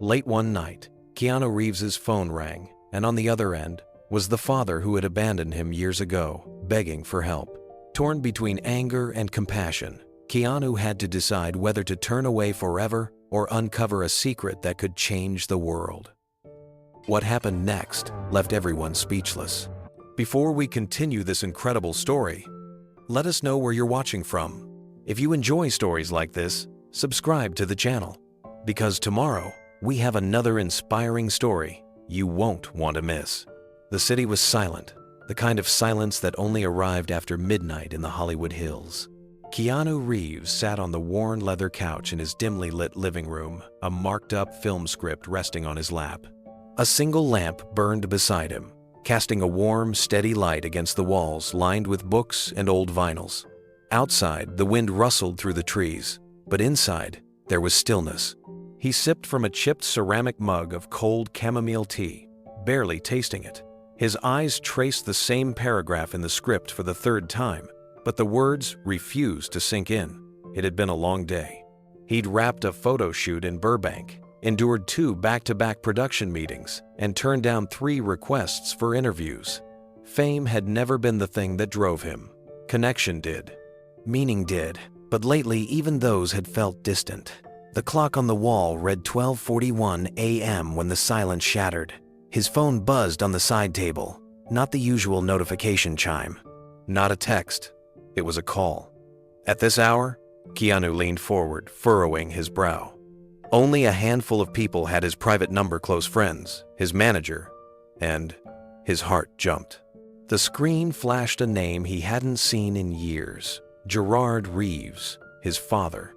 Late one night, Keanu Reeves's phone rang, and on the other end was the father who had abandoned him years ago, begging for help. Torn between anger and compassion, Keanu had to decide whether to turn away forever or uncover a secret that could change the world. What happened next left everyone speechless. Before we continue this incredible story, let us know where you're watching from. If you enjoy stories like this, subscribe to the channel, because tomorrow we have another inspiring story you won't want to miss. The city was silent, the kind of silence that only arrived after midnight in the Hollywood Hills. Keanu Reeves sat on the worn leather couch in his dimly lit living room, a marked-up film script resting on his lap. A single lamp burned beside him, casting a warm, steady light against the walls lined with books and old vinyls. Outside, the wind rustled through the trees, but inside, there was stillness. He sipped from a chipped ceramic mug of cold chamomile tea, barely tasting it. His eyes traced the same paragraph in the script for the third time, but the words refused to sink in. It had been a long day. He'd wrapped a photo shoot in Burbank, endured 2 back-to-back production meetings, and turned down 3 requests for interviews. Fame had never been the thing that drove him. Connection did. Meaning did. But lately, even those had felt distant. The clock on the wall read 12:41 a.m. when the silence shattered. His phone buzzed on the side table, not the usual notification chime. Not a text. It was a call. At this hour, Keanu leaned forward, furrowing his brow. Only a handful of people had his private number: close friends, his manager, and his heart jumped. The screen flashed a name he hadn't seen in years: Gerard Reeves, his father.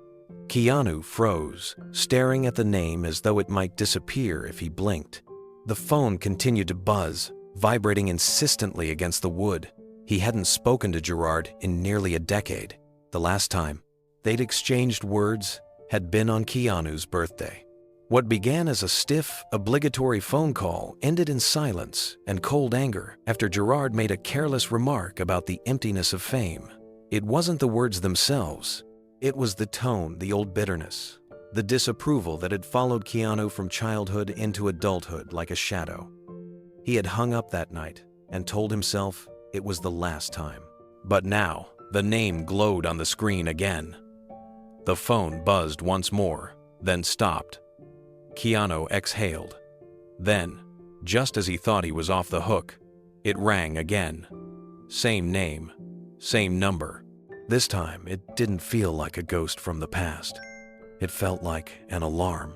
Keanu froze, staring at the name as though it might disappear if he blinked. The phone continued to buzz, vibrating insistently against the wood. He hadn't spoken to Gerard in nearly a decade. The last time they'd exchanged words had been on Keanu's birthday. What began as a stiff, obligatory phone call ended in silence and cold anger after Gerard made a careless remark about the emptiness of fame. It wasn't the words themselves. It was the tone, the old bitterness, the disapproval that had followed Keanu from childhood into adulthood like a shadow. He had hung up that night and told himself it was the last time. But now, the name glowed on the screen again. The phone buzzed once more, then stopped. Keanu exhaled. Then, just as he thought he was off the hook, it rang again. Same name, same number. This time, it didn't feel like a ghost from the past. It felt like an alarm.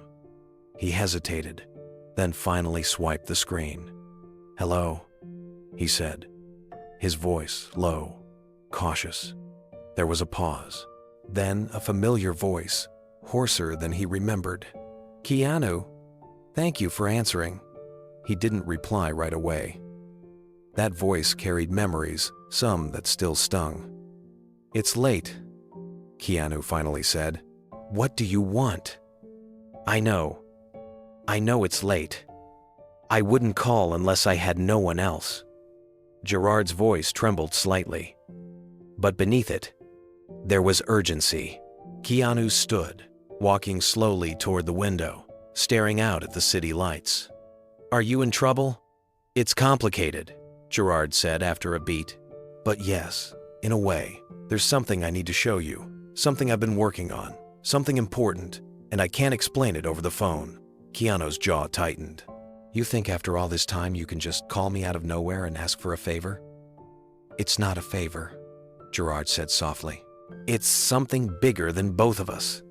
He hesitated, then finally swiped the screen. "Hello," he said, his voice low, cautious. There was a pause. Then a familiar voice, hoarser than he remembered. "Keanu, thank you for answering." He didn't reply right away. That voice carried memories, some that still stung. "It's late," Keanu finally said. "What do you want?" I know it's late. I wouldn't call unless I had no one else." Gerard's voice trembled slightly, but beneath it, there was urgency. Keanu stood, walking slowly toward the window, staring out at the city lights. "Are you in trouble?" "It's complicated," Gerard said after a beat. "But yes, in a way, there's something I need to show you, something I've been working on, something important, and I can't explain it over the phone." Keanu's jaw tightened. "You think after all this time you can just call me out of nowhere and ask for a favor?" "It's not a favor," Gerard said softly. "It's something bigger than both of us."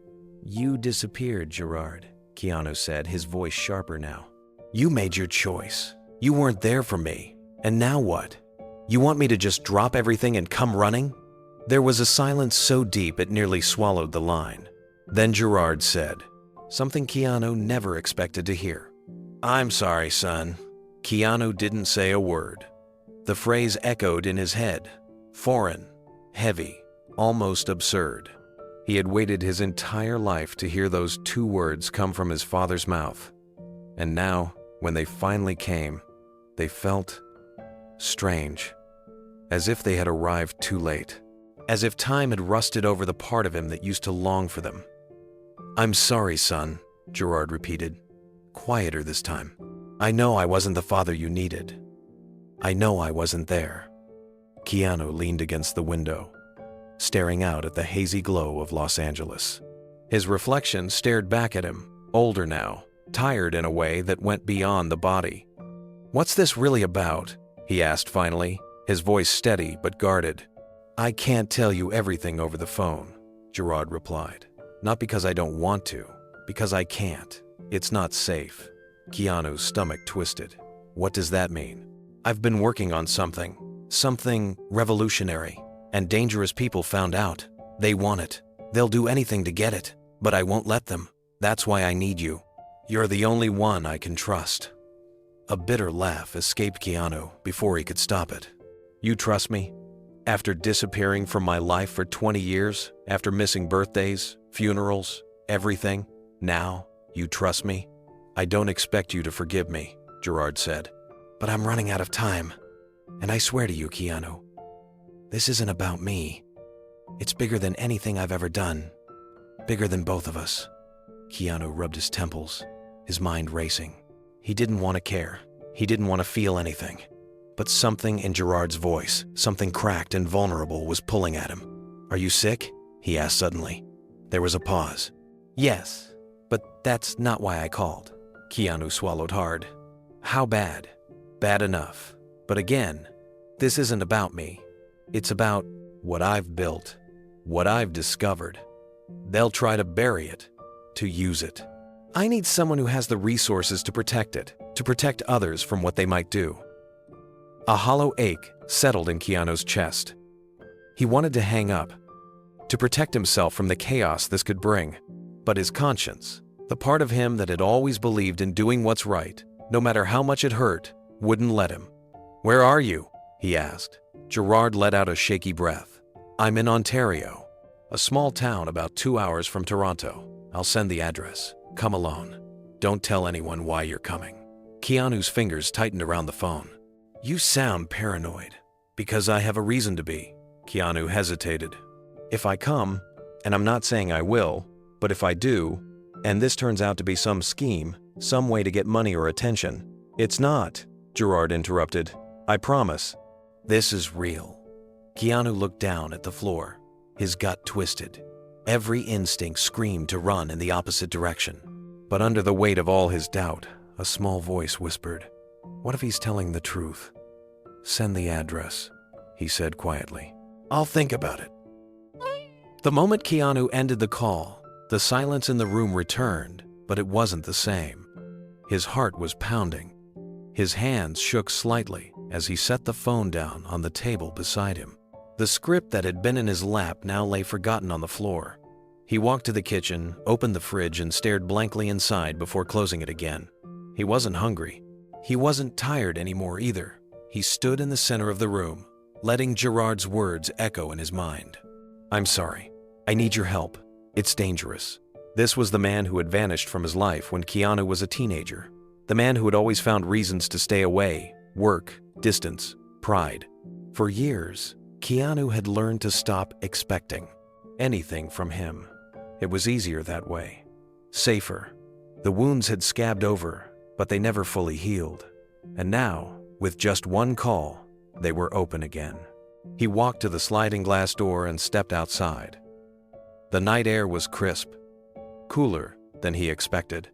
"You disappeared, Gerard," Keanu said, his voice sharper now. "You made your choice. You weren't there for me. And now what? You want me to just drop everything and come running?" There was a silence so deep it nearly swallowed the line. Then Gerard said, something Keanu never expected to hear. "I'm sorry, son." Keanu didn't say a word. The phrase echoed in his head, foreign, heavy, almost absurd. He had waited his entire life to hear those 2 words come from his father's mouth. And now, when they finally came, they felt strange, as if they had arrived too late, as if time had rusted over the part of him that used to long for them. "I'm sorry, son," Gerard repeated, quieter this time. I know I wasn't the father you needed. I know I wasn't there. Keanu leaned against the window, staring out at the hazy glow of Los Angeles. His reflection stared back at him, older now, tired in a way that went beyond the body. "What's this really about?" he asked finally, his voice steady but guarded. "I can't tell you everything over the phone," Gerard replied. "Not because I don't want to, because I can't. It's not safe." Keanu's stomach twisted. "What does that mean?" "I've been working on something revolutionary, and dangerous people found out. They want it. They'll do anything to get it, but I won't let them. That's why I need you. You're the only one I can trust." A bitter laugh escaped Keanu before he could stop it. "You trust me? After disappearing from my life for 20 years, after missing birthdays, funerals, everything, now you trust me?" "I don't expect you to forgive me," Gerard said, "but I'm running out of time. And I swear to you, Keanu, this isn't about me. It's bigger than anything I've ever done. Bigger than both of us." Keanu rubbed his temples, his mind racing. He didn't want to care. He didn't want to feel anything. But something in Gerard's voice, something cracked and vulnerable, was pulling at him. "Are you sick?" he asked suddenly. There was a pause. "Yes, but that's not why I called." Keanu swallowed hard. "How bad?" "Bad enough. But again, this isn't about me. It's about what I've built, what I've discovered. They'll try to bury it, to use it. I need someone who has the resources to protect it, to protect others from what they might do." A hollow ache settled in Keanu's chest. He wanted to hang up, to protect himself from the chaos this could bring. But his conscience, the part of him that had always believed in doing what's right, no matter how much it hurt, wouldn't let him. "Where are you?" he asked. Gerard let out a shaky breath. "I'm in Ontario, a small town about 2 hours from Toronto. I'll send the address. Come alone. Don't tell anyone why you're coming." Keanu's fingers tightened around the phone. "You sound paranoid." "Because I have a reason to be." Keanu hesitated. "If I come, and I'm not saying I will, but if I do, and this turns out to be some scheme, some way to get money or attention." "It's not," Gerard interrupted. "I promise. This is real." Keanu looked down at the floor, his gut twisted. Every instinct screamed to run in the opposite direction. But under the weight of all his doubt, a small voice whispered, "What if he's telling the truth?" "Send the address," he said quietly. "I'll think about it." The moment Keanu ended the call, the silence in the room returned, but it wasn't the same. His heart was pounding. His hands shook slightly as he set the phone down on the table beside him. The script that had been in his lap now lay forgotten on the floor. He walked to the kitchen, opened the fridge, and stared blankly inside before closing it again. He wasn't hungry. He wasn't tired anymore either. He stood in the center of the room, letting Gerard's words echo in his mind. "I'm sorry. I need your help. It's dangerous." This was the man who had vanished from his life when Keanu was a teenager. The man who had always found reasons to stay away, work, distance, pride. For years, Keanu had learned to stop expecting anything from him. It was easier that way. Safer. The wounds had scabbed over, but they never fully healed. And now, with just one call, they were open again. He walked to the sliding glass door and stepped outside. The night air was crisp, cooler than he expected.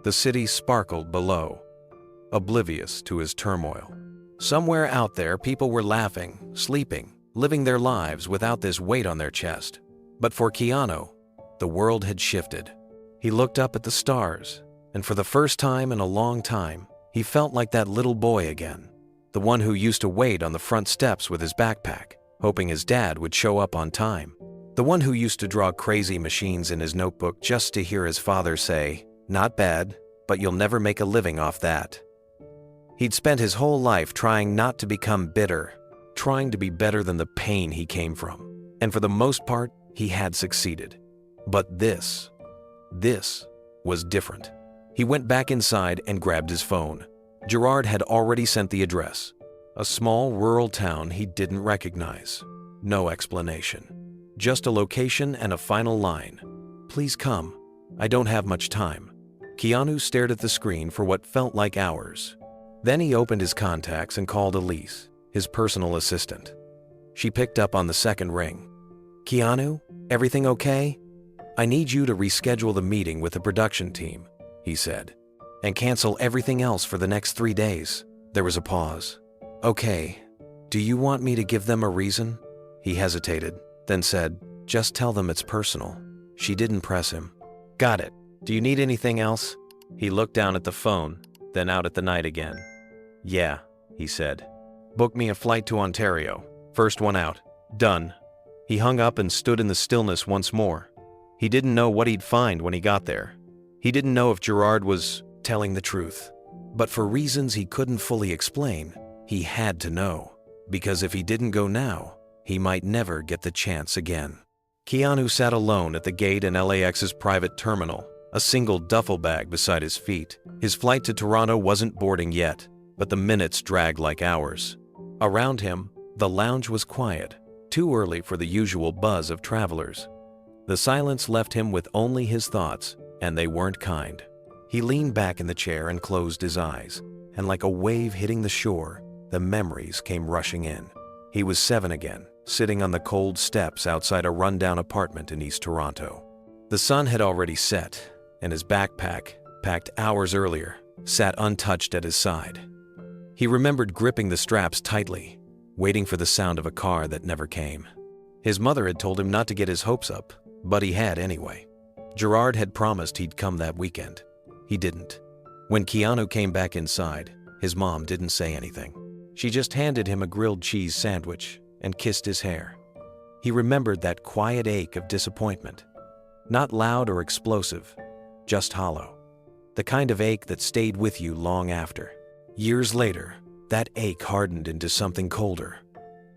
The city sparkled below, oblivious to his turmoil. Somewhere out there, people were laughing, sleeping, living their lives without this weight on their chest. But for Keanu, the world had shifted. He looked up at the stars, and for the first time in a long time, he felt like that little boy again. The one who used to wait on the front steps with his backpack, hoping his dad would show up on time. The one who used to draw crazy machines in his notebook just to hear his father say, "Not bad, but you'll never make a living off that." He'd spent his whole life trying not to become bitter, trying to be better than the pain he came from. And for the most part, he had succeeded. But this was different. He went back inside and grabbed his phone. Gerard had already sent the address. A small rural town he didn't recognize. No explanation. Just a location and a final line. "Please come. I don't have much time." Keanu stared at the screen for what felt like hours. Then he opened his contacts and called Elise, his personal assistant. She picked up on the second ring. "Keanu, everything okay? I need you to reschedule the meeting with the production team," he said, "and cancel everything else for the next 3 days." There was a pause. "Okay, do you want me to give them a reason?" He hesitated, then said, "Just tell them it's personal." She didn't press him. "Got it. Do you need anything else?" He looked down at the phone, then out at the night again. "Yeah," he said. "Book me a flight to Ontario. First one out. Done." He hung up and stood in the stillness once more. He didn't know what he'd find when he got there. He didn't know if Gerard was telling the truth. But for reasons he couldn't fully explain, he had to know. Because if he didn't go now, he might never get the chance again. Keanu sat alone at the gate in LAX's private terminal, a single duffel bag beside his feet. His flight to Toronto wasn't boarding yet, but the minutes dragged like hours. Around him, the lounge was quiet, too early for the usual buzz of travelers. The silence left him with only his thoughts, and they weren't kind. He leaned back in the chair and closed his eyes, and like a wave hitting the shore, the memories came rushing in. He was 7 again, sitting on the cold steps outside a rundown apartment in East Toronto. The sun had already set, and his backpack, packed hours earlier, sat untouched at his side. He remembered gripping the straps tightly, waiting for the sound of a car that never came. His mother had told him not to get his hopes up, but he had anyway. Gerard had promised he'd come that weekend. He didn't. When Keanu came back inside, his mom didn't say anything. She just handed him a grilled cheese sandwich and kissed his hair. He remembered that quiet ache of disappointment. Not loud or explosive, just hollow. The kind of ache that stayed with you long after. Years later, that ache hardened into something colder.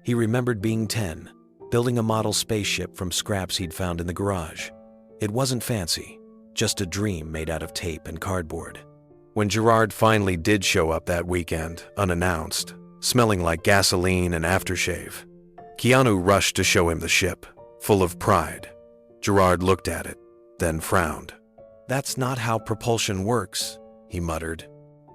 He remembered being 10, building a model spaceship from scraps he'd found in the garage. It wasn't fancy, just a dream made out of tape and cardboard. When Gerard finally did show up that weekend, unannounced, smelling like gasoline and aftershave, Keanu rushed to show him the ship, full of pride. Gerard looked at it, then frowned. "That's not how propulsion works," he muttered.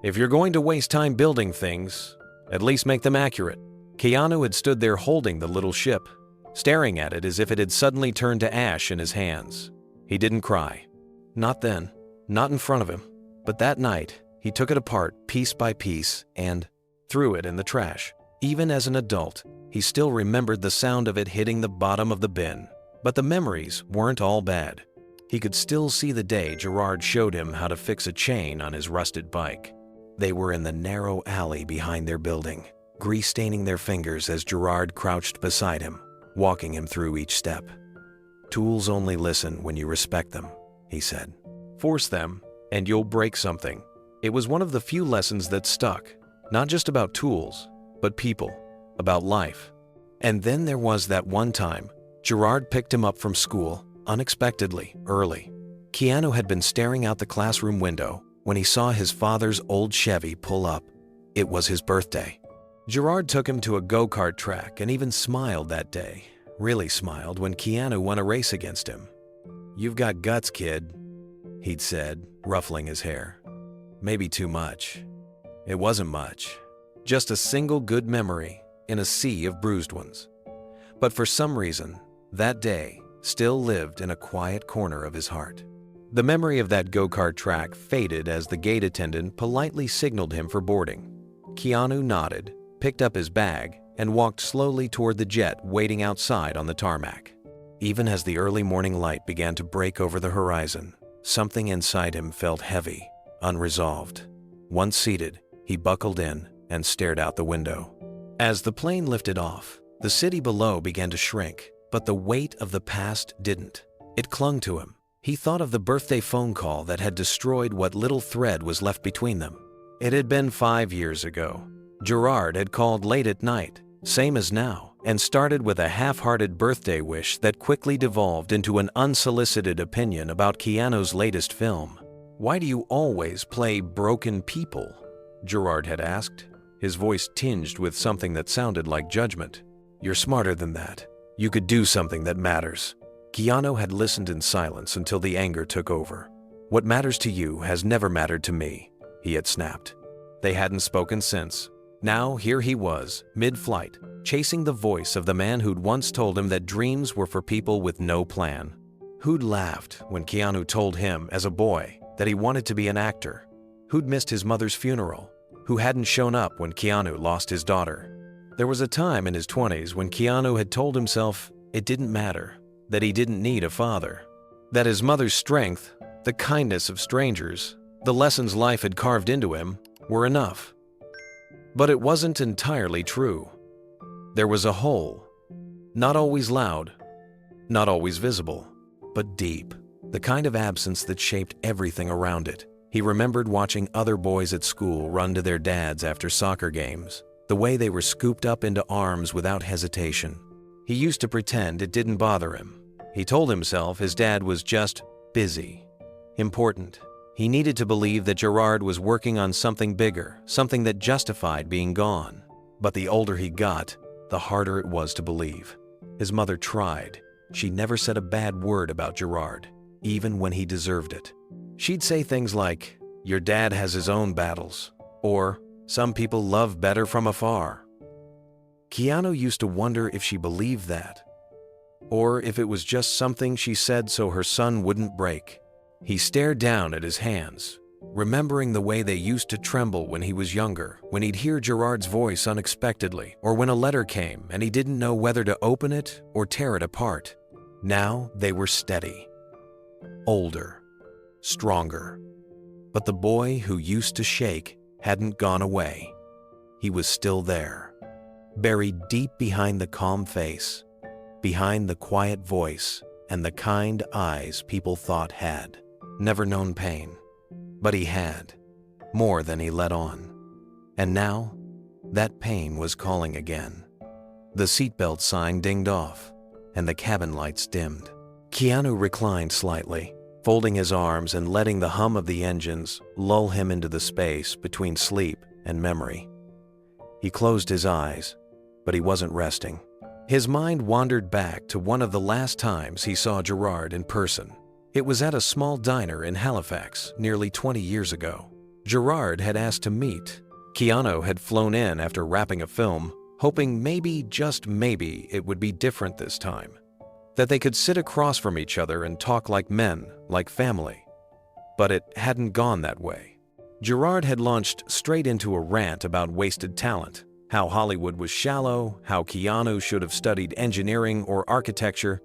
"If you're going to waste time building things, at least make them accurate." Keanu had stood there holding the little ship, staring at it as if it had suddenly turned to ash in his hands. He didn't cry. Not then, not in front of him. But that night, he took it apart piece by piece and threw it in the trash. Even as an adult, he still remembered the sound of it hitting the bottom of the bin. But the memories weren't all bad. He could still see the day Gerard showed him how to fix a chain on his rusted bike. They were in the narrow alley behind their building, grease staining their fingers as Gerard crouched beside him, walking him through each step. "Tools only listen when you respect them," he said. "Force them, and you'll break something." It was one of the few lessons that stuck, not just about tools, but people, about life. And then there was that one time, Gerard picked him up from school, unexpectedly, early. Keanu had been staring out the classroom window when he saw his father's old Chevy pull up. It was his birthday. Gerard took him to a go-kart track and even smiled that day, really smiled when Keanu won a race against him. "You've got guts, kid," he'd said, ruffling his hair. Maybe too much. It wasn't much. Just a single good memory in a sea of bruised ones. But for some reason, that day still lived in a quiet corner of his heart. The memory of that go-kart track faded as the gate attendant politely signaled him for boarding. Keanu nodded, picked up his bag, and walked slowly toward the jet waiting outside on the tarmac. Even as the early morning light began to break over the horizon, something inside him felt heavy, unresolved. Once seated, he buckled in and stared out the window. As the plane lifted off, the city below began to shrink, but the weight of the past didn't. It clung to him. He thought of the birthday phone call that had destroyed what little thread was left between them. It had been 5 years ago. Gerard had called late at night, same as now, and started with a half-hearted birthday wish that quickly devolved into an unsolicited opinion about Keanu's latest film. "Why do you always play broken people?" Gerard had asked, his voice tinged with something that sounded like judgment. "You're smarter than that. You could do something that matters." Keanu had listened in silence until the anger took over. "What matters to you has never mattered to me," he had snapped. They hadn't spoken since. Now here he was, mid-flight, chasing the voice of the man who'd once told him that dreams were for people with no plan. Who'd laughed when Keanu told him, as a boy, that he wanted to be an actor? Who'd missed his mother's funeral? Who hadn't shown up when Keanu lost his daughter? There was a time in his 20s when Keanu had told himself it didn't matter, that he didn't need a father, that his mother's strength, the kindness of strangers, the lessons life had carved into him, were enough. But it wasn't entirely true. There was a hole, not always loud, not always visible, but deep, the kind of absence that shaped everything around it. He remembered watching other boys at school run to their dads after soccer games, the way they were scooped up into arms without hesitation. He used to pretend it didn't bother him. He told himself his dad was just busy, important. He needed to believe that Gerard was working on something bigger, something that justified being gone. But the older he got, the harder it was to believe. His mother tried. She never said a bad word about Gerard, even when he deserved it. She'd say things like, "Your dad has his own battles," or "Some people love better from afar." Keanu used to wonder if she believed that, or if it was just something she said so her son wouldn't break. He stared down at his hands, remembering the way they used to tremble when he was younger, when he'd hear Gerard's voice unexpectedly, or when a letter came and he didn't know whether to open it or tear it apart. Now they were steady, older, stronger. But the boy who used to shake hadn't gone away. He was still there, buried deep behind the calm face, behind the quiet voice and the kind eyes people thought had never known pain. But he had, more than he let on. And now, that pain was calling again. The seatbelt sign dinged off, and the cabin lights dimmed. Keanu reclined slightly, folding his arms and letting the hum of the engines lull him into the space between sleep and memory. He closed his eyes, but he wasn't resting. His mind wandered back to one of the last times he saw Gerard in person. It was at a small diner in Halifax nearly 20 years ago. Gerard had asked to meet. Keanu had flown in after wrapping a film, hoping maybe, just maybe, it would be different this time. That they could sit across from each other and talk like men, like family. But it hadn't gone that way. Gerard had launched straight into a rant about wasted talent, how Hollywood was shallow, how Keanu should have studied engineering or architecture.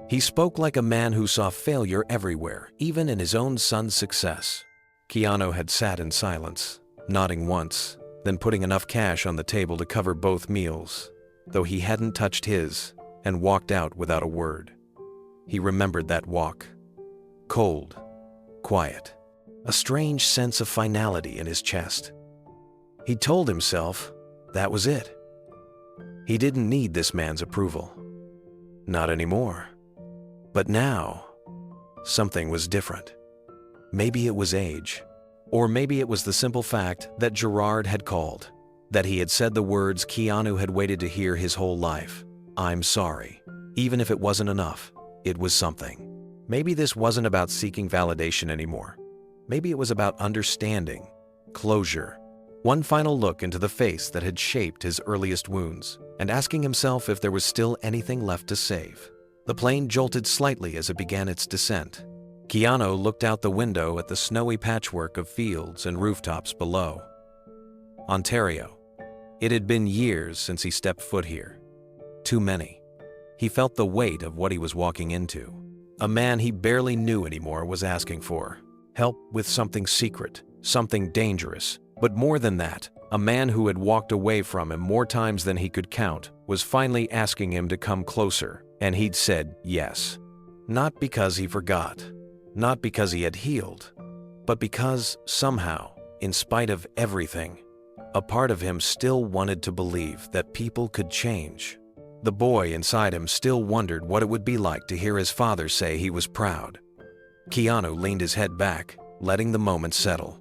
He spoke like a man who saw failure everywhere, even in his own son's success. Keanu had sat in silence, nodding once, then putting enough cash on the table to cover both meals, though he hadn't touched his, and walked out without a word. He remembered that walk. Cold, quiet, a strange sense of finality in his chest. He told himself that was it. He didn't need this man's approval. Not anymore. But now, something was different. Maybe it was age, or maybe it was the simple fact that Gerard had called, that he had said the words Keanu had waited to hear his whole life. "I'm sorry." Even if it wasn't enough, it was something. Maybe this wasn't about seeking validation anymore. Maybe it was about understanding, closure, one final look into the face that had shaped his earliest wounds, and asking himself if there was still anything left to save. The plane jolted slightly as it began its descent. Keanu looked out the window at the snowy patchwork of fields and rooftops below. Ontario. It had been years since he stepped foot here. Too many. He felt the weight of what he was walking into. A man he barely knew anymore was asking for help with something secret, something dangerous. But more than that, a man who had walked away from him more times than he could count was finally asking him to come closer, and he'd said yes. Not because he forgot, not because he had healed, but because somehow, in spite of everything, a part of him still wanted to believe that people could change. The boy inside him still wondered what it would be like to hear his father say he was proud. Keanu leaned his head back, letting the moment settle.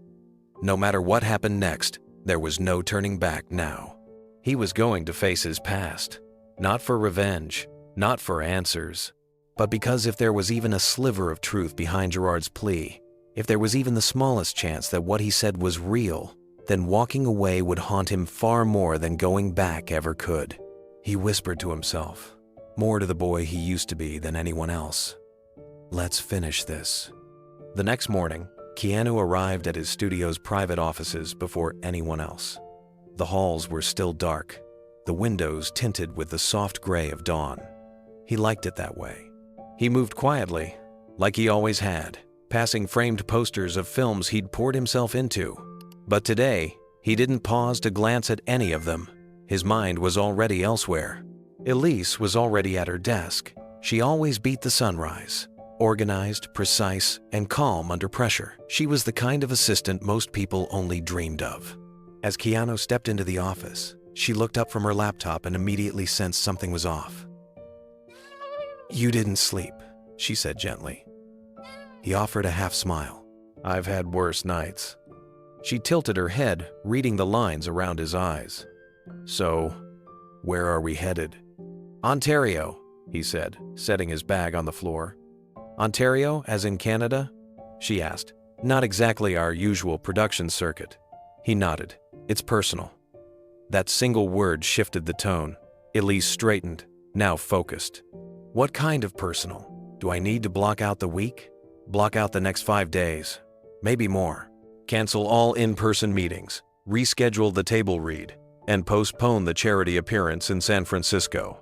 No matter what happened next, there was no turning back now. He was going to face his past, not for revenge, not for answers, but because if there was even a sliver of truth behind Gerard's plea, If there was even the smallest chance that what he said was real, then walking away would haunt him far more than going back ever could. He whispered to himself, more to the boy he used to be than anyone else. Let's finish this. The next morning, Keanu arrived at his studio's private offices before anyone else. The halls were still dark, the windows tinted with the soft gray of dawn. He liked it that way. He moved quietly, like he always had, passing framed posters of films he'd poured himself into. But today, he didn't pause to glance at any of them. His mind was already elsewhere. Elise was already at her desk. She always beat the sunrise. Organized, precise, and calm under pressure. She was the kind of assistant most people only dreamed of. As Keanu stepped into the office, she looked up from her laptop and immediately sensed something was off. "You didn't sleep," she said gently. He offered a half smile. "I've had worse nights." She tilted her head, reading the lines around his eyes. "So, where are we headed?" "Ontario," he said, setting his bag on the floor. "Ontario, as in Canada?" she asked. "Not exactly our usual production circuit." He nodded. "It's personal." That single word shifted the tone. Elise straightened, now focused. "What kind of personal? Do I need to block out the week? Block out the next 5 days? Maybe more. Cancel all in-person meetings, reschedule the table read, and postpone the charity appearance in San Francisco."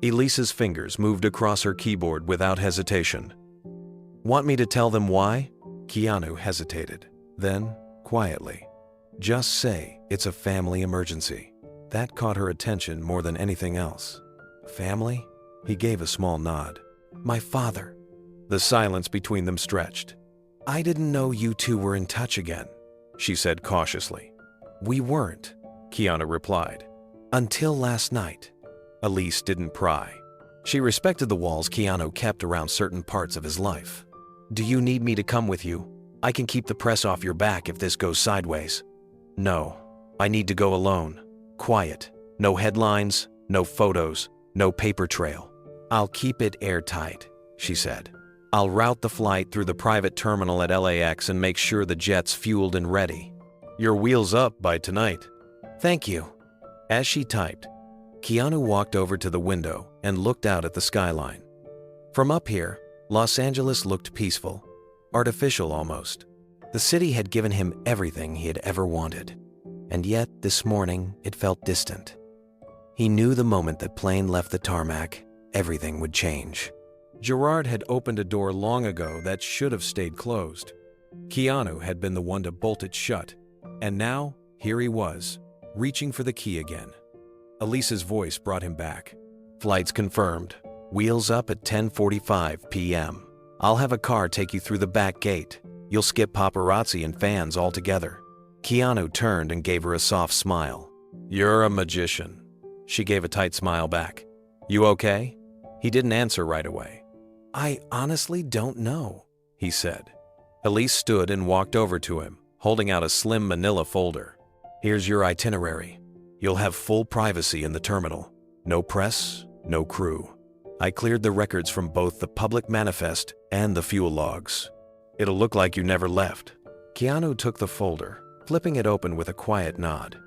Elise's fingers moved across her keyboard without hesitation. "Want me to tell them why?" Keanu hesitated. Then, quietly, "Just say it's a family emergency." That caught her attention more than anything else. "Family?" He gave a small nod. "My father." The silence between them stretched. "I didn't know you two were in touch again," she said cautiously. "We weren't," Keanu replied. "Until last night." Elise didn't pry. She respected the walls Keanu kept around certain parts of his life. "Do you need me to come with you? I can keep the press off your back if this goes sideways." "No, I need to go alone. Quiet. No headlines, no photos, no paper trail. I'll keep it airtight," she said. "I'll route the flight through the private terminal at LAX and make sure the jet's fueled and ready. Your wheels up by tonight." "Thank you." As she typed, Keanu walked over to the window and looked out at the skyline. From up here, Los Angeles looked peaceful, artificial almost. The city had given him everything he had ever wanted. And yet, this morning, it felt distant. He knew the moment that plane left the tarmac, everything would change. Gerard had opened a door long ago that should have stayed closed. Keanu had been the one to bolt it shut. And now, here he was, reaching for the key again. Elise's voice brought him back. "Flight's confirmed. Wheels up at 10:45 p.m. I'll have a car take you through the back gate. You'll skip paparazzi and fans altogether." Keanu turned and gave her a soft smile. "You're a magician." She gave a tight smile back. "You okay?" He didn't answer right away. "I honestly don't know," he said. Elise stood and walked over to him, holding out a slim manila folder. "Here's your itinerary. You'll have full privacy in the terminal. No press, no crew. I cleared the records from both the public manifest and the fuel logs. It'll look like you never left." Keanu took the folder, flipping it open with a quiet nod.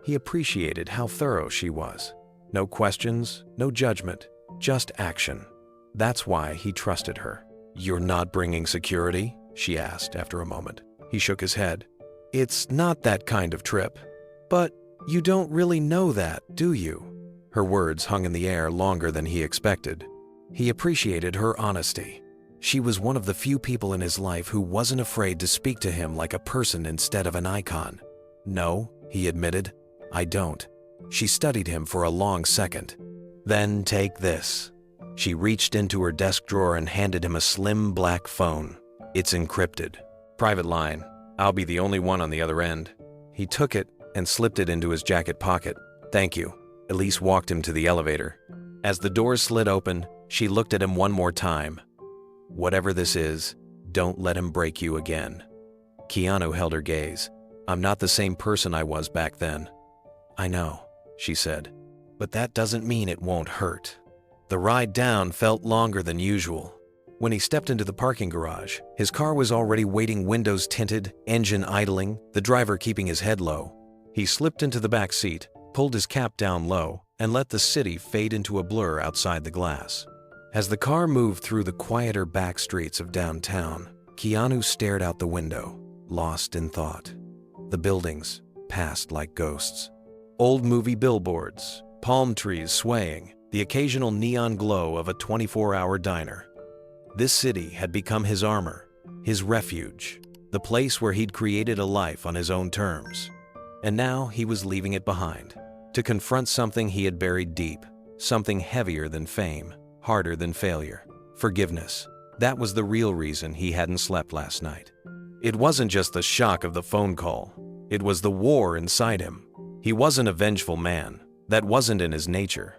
He appreciated how thorough she was. No questions, no judgment, just action. That's why he trusted her. "You're not bringing security?" she asked after a moment. He shook his head. "It's not that kind of trip." "But you don't really know that, do you?" Her words hung in the air longer than he expected. He appreciated her honesty. She was one of the few people in his life who wasn't afraid to speak to him like a person instead of an icon. "No," he admitted, "I don't." She studied him for a long second. "Then take this." She reached into her desk drawer and handed him a slim black phone. "It's encrypted. Private line. I'll be the only one on the other end." He took it and slipped it into his jacket pocket. "Thank you." Elise walked him to the elevator. As the doors slid open, she looked at him one more time. "Whatever this is, don't let him break you again." Keanu held her gaze. "I'm not the same person I was back then." "I know," she said, "but that doesn't mean it won't hurt." The ride down felt longer than usual. When he stepped into the parking garage, his car was already waiting, windows tinted, engine idling, the driver keeping his head low. He slipped into the back seat, pulled his cap down low, and let the city fade into a blur outside the glass. As the car moved through the quieter back streets of downtown, Keanu stared out the window, lost in thought. The buildings passed like ghosts. Old movie billboards, palm trees swaying, the occasional neon glow of a 24-hour diner. This city had become his armor, his refuge, the place where he'd created a life on his own terms. And now he was leaving it behind, to confront something he had buried deep, something heavier than fame, harder than failure. Forgiveness. That was the real reason he hadn't slept last night. It wasn't just the shock of the phone call. It was the war inside him. He wasn't a vengeful man. That wasn't in his nature.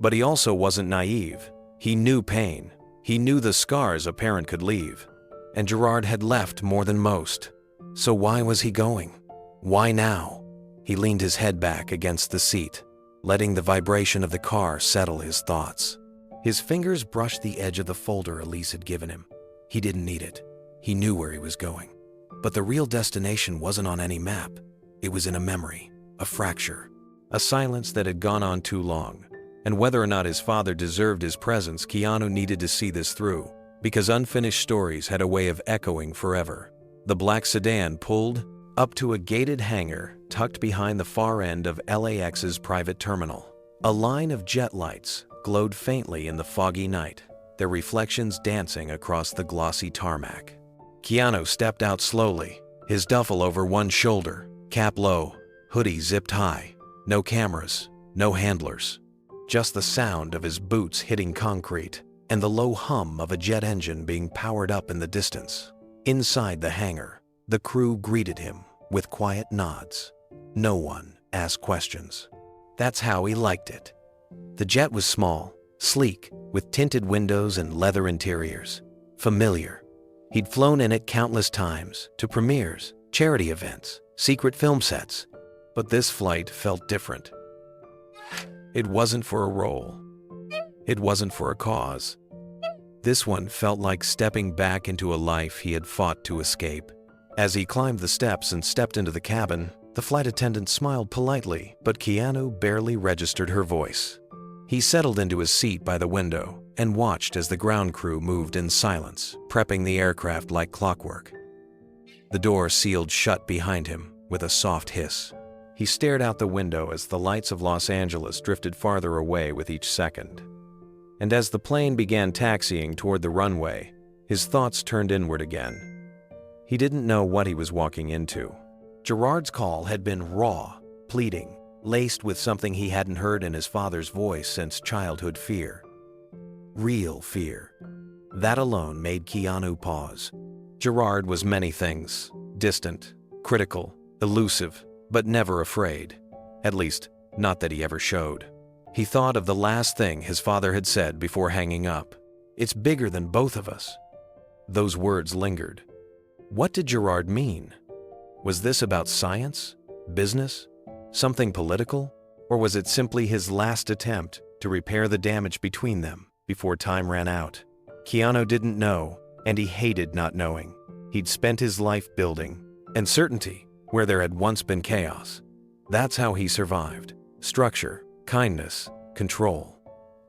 But he also wasn't naive. He knew pain. He knew the scars a parent could leave. And Gerard had left more than most. So why was he going? Why now? He leaned his head back against the seat, letting the vibration of the car settle his thoughts. His fingers brushed the edge of the folder Elise had given him. He didn't need it. He knew where he was going. But the real destination wasn't on any map. It was in a memory, a fracture, a silence that had gone on too long. And whether or not his father deserved his presence, Keanu needed to see this through, because unfinished stories had a way of echoing forever. The black sedan pulled up to a gated hangar tucked behind the far end of LAX's private terminal. A line of jet lights glowed faintly in the foggy night, their reflections dancing across the glossy tarmac. Keanu stepped out slowly, his duffel over one shoulder, cap low, hoodie zipped high. No cameras, no handlers. Just the sound of his boots hitting concrete and the low hum of a jet engine being powered up in the distance. Inside the hangar, the crew greeted him with quiet nods. No one asked questions. That's how he liked it. The jet was small, sleek, with tinted windows and leather interiors. Familiar. He'd flown in it countless times, to premieres, charity events, secret film sets. But this flight felt different. It wasn't for a role. It wasn't for a cause. This one felt like stepping back into a life he had fought to escape. As he climbed the steps and stepped into the cabin, the flight attendant smiled politely, but Keanu barely registered her voice. He settled into his seat by the window and watched as the ground crew moved in silence, prepping the aircraft like clockwork. The door sealed shut behind him with a soft hiss. He stared out the window as the lights of Los Angeles drifted farther away with each second. And as the plane began taxiing toward the runway, his thoughts turned inward again. He didn't know what he was walking into. Gerard's call had been raw, pleading, laced with something he hadn't heard in his father's voice since childhood fear. Real fear. That alone made Keanu pause. Gerard was many things: distant, critical, elusive, but never afraid. At least, not that he ever showed. He thought of the last thing his father had said before hanging up. "It's bigger than both of us." Those words lingered. What did Gerard mean? Was this about science? Business? Something political? Or was it simply his last attempt to repair the damage between them before time ran out? Keanu didn't know, and he hated not knowing. He'd spent his life building, and certainty where there had once been chaos. That's how he survived. Structure, kindness, control.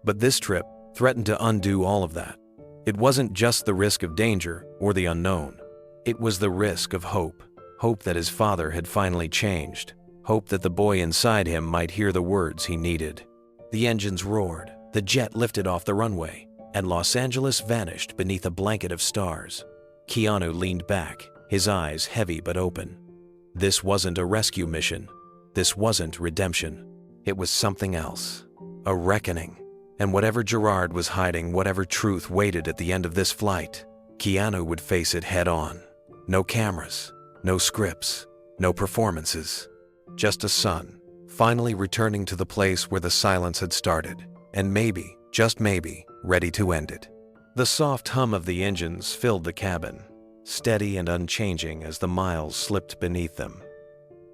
But this trip threatened to undo all of that. It wasn't just the risk of danger or the unknown. It was the risk of hope. Hope that his father had finally changed. Hope that the boy inside him might hear the words he needed. The engines roared, the jet lifted off the runway, and Los Angeles vanished beneath a blanket of stars. Keanu leaned back, his eyes heavy but open. This wasn't a rescue mission. This wasn't redemption. It was something else. A reckoning. And whatever Gerard was hiding, whatever truth waited at the end of this flight, Keanu would face it head on. No cameras, no scripts, no performances. Just a son, finally returning to the place where the silence had started, and maybe, just maybe, ready to end it. The soft hum of the engines filled the cabin, steady and unchanging as the miles slipped beneath them.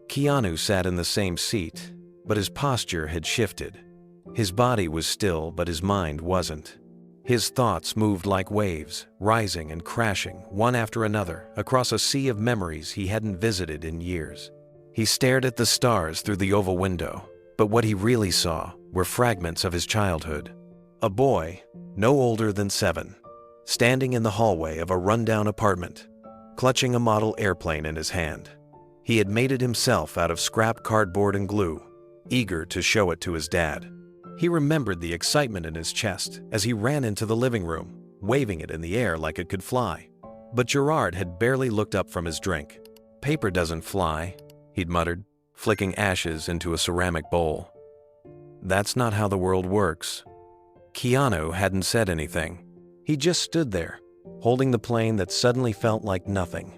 Keanu sat in the same seat, but his posture had shifted. His body was still, but his mind wasn't. His thoughts moved like waves, rising and crashing, one after another, across a sea of memories he hadn't visited in years. He stared at the stars through the oval window, but what he really saw were fragments of his childhood. A boy, no older than 7, standing in the hallway of a rundown apartment, clutching a model airplane in his hand. He had made it himself out of scrap cardboard and glue, eager to show it to his dad. He remembered the excitement in his chest as he ran into the living room, waving it in the air like it could fly. But Gerard had barely looked up from his drink. "Paper doesn't fly," he'd muttered, flicking ashes into a ceramic bowl. "That's not how the world works." Keanu hadn't said anything. He just stood there, holding the plane that suddenly felt like nothing.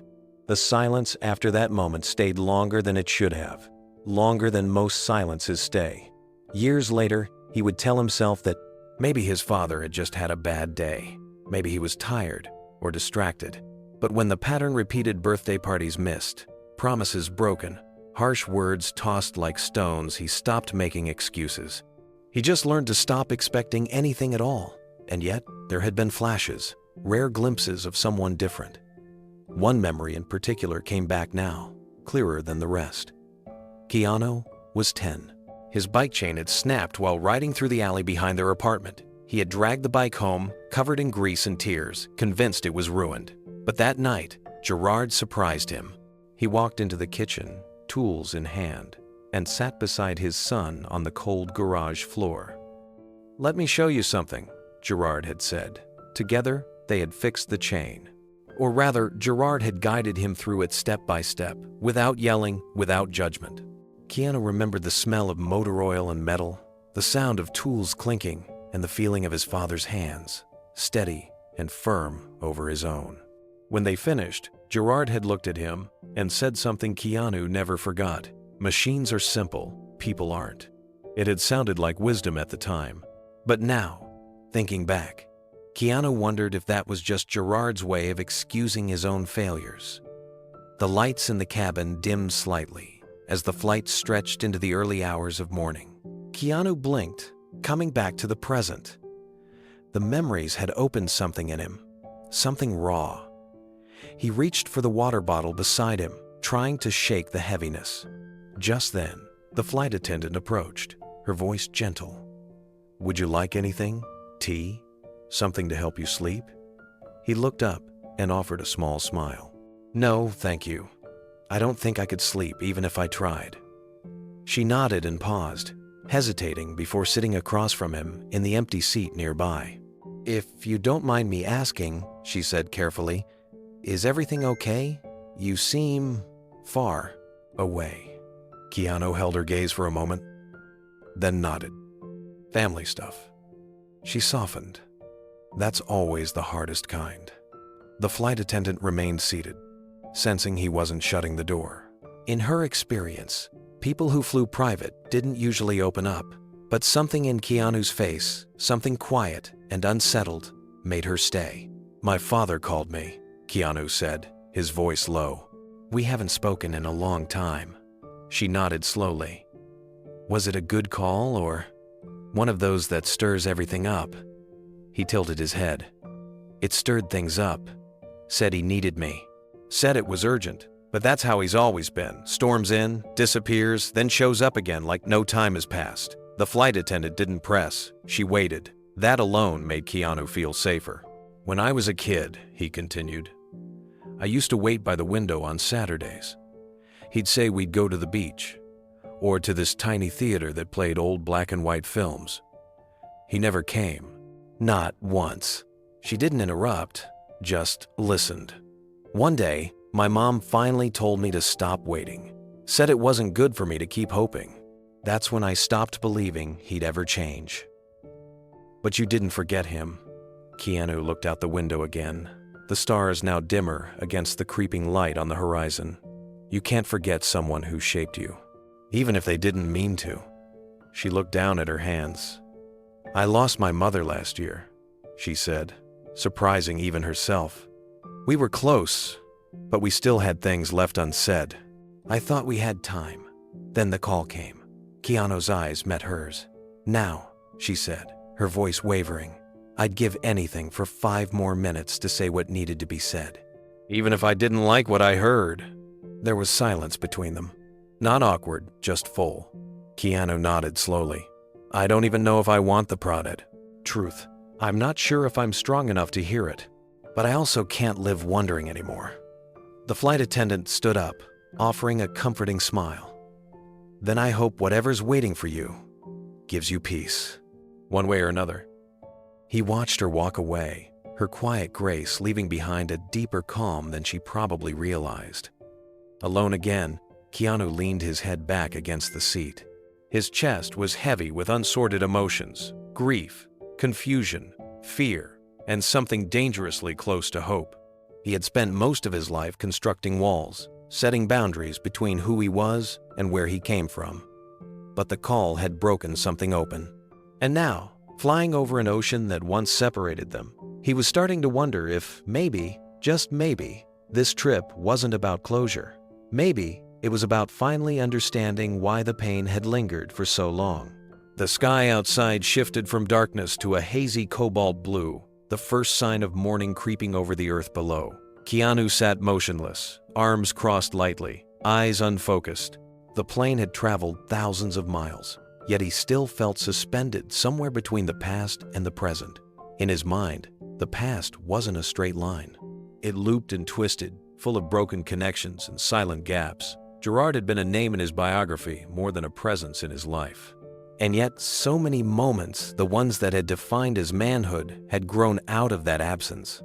The silence after that moment stayed longer than it should have, longer than most silences stay. Years later, he would tell himself that maybe his father had just had a bad day. Maybe he was tired or distracted. But when the pattern repeated, birthday parties missed, promises broken, harsh words tossed like stones, he stopped making excuses. He just learned to stop expecting anything at all. And yet, there had been flashes, rare glimpses of someone different. One memory in particular came back now, clearer than the rest. Keanu was 10. His bike chain had snapped while riding through the alley behind their apartment. He had dragged the bike home, covered in grease and tears, convinced it was ruined. But that night, Gerard surprised him. He walked into the kitchen, tools in hand, and sat beside his son on the cold garage floor. "Let me show you something," Gerard had said. Together, they had fixed the chain. Or rather, Gerard had guided him through it step by step, without yelling, without judgment. Keanu remembered the smell of motor oil and metal, the sound of tools clinking, and the feeling of his father's hands, steady and firm over his own. When they finished, Gerard had looked at him and said something Keanu never forgot. "Machines are simple, people aren't." It had sounded like wisdom at the time. But now, thinking back, Keanu wondered if that was just Gerard's way of excusing his own failures. The lights in the cabin dimmed slightly as the flight stretched into the early hours of morning. Keanu blinked, coming back to the present. The memories had opened something in him, something raw. He reached for the water bottle beside him, trying to shake the heaviness. Just then, the flight attendant approached, her voice gentle. "Would you like anything? Tea? Something to help you sleep?" He looked up and offered a small smile. "No, thank you. I don't think I could sleep even if I tried." She nodded and paused, hesitating before sitting across from him in the empty seat nearby. "If you don't mind me asking," she said carefully, "is everything okay? You seem far away." Keanu held her gaze for a moment, then nodded. "Family stuff." She softened. "That's always the hardest kind." The flight attendant remained seated, sensing he wasn't shutting the door. In her experience, people who flew private didn't usually open up, but something in Keanu's face, something quiet and unsettled, made her stay. "My father called me," Keanu said, his voice low. "We haven't spoken in a long time." She nodded slowly. "Was it a good call or one of those that stirs everything up?" He tilted his head. "It stirred things up. Said he needed me. Said it was urgent, but that's how he's always been. Storms in, disappears, then shows up again like no time has passed." The flight attendant didn't press. She waited. That alone made Keanu feel safer. "When I was a kid," he continued, "I used to wait by the window on Saturdays. He'd say we'd go to the beach, or to this tiny theater that played old black and white films. He never came. Not once." She didn't interrupt, just listened. "One day, my mom finally told me to stop waiting. Said it wasn't good for me to keep hoping. That's when I stopped believing he'd ever change." "But you didn't forget him." Keanu looked out the window again, the stars now dimmer against the creeping light on the horizon. "You can't forget someone who shaped you, even if they didn't mean to." She looked down at her hands. "I lost my mother last year," she said, surprising even herself. "We were close, but we still had things left unsaid. I thought we had time. Then the call came." Keanu's eyes met hers. "Now," she said, her voice wavering. I'd give anything for 5 more minutes to say what needed to be said. Even if I didn't like what I heard. There was silence between them. Not awkward, just full. Keanu nodded slowly. I don't even know if I want the prodded. Truth. I'm not sure if I'm strong enough to hear it, but I also can't live wondering anymore. The flight attendant stood up, offering a comforting smile. Then I hope whatever's waiting for you gives you peace, one way or another. He watched her walk away, her quiet grace leaving behind a deeper calm than she probably realized. Alone again, Keanu leaned his head back against the seat. His chest was heavy with unsorted emotions, grief, confusion, fear, and something dangerously close to hope. He had spent most of his life constructing walls, setting boundaries between who he was and where he came from. But the call had broken something open. And now, flying over an ocean that once separated them, he was starting to wonder if maybe, just maybe, this trip wasn't about closure. Maybe it was about finally understanding why the pain had lingered for so long. The sky outside shifted from darkness to a hazy cobalt blue, the first sign of morning creeping over the earth below. Keanu sat motionless, arms crossed lightly, eyes unfocused. The plane had traveled thousands of miles, yet he still felt suspended somewhere between the past and the present. In his mind, the past wasn't a straight line. It looped and twisted, full of broken connections and silent gaps. Gerard had been a name in his biography more than a presence in his life. And yet, so many moments, the ones that had defined his manhood, had grown out of that absence.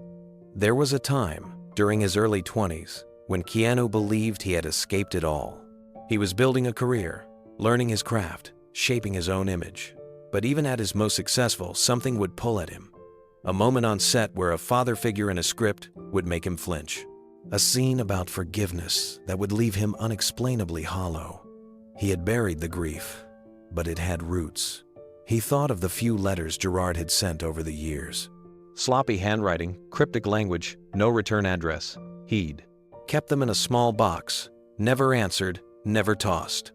There was a time, during his early 20s, when Keanu believed he had escaped it all. He was building a career, learning his craft, shaping his own image. But even at his most successful, something would pull at him. A moment on set where a father figure in a script would make him flinch. A scene about forgiveness that would leave him unexplainably hollow. He had buried the grief, but it had roots. He thought of the few letters Gerard had sent over the years. Sloppy handwriting, cryptic language, no return address. He'd kept them in a small box, never answered, never tossed.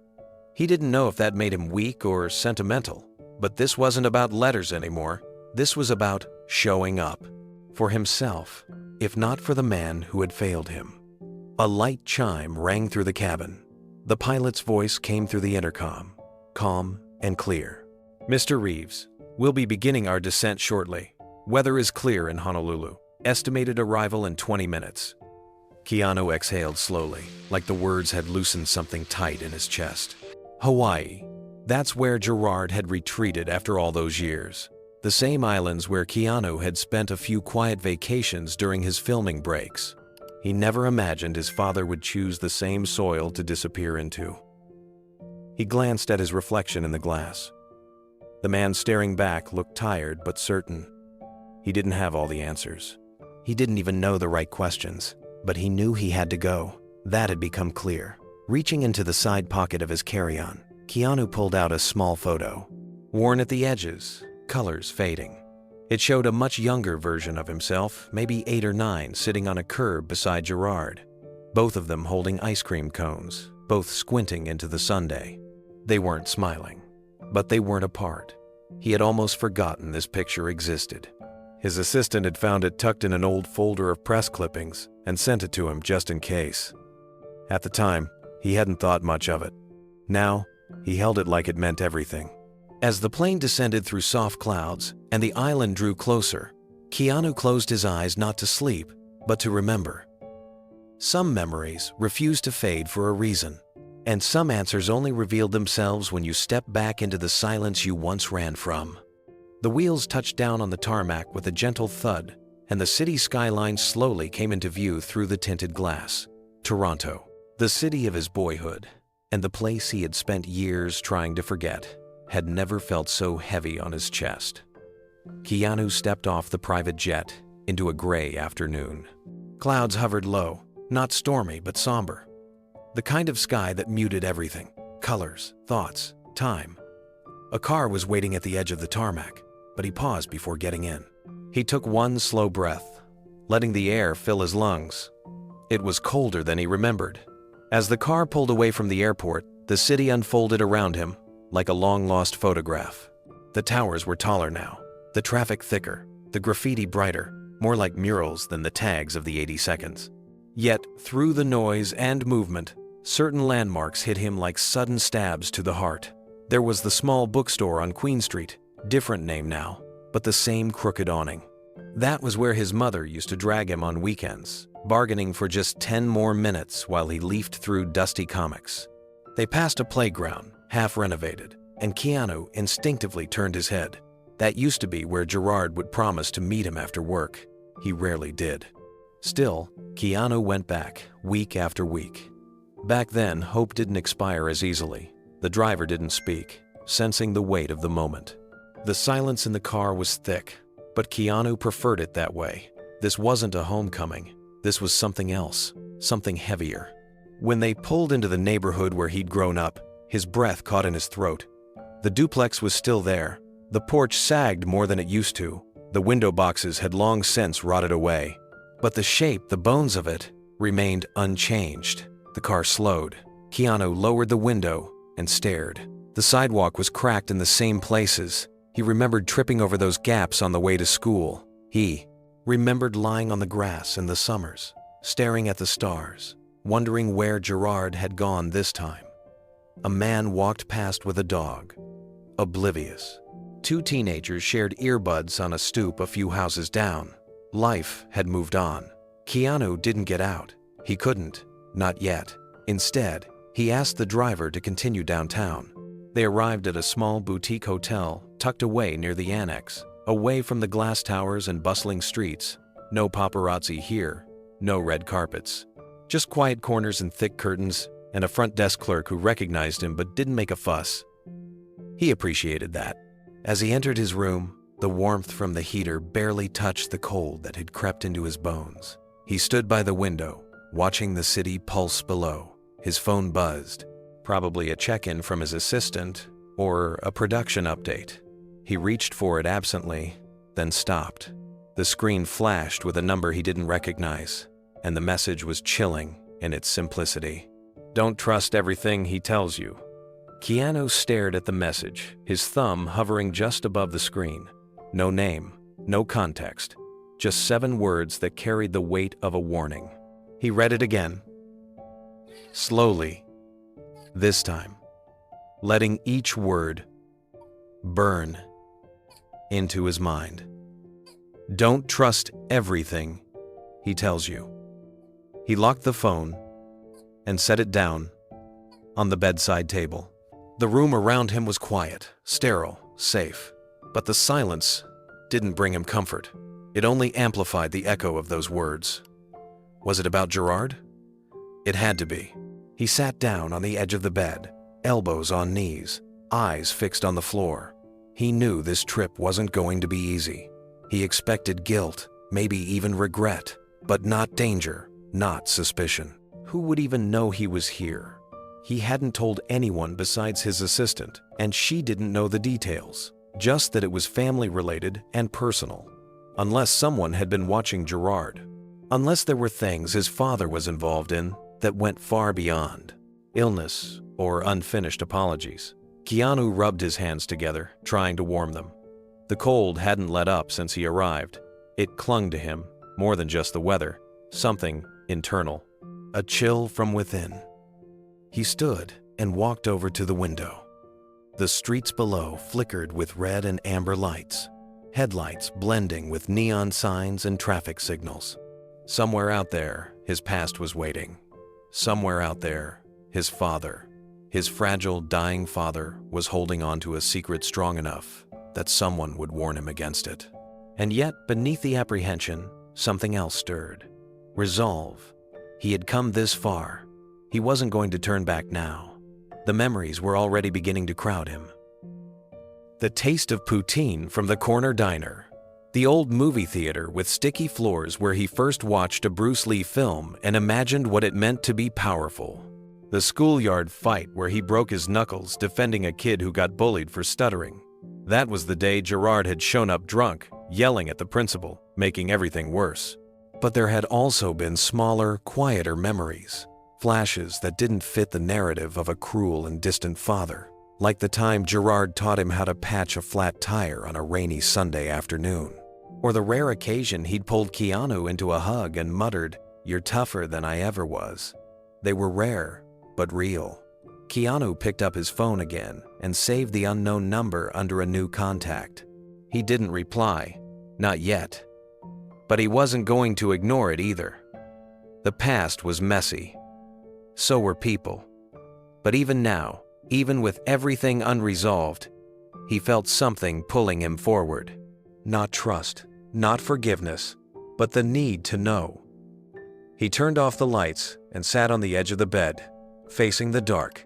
He didn't know if that made him weak or sentimental, but this wasn't about letters anymore. This was about showing up. For himself, if not for the man who had failed him. A light chime rang through the cabin. The pilot's voice came through the intercom, calm and clear. Mr. Reeves, we'll be beginning our descent shortly. Weather is clear in Honolulu. Estimated arrival in 20 minutes. Keanu exhaled slowly, like the words had loosened something tight in his chest. Hawaii. That's where Gerard had retreated after all those years. The same islands where Keanu had spent a few quiet vacations during his filming breaks. He never imagined his father would choose the same soil to disappear into. He glanced at his reflection in the glass. The man staring back looked tired but certain. He didn't have all the answers. He didn't even know the right questions, but he knew he had to go. That had become clear. Reaching into the side pocket of his carry-on, Keanu pulled out a small photo. Worn at the edges, colors fading. It showed a much younger version of himself, maybe 8 or 9, sitting on a curb beside Gerard. Both of them holding ice cream cones, both squinting into the sundae. They weren't smiling, but they weren't apart. He had almost forgotten this picture existed. His assistant had found it tucked in an old folder of press clippings and sent it to him just in case. At the time, he hadn't thought much of it. Now, he held it like it meant everything. As the plane descended through soft clouds and the island drew closer, Keanu closed his eyes not to sleep, but to remember. Some memories refused to fade for a reason, and some answers only revealed themselves when you stepped back into the silence you once ran from. The wheels touched down on the tarmac with a gentle thud, and the city skyline slowly came into view through the tinted glass. Toronto, the city of his boyhood, and the place he had spent years trying to forget, had never felt so heavy on his chest. Keanu stepped off the private jet into a gray afternoon. Clouds hovered low, not stormy but somber. The kind of sky that muted everything: colors, thoughts, time. A car was waiting at the edge of the tarmac, but he paused before getting in. He took one slow breath, letting the air fill his lungs. It was colder than he remembered. As the car pulled away from the airport, the city unfolded around him like a long-lost photograph. The towers were taller now, the traffic thicker, the graffiti brighter, more like murals than the tags of the 80 seconds. Yet, through the noise and movement, certain landmarks hit him like sudden stabs to the heart. There was the small bookstore on Queen Street, different name now, but the same crooked awning. That was where his mother used to drag him on weekends, bargaining for just 10 more minutes while he leafed through dusty comics. They passed a playground, half renovated, and Keanu instinctively turned his head. That used to be where Gerard would promise to meet him after work. He rarely did. Still, Keanu went back, week after week. Back then, hope didn't expire as easily. The driver didn't speak, sensing the weight of the moment. The silence in the car was thick, but Keanu preferred it that way. This wasn't a homecoming. This was something else, something heavier. When they pulled into the neighborhood where he'd grown up, his breath caught in his throat. The duplex was still there. The porch sagged more than it used to. The window boxes had long since rotted away. But the shape, the bones of it, remained unchanged. The car slowed. Keanu lowered the window and stared. The sidewalk was cracked in the same places. He remembered tripping over those gaps on the way to school. He remembered lying on the grass in the summers, staring at the stars, wondering where Gerard had gone this time. A man walked past with a dog, oblivious. Two teenagers shared earbuds on a stoop a few houses down. Life had moved on. Keanu didn't get out. He couldn't, not yet. Instead, he asked the driver to continue downtown. They arrived at a small boutique hotel tucked away near the annex, away from the glass towers and bustling streets. No paparazzi here, no red carpets. Just quiet corners and thick curtains, and a front desk clerk who recognized him but didn't make a fuss. He appreciated that. As he entered his room, the warmth from the heater barely touched the cold that had crept into his bones. He stood by the window, watching the city pulse below. His phone buzzed, probably a check-in from his assistant or a production update. He reached for it absently, then stopped. The screen flashed with a number he didn't recognize, and the message was chilling in its simplicity. Don't trust everything he tells you. Keanu stared at the message, his thumb hovering just above the screen. No name, no context, just 7 words that carried the weight of a warning. He read it again, slowly, this time, letting each word burn into his mind. Don't trust everything he tells you. He locked the phone and set it down on the bedside table. The room around him was quiet, sterile, safe, but the silence didn't bring him comfort. It only amplified the echo of those words. Was it about Gerard? It had to be. He sat down on the edge of the bed, elbows on knees, eyes fixed on the floor. He knew this trip wasn't going to be easy. He expected guilt, maybe even regret, but not danger, not suspicion. Who would even know he was here? He hadn't told anyone besides his assistant, and she didn't know the details, just that it was family-related and personal. Unless someone had been watching Gerard. Unless there were things his father was involved in that went far beyond illness or unfinished apologies. Keanu rubbed his hands together, trying to warm them. The cold hadn't let up since he arrived. It clung to him, more than just the weather, something internal, a chill from within. He stood and walked over to the window. The streets below flickered with red and amber lights, headlights blending with neon signs and traffic signals. Somewhere out there, his past was waiting. Somewhere out there, his father, his fragile, dying father, was holding on to a secret strong enough that someone would warn him against it. And yet, beneath the apprehension, something else stirred. Resolve. He had come this far. He wasn't going to turn back now. The memories were already beginning to crowd him. The taste of poutine from the corner diner. The old movie theater with sticky floors where he first watched a Bruce Lee film and imagined what it meant to be powerful. The schoolyard fight where he broke his knuckles defending a kid who got bullied for stuttering. That was the day Gerard had shown up drunk, yelling at the principal, making everything worse. But there had also been smaller, quieter memories. Flashes that didn't fit the narrative of a cruel and distant father, like the time Gerard taught him how to patch a flat tire on a rainy Sunday afternoon, or the rare occasion he'd pulled Keanu into a hug and muttered, "You're tougher than I ever was." They were rare, but real. Keanu picked up his phone again and saved the unknown number under a new contact. He didn't reply, not yet. But he wasn't going to ignore it either. The past was messy. So were people. But even now, even with everything unresolved, he felt something pulling him forward. Not trust, not forgiveness, but the need to know. He turned off the lights and sat on the edge of the bed, facing the dark.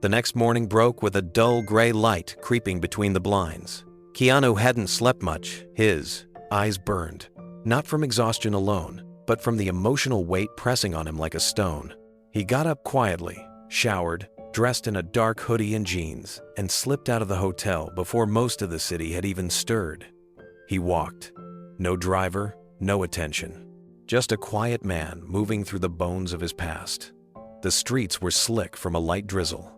The next morning broke with a dull gray light creeping between the blinds. Keanu hadn't slept much. His eyes burned, not from exhaustion alone, but from the emotional weight pressing on him like a stone. He got up quietly, showered, dressed in a dark hoodie and jeans, and slipped out of the hotel before most of the city had even stirred. He walked. No driver, no attention. Just a quiet man moving through the bones of his past. The streets were slick from a light drizzle.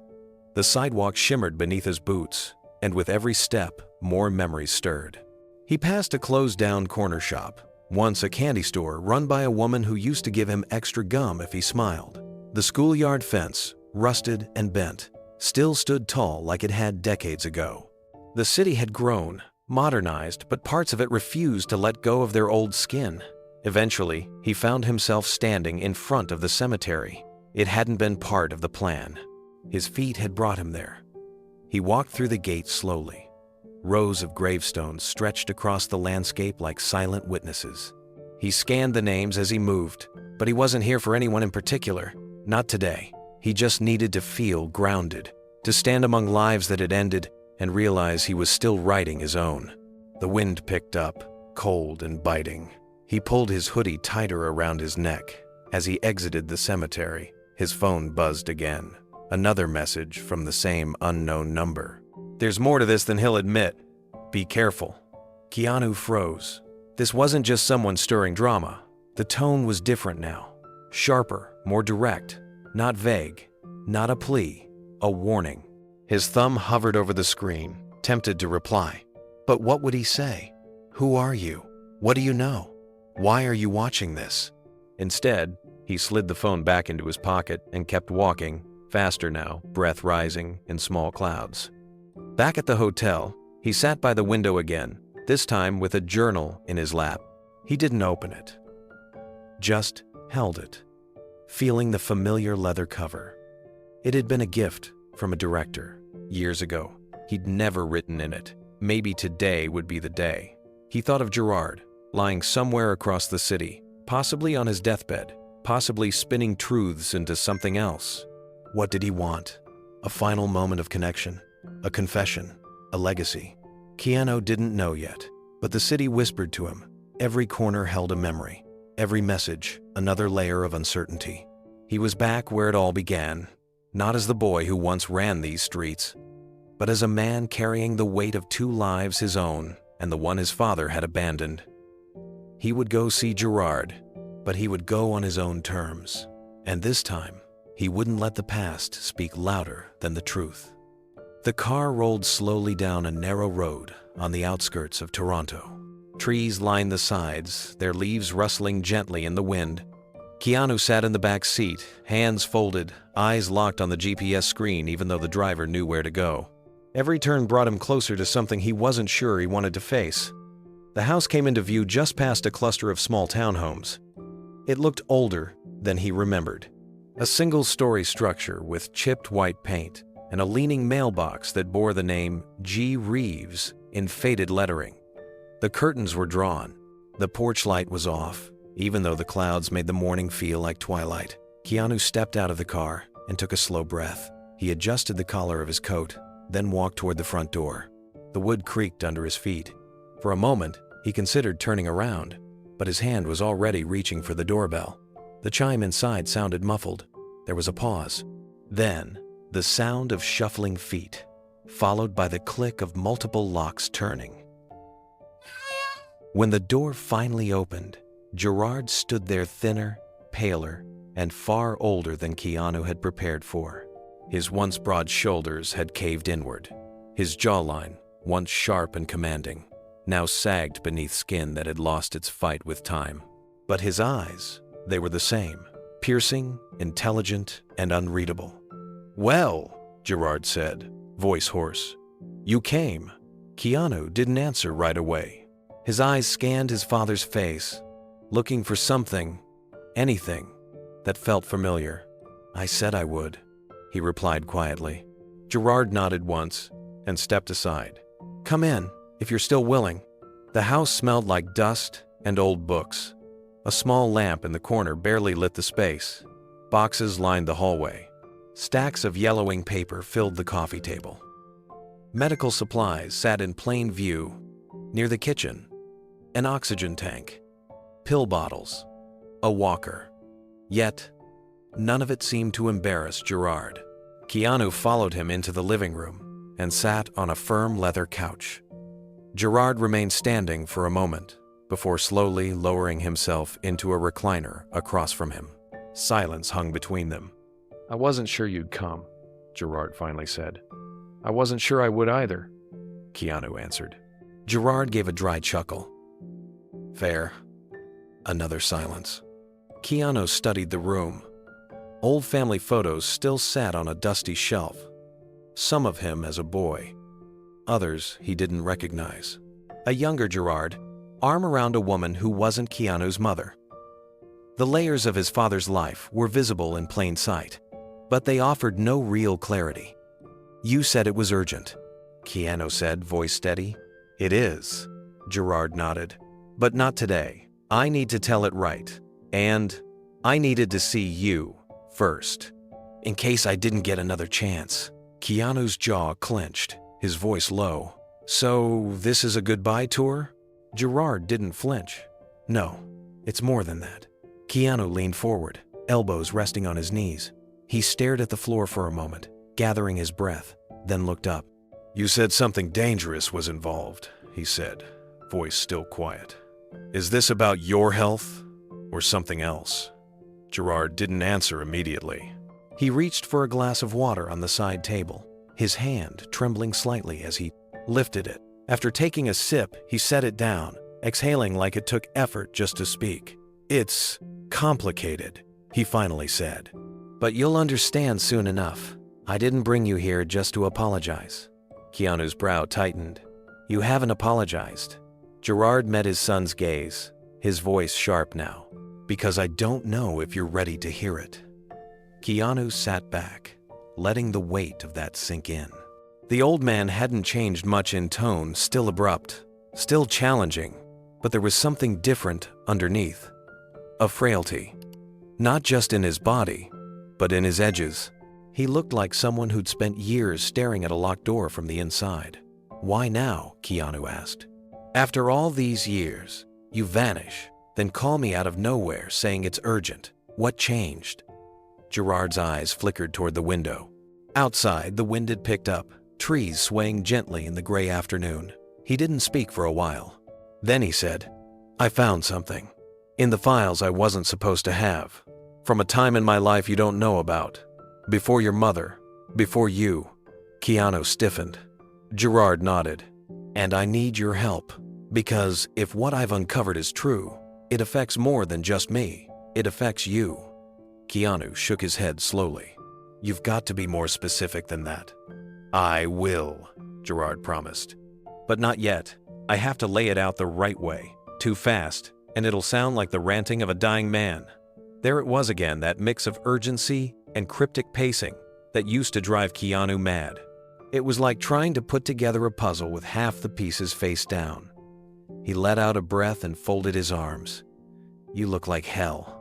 The sidewalk shimmered beneath his boots, and with every step, more memories stirred. He passed a closed-down corner shop, once a candy store run by a woman who used to give him extra gum if he smiled. The schoolyard fence, rusted and bent, still stood tall like it had decades ago. The city had grown, modernized, but parts of it refused to let go of their old skin. Eventually, he found himself standing in front of the cemetery. It hadn't been part of the plan. His feet had brought him there. He walked through the gate slowly. Rows of gravestones stretched across the landscape like silent witnesses. He scanned the names as he moved, but he wasn't here for anyone in particular. Not today. He just needed to feel grounded, to stand among lives that had ended and realize he was still writing his own. The wind picked up, cold and biting. He pulled his hoodie tighter around his neck. As he exited the cemetery, his phone buzzed again. Another message from the same unknown number. "There's more to this than he'll admit. Be careful." Keanu froze. This wasn't just someone stirring drama. The tone was different now. Sharper, more direct. Not vague. Not a plea. A warning. His thumb hovered over the screen, tempted to reply. But what would he say? Who are you? What do you know? Why are you watching this? Instead, he slid the phone back into his pocket and kept walking, faster now, breath rising in small clouds. Back at the hotel, he sat by the window again, this time with a journal in his lap. He didn't open it. Just held it, feeling the familiar leather cover. It had been a gift from a director, years ago. He'd never written in it. Maybe today would be the day. He thought of Gerard, lying somewhere across the city, possibly on his deathbed, possibly spinning truths into something else. What did he want? A final moment of connection? A confession? A legacy? Keanu didn't know yet, but the city whispered to him. Every corner held a memory. Every message, another layer of uncertainty. He was back where it all began, not as the boy who once ran these streets, but as a man carrying the weight of two lives, his own and the one his father had abandoned. He would go see Gerard, but he would go on his own terms. And this time, he wouldn't let the past speak louder than the truth. The car rolled slowly down a narrow road on the outskirts of Toronto. Trees lined the sides, their leaves rustling gently in the wind. Keanu sat in the back seat, hands folded, eyes locked on the GPS screen even though the driver knew where to go. Every turn brought him closer to something he wasn't sure he wanted to face. The house came into view just past a cluster of small townhomes. It looked older than he remembered. A single-story structure with chipped white paint and a leaning mailbox that bore the name G. Reeves in faded lettering. The curtains were drawn. The porch light was off, even though the clouds made the morning feel like twilight. Keanu stepped out of the car and took a slow breath. He adjusted the collar of his coat, then walked toward the front door. The wood creaked under his feet. For a moment, he considered turning around, but his hand was already reaching for the doorbell. The chime inside sounded muffled. There was a pause. Then, the sound of shuffling feet, followed by the click of multiple locks turning. When the door finally opened, Gerard stood there thinner, paler, and far older than Keanu had prepared for. His once broad shoulders had caved inward. His jawline, once sharp and commanding, now sagged beneath skin that had lost its fight with time. But his eyes, they were the same, piercing, intelligent, and unreadable. "Well," Gerard said, voice hoarse. "You came." Keanu didn't answer right away. His eyes scanned his father's face, looking for something, anything, that felt familiar. "I said I would," he replied quietly. Gerard nodded once and stepped aside. "Come in, if you're still willing." The house smelled like dust and old books. A small lamp in the corner barely lit the space. Boxes lined the hallway. Stacks of yellowing paper filled the coffee table. Medical supplies sat in plain view near the kitchen. An oxygen tank, pill bottles, a walker. Yet, none of it seemed to embarrass Gerard. Keanu followed him into the living room and sat on a firm leather couch. Gerard remained standing for a moment before slowly lowering himself into a recliner across from him. Silence hung between them. "I wasn't sure you'd come," Gerard finally said. "I wasn't sure I would either," Keanu answered. Gerard gave a dry chuckle. "Fair." Another silence. Keanu studied the room. Old family photos still sat on a dusty shelf. Some of him as a boy. Others he didn't recognize. A younger Gerard, arm around a woman who wasn't Keanu's mother. The layers of his father's life were visible in plain sight, but they offered no real clarity. "You said it was urgent," Keanu said, voice steady. "It is," Gerard nodded. "But not today. I need to tell it right. And I needed to see you first, in case I didn't get another chance." Keanu's jaw clenched, his voice low. "So this is a goodbye tour?" Gerard didn't flinch. "No, it's more than that." Keanu leaned forward, elbows resting on his knees. He stared at the floor for a moment, gathering his breath, then looked up. "You said something dangerous was involved," he said, voice still quiet. "Is this about your health or something else?" Gerard didn't answer immediately. He reached for a glass of water on the side table, his hand trembling slightly as he lifted it. After taking a sip, he set it down, exhaling like it took effort just to speak. "It's complicated," he finally said. "But you'll understand soon enough. I didn't bring you here just to apologize." Keanu's brow tightened. "You haven't apologized." Gerard met his son's gaze, his voice sharp now. "Because I don't know if you're ready to hear it." Keanu sat back, letting the weight of that sink in. The old man hadn't changed much in tone, still abrupt, still challenging, but there was something different underneath. A frailty. Not just in his body, but in his edges. He looked like someone who'd spent years staring at a locked door from the inside. "Why now?" Keanu asked. "After all these years, you vanish, then call me out of nowhere saying it's urgent. What changed?" Gerard's eyes flickered toward the window. Outside, the wind had picked up, trees swaying gently in the gray afternoon. He didn't speak for a while. Then he said, "I found something. In the files I wasn't supposed to have. From a time in my life you don't know about. Before your mother. Before you." Keanu stiffened. Gerard nodded. "And I need your help. Because if what I've uncovered is true, it affects more than just me. It affects you." Keanu shook his head slowly. "You've got to be more specific than that." "I will," Gerard promised. "But not yet. I have to lay it out the right way. Too fast, and it'll sound like the ranting of a dying man." There it was again, that mix of urgency and cryptic pacing that used to drive Keanu mad. It was like trying to put together a puzzle with half the pieces face down. He let out a breath and folded his arms. "You look like hell."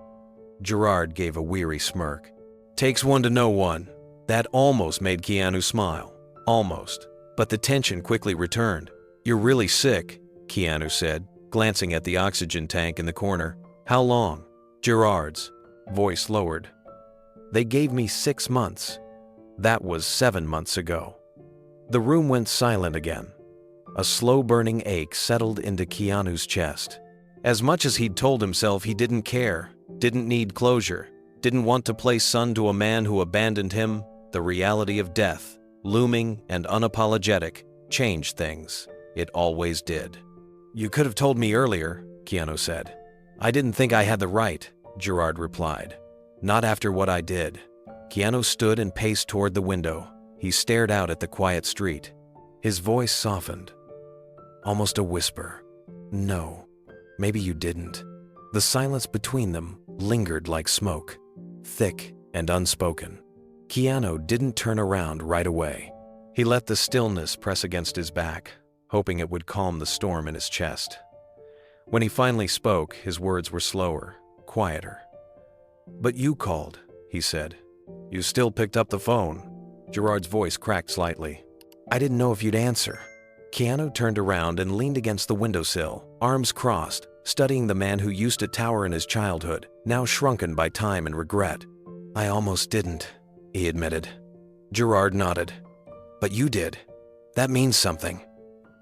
Gerard gave a weary smirk. "Takes one to know one." That almost made Keanu smile. Almost. But the tension quickly returned. "You're really sick," Keanu said, glancing at the oxygen tank in the corner. "How long?" Gerard's voice lowered. "They gave me 6 months. That was 7 months ago." The room went silent again. A slow-burning ache settled into Keanu's chest. As much as he'd told himself he didn't care, didn't need closure, didn't want to play son to a man who abandoned him, the reality of death, looming and unapologetic, changed things. It always did. "You could have told me earlier," Keanu said. "I didn't think I had the right," Gerard replied. "Not after what I did." Keanu stood and paced toward the window. He stared out at the quiet street. His voice softened, almost a whisper. "No, maybe you didn't." The silence between them lingered like smoke, thick and unspoken. Keanu didn't turn around right away. He let the stillness press against his back, hoping it would calm the storm in his chest. When he finally spoke, his words were slower, quieter. "But you called," he said. "You still picked up the phone." Gerard's voice cracked slightly. "I didn't know if you'd answer." Keanu turned around and leaned against the windowsill, arms crossed, studying the man who used to tower in his childhood, now shrunken by time and regret. "I almost didn't," he admitted. Gerard nodded. "But you did. That means something."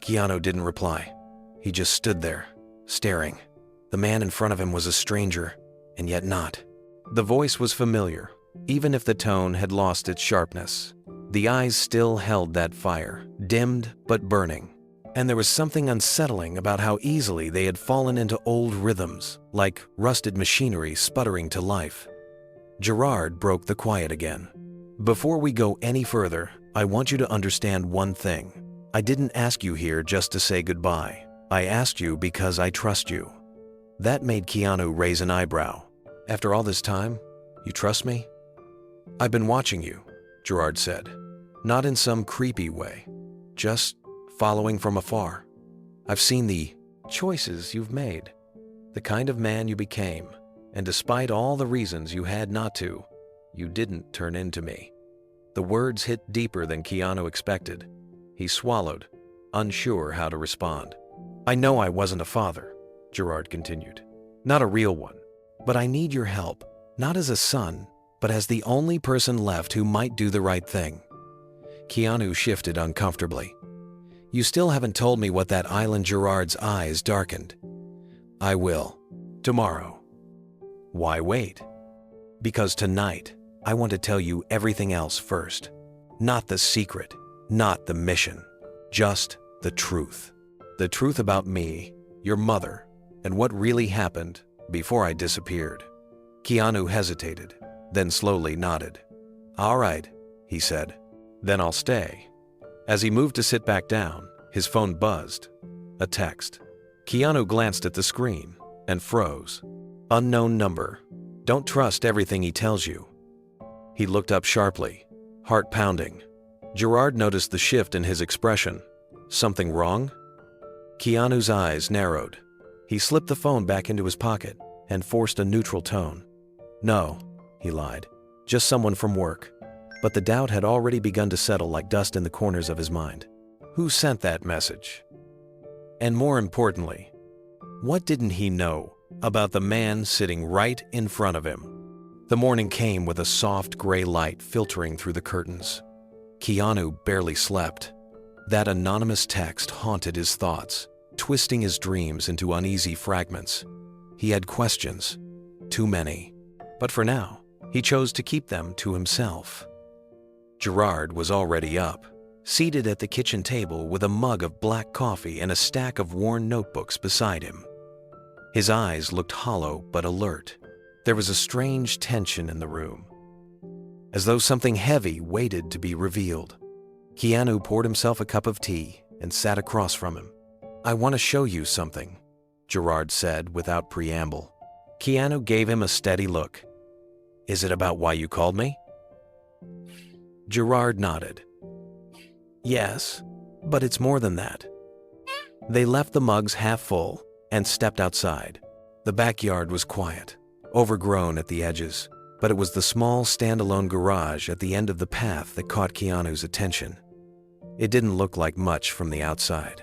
Keanu didn't reply. He just stood there, staring. The man in front of him was a stranger, and yet not. The voice was familiar, even if the tone had lost its sharpness. The eyes still held that fire, dimmed but burning. And there was something unsettling about how easily they had fallen into old rhythms, like rusted machinery sputtering to life. Gerard broke the quiet again. "Before we go any further, I want you to understand one thing. I didn't ask you here just to say goodbye. I asked you because I trust you." That made Keanu raise an eyebrow. "After all this time, you trust me?" "I've been watching you," Gerard said. "Not in some creepy way, just following from afar. I've seen the choices you've made, the kind of man you became, and despite all the reasons you had not to, you didn't turn into me." The words hit deeper than Keanu expected. He swallowed, unsure how to respond. "I know I wasn't a father," Gerard continued. "Not a real one. But I need your help, not as a son, but as the only person left who might do the right thing." Keanu shifted uncomfortably. "You still haven't told me what that island." Gerard's eyes darkened. "I will. Tomorrow." "Why wait?" "Because tonight, I want to tell you everything else first. Not the secret, not the mission, just the truth. The truth about me, your mother, and what really happened before I disappeared." Keanu hesitated, then slowly nodded. "All right," he said. "Then I'll stay." As he moved to sit back down, his phone buzzed. A text. Keanu glanced at the screen and froze. Unknown number. "Don't trust everything he tells you." He looked up sharply, heart pounding. Gerard noticed the shift in his expression. "Something wrong?" Keanu's eyes narrowed. He slipped the phone back into his pocket and forced a neutral tone. "No," he lied. "Just someone from work." But the doubt had already begun to settle like dust in the corners of his mind. Who sent that message? And more importantly, what didn't he know about the man sitting right in front of him? The morning came with a soft gray light filtering through the curtains. Keanu barely slept. That anonymous text haunted his thoughts, twisting his dreams into uneasy fragments. He had questions, too many, but for now, he chose to keep them to himself. Gerard was already up, seated at the kitchen table with a mug of black coffee and a stack of worn notebooks beside him. His eyes looked hollow but alert. There was a strange tension in the room, as though something heavy waited to be revealed. Keanu poured himself a cup of tea and sat across from him. "I want to show you something," Gerard said without preamble. Keanu gave him a steady look. "Is it about why you called me?" Gerard nodded. "Yes, but it's more than that." They left the mugs half full and stepped outside. The backyard was quiet, overgrown at the edges, but it was the small standalone garage at the end of the path that caught Keanu's attention. It didn't look like much from the outside.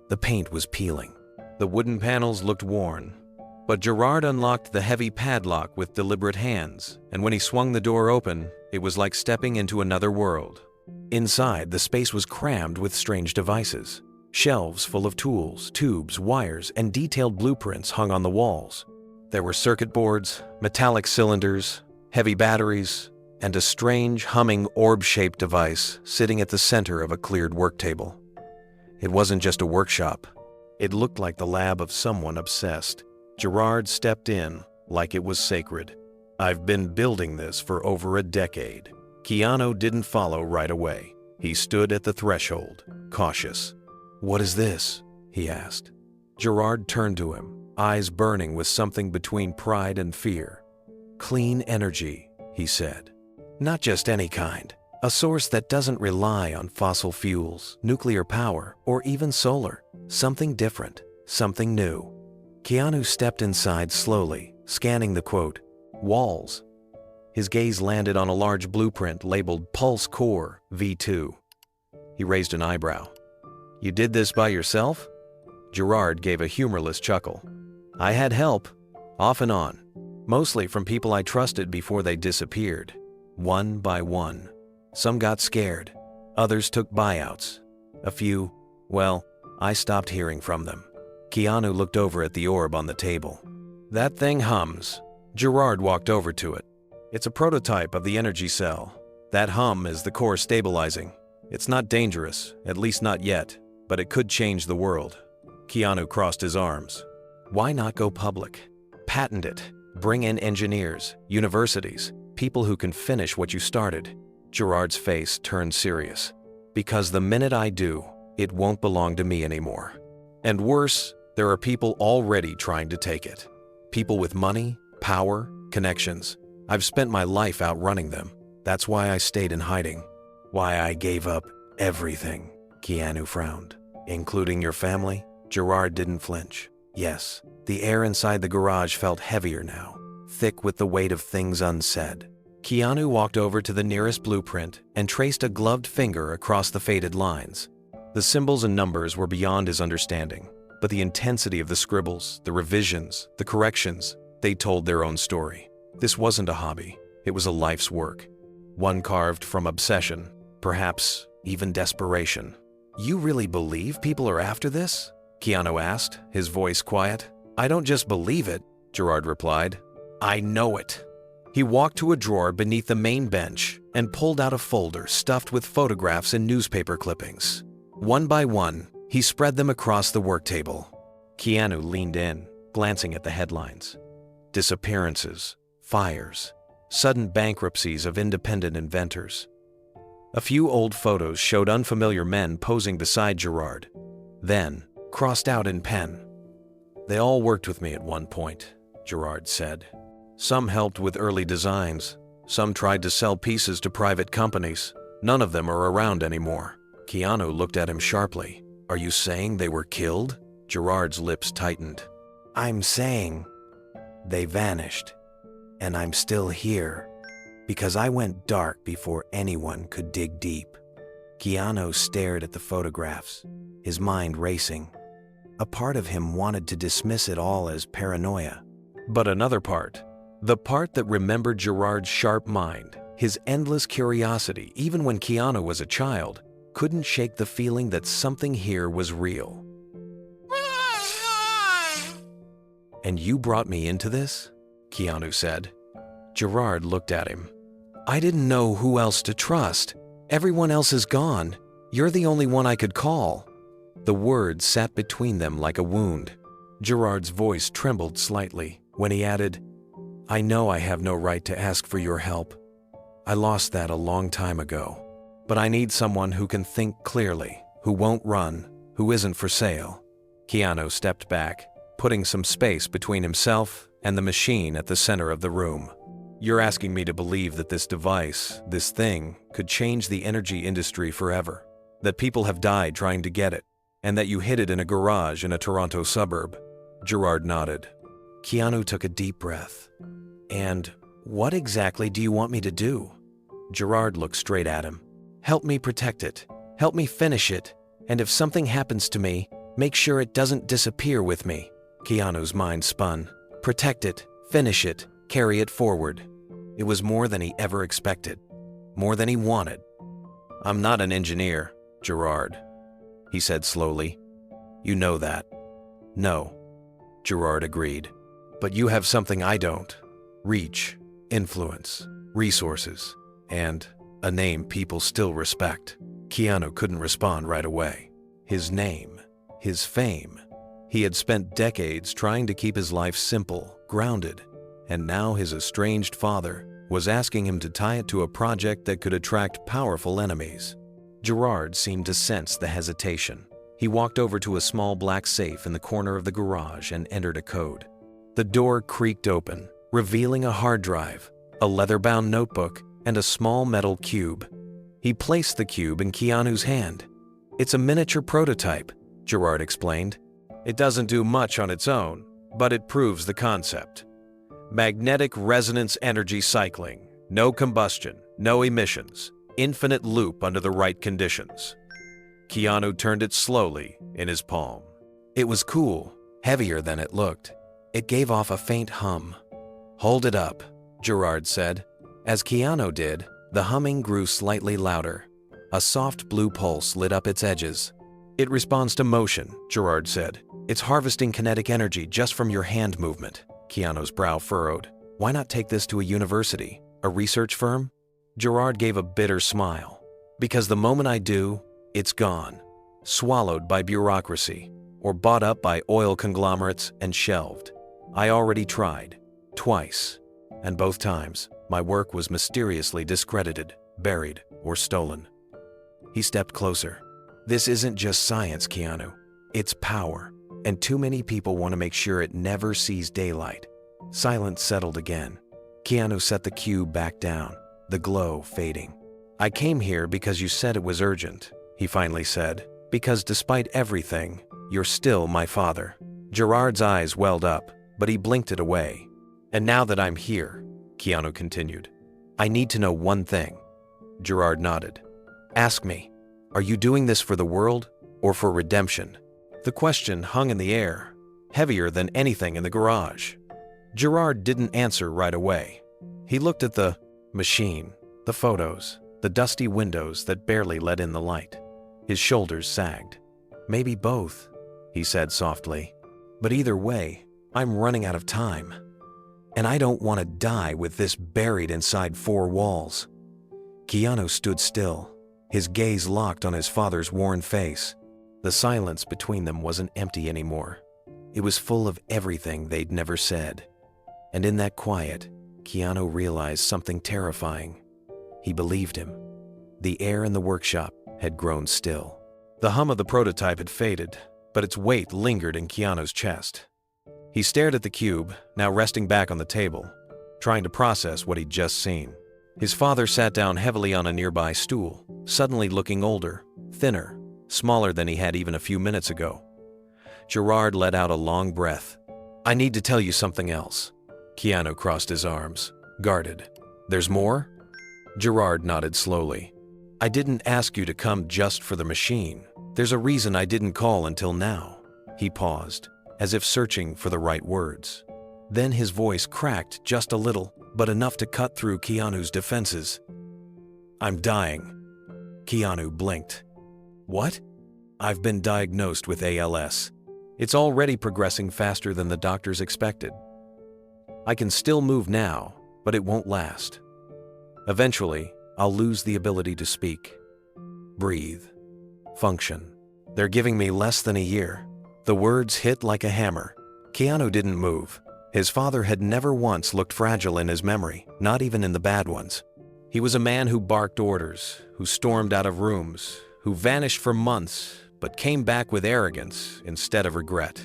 The paint was peeling. The wooden panels looked worn. But Gerard unlocked the heavy padlock with deliberate hands, and when he swung the door open, it was like stepping into another world. Inside, the space was crammed with strange devices. Shelves full of tools, tubes, wires, and detailed blueprints hung on the walls. There were circuit boards, metallic cylinders, heavy batteries, and a strange, humming orb-shaped device sitting at the center of a cleared work table. It wasn't just a workshop. It looked like the lab of someone obsessed. Gerard stepped in like it was sacred. "I've been building this for over a decade." Keanu didn't follow right away. He stood at the threshold, cautious. "What is this?" he asked. Gerard turned to him, eyes burning with something between pride and fear. "Clean energy," he said. "Not just any kind. A source that doesn't rely on fossil fuels, nuclear power, or even solar. Something different, something new." Keanu stepped inside slowly, scanning the quote, walls. His gaze landed on a large blueprint labeled Pulse Core V2. He raised an eyebrow. "You did this by yourself?" Gerard gave a humorless chuckle. "I had help, off and on, mostly from people I trusted before they disappeared, one by one. Some got scared, others took buyouts. A few, well, I stopped hearing from them." Keanu looked over at the orb on the table. "That thing hums." Gerard walked over to it. "It's a prototype of the energy cell. That hum is the core stabilizing. It's not dangerous, at least not yet, but it could change the world." Keanu crossed his arms. "Why not go public? Patent it. Bring in engineers, universities, people who can finish what you started." Gerard's face turned serious. "Because the minute I do, it won't belong to me anymore. And worse, there are people already trying to take it. People with money, power, connections. I've spent my life outrunning them. That's why I stayed in hiding. Why I gave up everything." Keanu frowned. "Including your family?" Gerard didn't flinch. Yes, the air inside the garage felt heavier now, thick with the weight of things unsaid. Keanu walked over to the nearest blueprint and traced a gloved finger across the faded lines. The symbols and numbers were beyond his understanding, but the intensity of the scribbles, the revisions, the corrections, they told their own story. This wasn't a hobby, it was a life's work. One carved from obsession, perhaps even desperation. "You really believe people are after this?" Keanu asked, his voice quiet. "I don't just believe it," Gerard replied. "I know it." He walked to a drawer beneath the main bench and pulled out a folder stuffed with photographs and newspaper clippings. One by one, he spread them across the work table. Keanu leaned in, glancing at the headlines. Disappearances, fires, sudden bankruptcies of independent inventors. A few old photos showed unfamiliar men posing beside Gerard, then crossed out in pen. "They all worked with me at one point," Gerard said. "Some helped with early designs. Some tried to sell pieces to private companies. None of them are around anymore." Keanu looked at him sharply. "Are you saying they were killed?" Gerard's lips tightened. "I'm saying they vanished, and I'm still here, because I went dark before anyone could dig deep." Keanu stared at the photographs, his mind racing. A part of him wanted to dismiss it all as paranoia. But another part, the part that remembered Gerard's sharp mind, his endless curiosity even when Keanu was a child, couldn't shake the feeling that something here was real. "And you brought me into this?" Keanu said. Gerard looked at him. "I didn't know who else to trust. Everyone else is gone. You're the only one I could call." The words sat between them like a wound. Gerard's voice trembled slightly when he added, "I know I have no right to ask for your help. I lost that a long time ago. But I need someone who can think clearly, who won't run, who isn't for sale." Keanu stepped back, putting some space between himself and the machine at the center of the room. "You're asking me to believe that this device, this thing, could change the energy industry forever, that people have died trying to get it, and that you hid it in a garage in a Toronto suburb?" Gerard nodded. Keanu took a deep breath. "And what exactly do you want me to do?" Gerard looked straight at him. "Help me protect it. Help me finish it. And if something happens to me, make sure it doesn't disappear with me." Keanu's mind spun. Protect it, finish it, carry it forward. It was more than he ever expected. More than he wanted. "I'm not an engineer, Gerard," he said slowly. "You know that." "No," Gerard agreed. "But you have something I don't. Reach, influence, resources, and a name people still respect." Keanu couldn't respond right away. His name, his fame, He had spent decades trying to keep his life simple, grounded, and now his estranged father was asking him to tie it to a project that could attract powerful enemies. Gerard seemed to sense the hesitation. He walked over to a small black safe in the corner of the garage and entered a code. The door creaked open, revealing a hard drive, a leather-bound notebook, and a small metal cube. He placed the cube in Keanu's hand. "It's a miniature prototype," Gerard explained. "It doesn't do much on its own, but it proves the concept. Magnetic resonance energy cycling, no combustion, no emissions, infinite loop under the right conditions." Keanu turned it slowly in his palm. It was cool, heavier than it looked. It gave off a faint hum. "Hold it up," Gerard said. As Keanu did, the humming grew slightly louder. A soft blue pulse lit up its edges. "It responds to motion," Gerard said. "It's harvesting kinetic energy just from your hand movement." Keanu's brow furrowed. "Why not take this to a university, a research firm?" Gerard gave a bitter smile. "Because the moment I do, it's gone, swallowed by bureaucracy, or bought up by oil conglomerates and shelved. I already tried, twice, and both times my work was mysteriously discredited, buried, or stolen." He stepped closer. "This isn't just science, Keanu. It's power, and too many people want to make sure it never sees daylight." Silence settled again. Keanu set the cube back down, the glow fading. "I came here because you said it was urgent," he finally said. "Because despite everything, you're still my father." Gerard's eyes welled up, but he blinked it away. "And now that I'm here," Keanu continued, "I need to know one thing." Gerard nodded. "Ask me, are you doing this for the world or for redemption?" The question hung in the air, heavier than anything in the garage. Gerard didn't answer right away. He looked at the machine, the photos, the dusty windows that barely let in the light. His shoulders sagged. "Maybe both," he said softly. "But either way, I'm running out of time. And I don't want to die with this buried inside four walls." Keanu stood still, his gaze locked on his father's worn face. The silence between them wasn't empty anymore. It was full of everything they'd never said. And in that quiet, Keanu realized something terrifying. He believed him. The air in the workshop had grown still. The hum of the prototype had faded, but its weight lingered in Keanu's chest. He stared at the cube, now resting back on the table, trying to process what he'd just seen. His father sat down heavily on a nearby stool, suddenly looking older, thinner, smaller than he had even a few minutes ago. Gerard let out a long breath. "I need to tell you something else." Keanu crossed his arms, guarded. "There's more?" Gerard nodded slowly. "I didn't ask you to come just for the machine. There's a reason I didn't call until now." He paused, as if searching for the right words. Then his voice cracked just a little, but enough to cut through Keanu's defenses. "I'm dying." Keanu blinked. "What?" "I've been diagnosed with ALS. It's already progressing faster than the doctors expected. I can still move now, but it won't last. Eventually, I'll lose the ability to speak, breathe, function. They're giving me less than a year." The words hit like a hammer. Keanu didn't move. His father had never once looked fragile in his memory, not even in the bad ones. He was a man who barked orders, who stormed out of rooms, who vanished for months, but came back with arrogance instead of regret.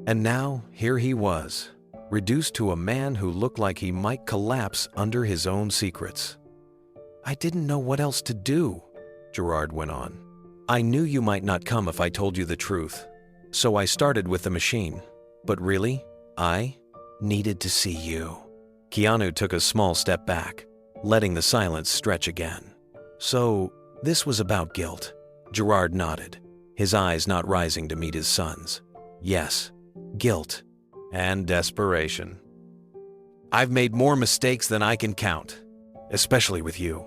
And now, here he was, reduced to a man who looked like he might collapse under his own secrets. "I didn't know what else to do," Gerard went on. "I knew you might not come if I told you the truth. So I started with the machine. But really, I needed to see you." Keanu took a small step back, letting the silence stretch again. "So, this was about guilt." Gerard nodded, his eyes not rising to meet his son's. "Yes, guilt and desperation. I've made more mistakes than I can count, especially with you."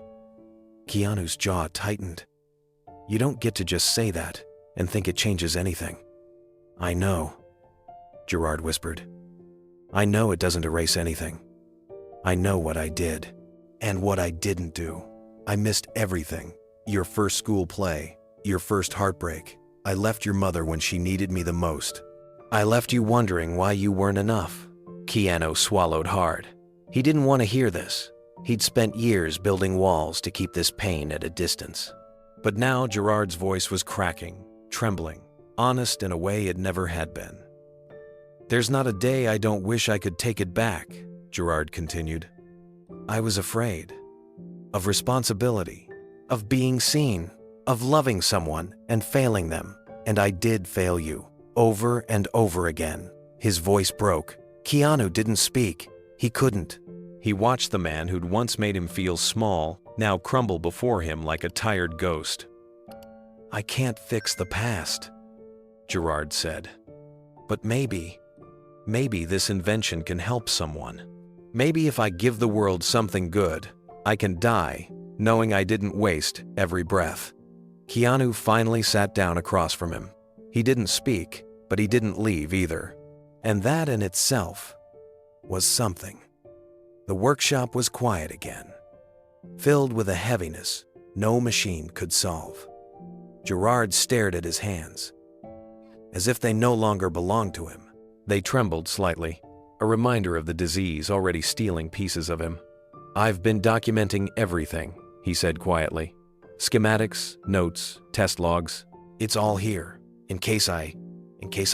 Keanu's jaw tightened. "You don't get to just say that and think it changes anything." "I know," Gerard whispered. "I know it doesn't erase anything. I know what I did and what I didn't do. I missed everything. Your first school play, your first heartbreak. I left your mother when she needed me the most. I left you wondering why you weren't enough. Keanu swallowed hard. He didn't want to hear this. He'd spent years building walls to keep this pain at a distance. But now Gerard's voice was cracking, trembling, honest in a way it never had been. There's not a day I don't wish I could take it back, Gerard continued. I was afraid. Of responsibility. Of being seen. Of loving someone and failing them. And I did fail you. Over and over again. His voice broke. Keanu didn't speak. He couldn't. He watched the man who'd once made him feel small now crumble before him like a tired ghost. I can't fix the past, Gerard said. But maybe this invention can help someone. Maybe if I give the world something good, I can die knowing I didn't waste every breath. Keanu finally sat down across from him. He didn't speak, but he didn't leave either. And that in itself was something. The workshop was quiet again, filled with a heaviness no machine could solve. Gerard stared at his hands, as if they no longer belonged to him. They trembled slightly, a reminder of the disease already stealing pieces of him. I've been documenting everything, he said quietly. Schematics, notes, test logs. It's all here, in case I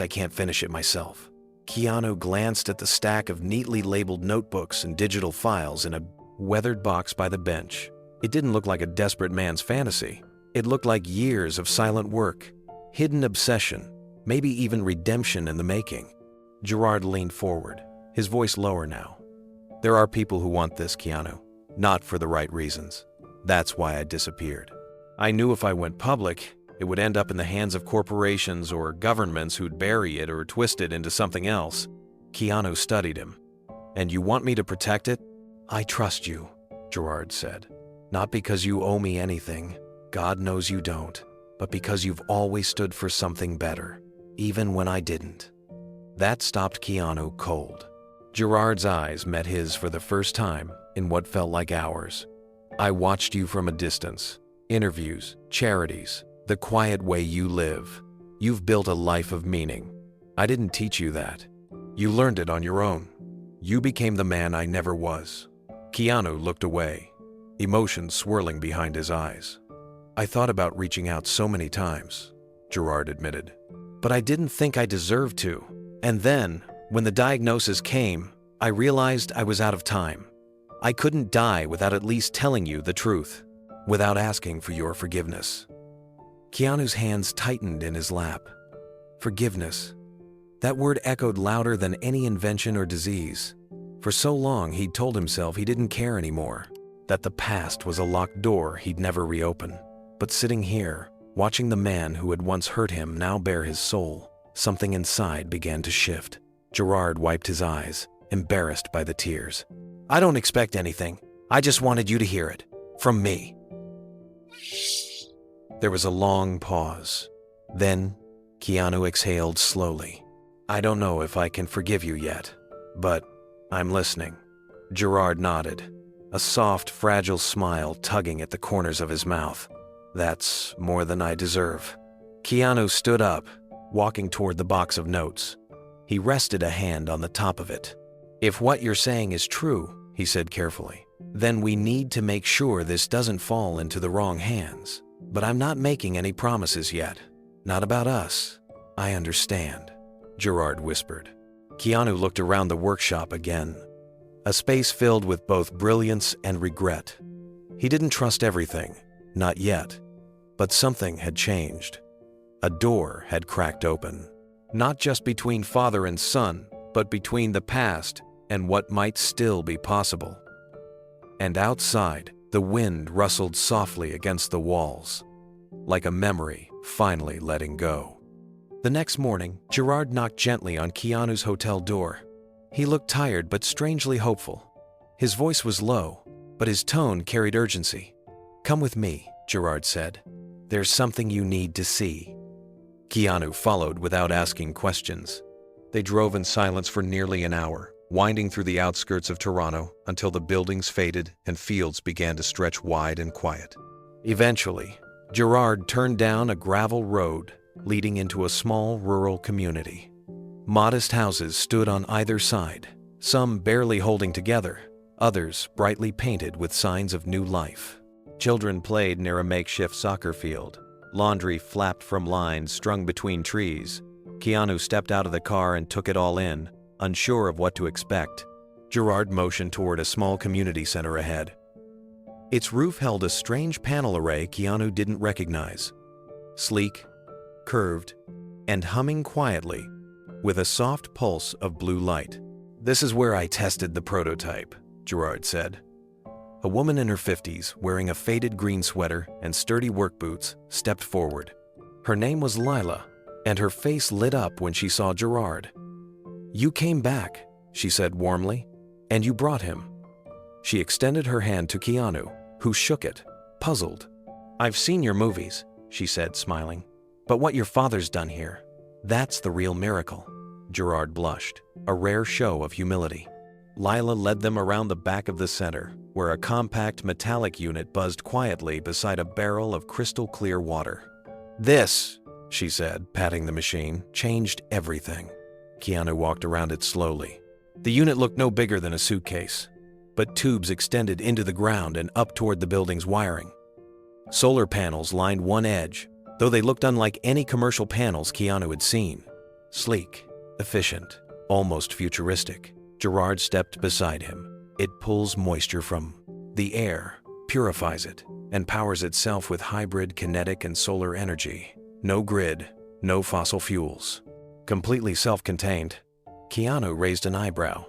can't finish it myself. Keanu glanced at the stack of neatly labeled notebooks and digital files in a weathered box by the bench. It didn't look like a desperate man's fantasy. It looked like years of silent work, hidden obsession, maybe even redemption in the making. Gerard leaned forward, his voice lower now. There are people who want this, Keanu, not for the right reasons. That's why I disappeared. I knew if I went public, it would end up in the hands of corporations or governments who'd bury it or twist it into something else. Keanu studied him. And you want me to protect it? I trust you, Gerard said. Not because you owe me anything, God knows you don't, but because you've always stood for something better, even when I didn't. That stopped Keanu cold. Gerard's eyes met his for the first time in what felt like hours. I watched you from a distance. Interviews, charities, the quiet way you live. You've built a life of meaning. I didn't teach you that. You learned it on your own. You became the man I never was. Keanu looked away, emotions swirling behind his eyes. I thought about reaching out so many times, Gerard admitted. But I didn't think I deserved to. And then, when the diagnosis came, I realized I was out of time. I couldn't die without at least telling you the truth, without asking for your forgiveness. Keanu's hands tightened in his lap. Forgiveness. That word echoed louder than any invention or disease. For so long, he'd told himself he didn't care anymore, that the past was a locked door he'd never reopen. But sitting here, watching the man who had once hurt him now bare his soul, something inside began to shift. Gerard wiped his eyes, embarrassed by the tears. I don't expect anything. I just wanted you to hear it. From me. There was a long pause. Then, Keanu exhaled slowly. I don't know if I can forgive you yet, but I'm listening. Gerard nodded, a soft, fragile smile tugging at the corners of his mouth. That's more than I deserve. Keanu stood up, walking toward the box of notes. He rested a hand on the top of it. If what you're saying is true, he said carefully, then we need to make sure this doesn't fall into the wrong hands. But I'm not making any promises yet. Not about us. I understand, Gerard whispered. Keanu looked around the workshop again, a space filled with both brilliance and regret. He didn't trust everything, not yet, but something had changed. A door had cracked open, not just between father and son, but between the past and what might still be possible. And outside, the wind rustled softly against the walls, like a memory finally letting go. The next morning, Gerard knocked gently on Keanu's hotel door. He looked tired but strangely hopeful. His voice was low, but his tone carried urgency. Come with me, Gerard said. There's something you need to see. Keanu followed without asking questions. They drove in silence for nearly an hour, winding through the outskirts of Toronto until the buildings faded and fields began to stretch wide and quiet. Eventually, Gerard turned down a gravel road leading into a small rural community. Modest houses stood on either side, some barely holding together, others brightly painted with signs of new life. Children played near a makeshift soccer field. Laundry flapped from lines strung between trees. Keanu stepped out of the car and took it all in, unsure of what to expect. Gerard motioned toward a small community center ahead. Its roof held a strange panel array Keanu didn't recognize. Sleek, curved, and humming quietly, with a soft pulse of blue light. "This is where I tested the prototype," Gerard said. A woman in her 50s, wearing a faded green sweater and sturdy work boots, stepped forward. Her name was Lila, and her face lit up when she saw Gerard. "You came back," she said warmly, "and you brought him." She extended her hand to Keanu, who shook it, puzzled. "I've seen your movies," she said, smiling. "But what your father's done here, that's the real miracle." Gerard blushed, a rare show of humility. Lila led them around the back of the center, where a compact metallic unit buzzed quietly beside a barrel of crystal-clear water. "This," she said, patting the machine, "changed everything." Keanu walked around it slowly. The unit looked no bigger than a suitcase, but tubes extended into the ground and up toward the building's wiring. Solar panels lined one edge, though they looked unlike any commercial panels Keanu had seen. Sleek, efficient, almost futuristic. Gerard stepped beside him. "It pulls moisture from the air, purifies it, and powers itself with hybrid kinetic and solar energy. No grid, no fossil fuels. Completely self-contained." Keanu raised an eyebrow.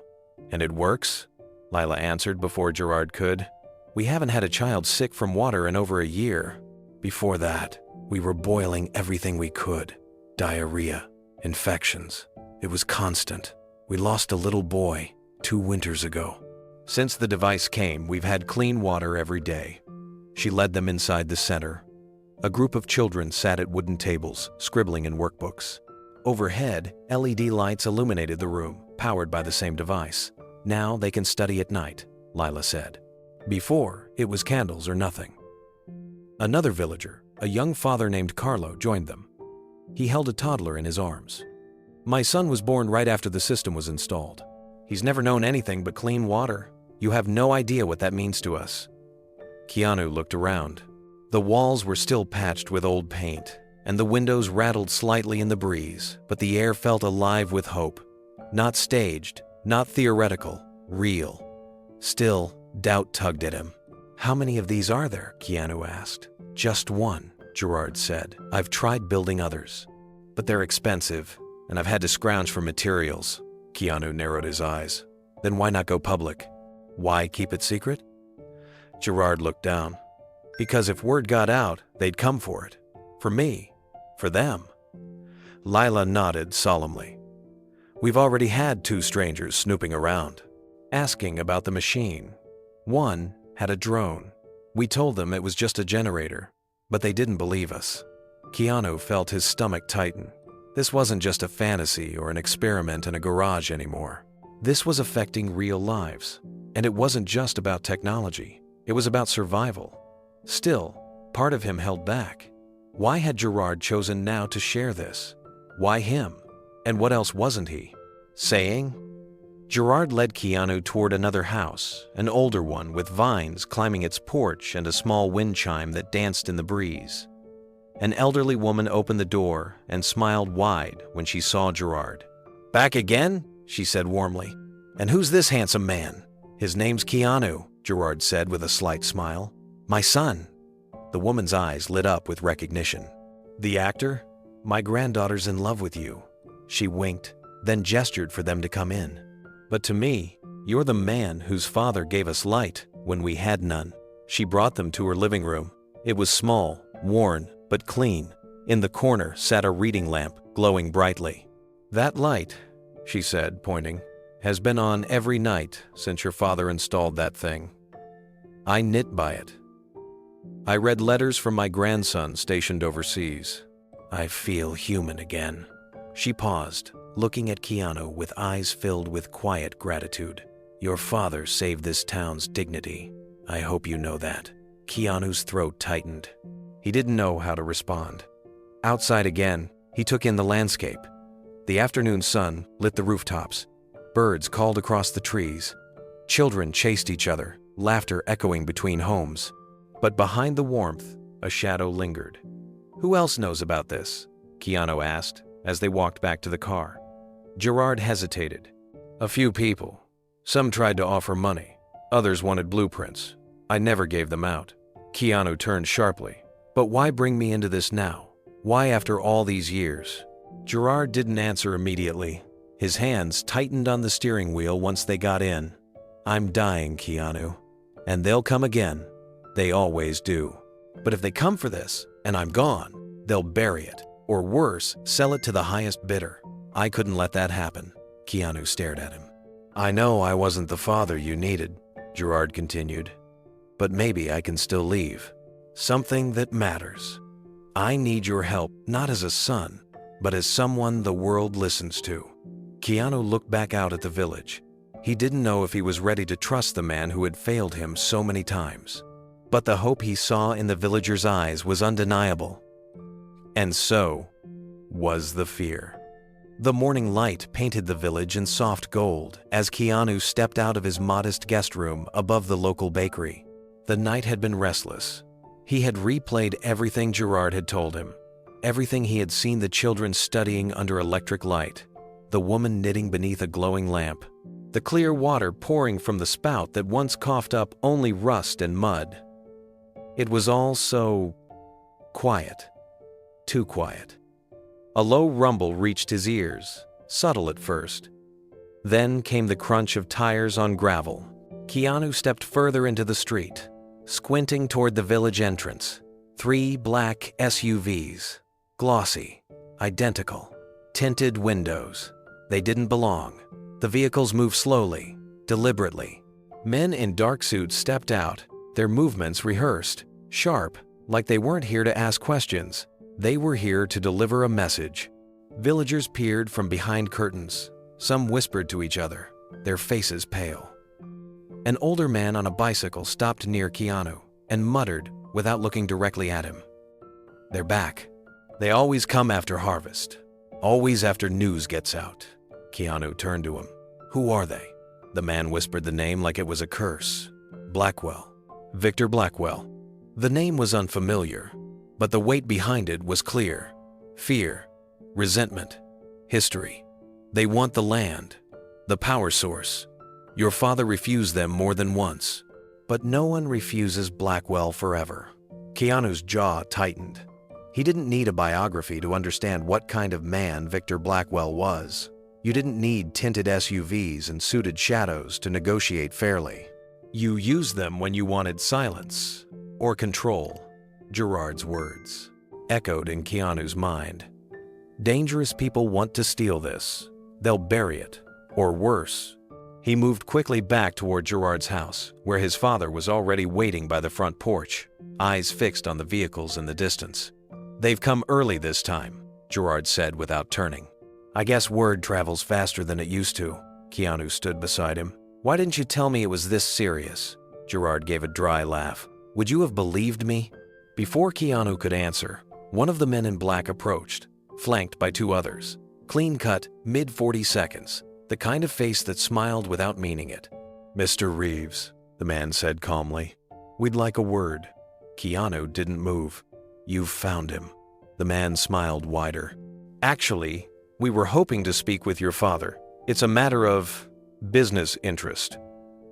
"And it works?" Lila answered before Gerard could. "We haven't had a child sick from water in over a year. Before that, we were boiling everything we could. Diarrhea, infections. It was constant. We lost a little boy 2 winters ago. Since the device came, we've had clean water every day." She led them inside the center. A group of children sat at wooden tables, scribbling in workbooks. Overhead, LED lights illuminated the room, powered by the same device. "Now they can study at night," Lila said. Before, it was candles or nothing. Another villager, a young father named Carlo, joined them. He held a toddler in his arms. "My son was born right after the system was installed. He's never known anything but clean water. You have no idea what that means to us." Keanu looked around. The walls were still patched with old paint, and the windows rattled slightly in the breeze, but the air felt alive with hope. Not staged, not theoretical, real. Still, doubt tugged at him. "How many of these are there?" Keanu asked. "Just one," Gerard said. "I've tried building others, but they're expensive, and I've had to scrounge for materials." Keanu narrowed his eyes. "Then why not go public? Why keep it secret?" Gerard looked down. "Because if word got out, they'd come for it. For me. For them." Lila nodded solemnly. "We've already had 2 strangers snooping around, asking about the machine. One had a drone. We told them it was just a generator, but they didn't believe us." Keanu felt his stomach tighten. This wasn't just a fantasy or an experiment in a garage anymore. This was affecting real lives. And it wasn't just about technology. It was about survival. Still, part of him held back. Why had Gerard chosen now to share this? Why him? And what else wasn't he saying? Gerard led Keanu toward another house, an older one with vines climbing its porch and a small wind chime that danced in the breeze. An elderly woman opened the door and smiled wide when she saw Gerard. "Back again?" she said warmly. "And who's this handsome man?" "His name's Keanu," Gerard said with a slight smile. "My son." The woman's eyes lit up with recognition. "The actor? My granddaughter's in love with you." She winked, then gestured for them to come in. "But to me, you're the man whose father gave us light when we had none." She brought them to her living room. It was small, worn, but clean. In the corner sat a reading lamp, glowing brightly. "That light," she said, pointing, "has been on every night since your father installed that thing. I knit by it. I read letters from my grandson stationed overseas. I feel human again." She paused, looking at Keanu with eyes filled with quiet gratitude. "Your father saved this town's dignity. I hope you know that." Keanu's throat tightened. He didn't know how to respond. Outside again, he took in the landscape. The afternoon sun lit the rooftops. Birds called across the trees. Children chased each other, laughter echoing between homes. But behind the warmth, a shadow lingered. "Who else knows about this?" Keanu asked as they walked back to the car. Gerard hesitated. "A few people. Some tried to offer money. Others wanted blueprints. I never gave them out." Keanu turned sharply. "But why bring me into this now? Why after all these years?" Gerard didn't answer immediately. His hands tightened on the steering wheel once they got in. "I'm dying, Keanu. And they'll come again. They always do. But if they come for this, and I'm gone, they'll bury it. Or worse, sell it to the highest bidder. I couldn't let that happen." Keanu stared at him. "I know I wasn't the father you needed," Gerard continued. "But maybe I can still leave. Something that matters. I need your help, not as a son, but as someone the world listens to." Keanu looked back out at the village. He didn't know if he was ready to trust the man who had failed him so many times. But the hope he saw in the villagers' eyes was undeniable. And so was the fear. The morning light painted the village in soft gold as Keanu stepped out of his modest guest room above the local bakery. The night had been restless. He had replayed everything Gerard had told him. Everything he had seen the children studying under electric light. The woman knitting beneath a glowing lamp. The clear water pouring from the spout that once coughed up only rust and mud. It was all so quiet. Too quiet. A low rumble reached his ears, subtle at first. Then came the crunch of tires on gravel. Keanu stepped further into the street, squinting toward the village entrance. 3 black SUVs. Glossy. Identical. Tinted windows. They didn't belong. The vehicles moved slowly, deliberately. Men in dark suits stepped out, their movements rehearsed, sharp, like they weren't here to ask questions. They were here to deliver a message. Villagers peered from behind curtains. Some whispered to each other, their faces pale. An older man on a bicycle stopped near Keanu and muttered without looking directly at him. "They're back. They always come after harvest. Always after news gets out." Keanu turned to him. "Who are they?" The man whispered the name like it was a curse. "Blackwell. Victor Blackwell." The name was unfamiliar, but the weight behind it was clear. Fear, resentment, history. They want the land, the power source. Your father refused them more than once, but no one refuses Blackwell forever. Keanu's jaw tightened. He didn't need a biography to understand what kind of man Victor Blackwell was. You didn't need tinted SUVs and suited shadows to negotiate fairly. You used them when you wanted silence or control. Gerard's words echoed in Keanu's mind. Dangerous people want to steal this. They'll bury it, or worse. He moved quickly back toward Gerard's house, where his father was already waiting by the front porch, eyes fixed on the vehicles in the distance. "They've come early this time," Gerard said without turning. "I guess word travels faster than it used to." Keanu stood beside him. "Why didn't you tell me it was this serious?" Gerard gave a dry laugh. "Would you have believed me?" Before Keanu could answer, one of the men in black approached, flanked by 2 others. Clean-cut, mid-40s, the kind of face that smiled without meaning it. "Mr. Reeves," the man said calmly, "we'd like a word." Keanu didn't move. "You've found him." The man smiled wider. "Actually, we were hoping to speak with your father. It's a matter of business interest."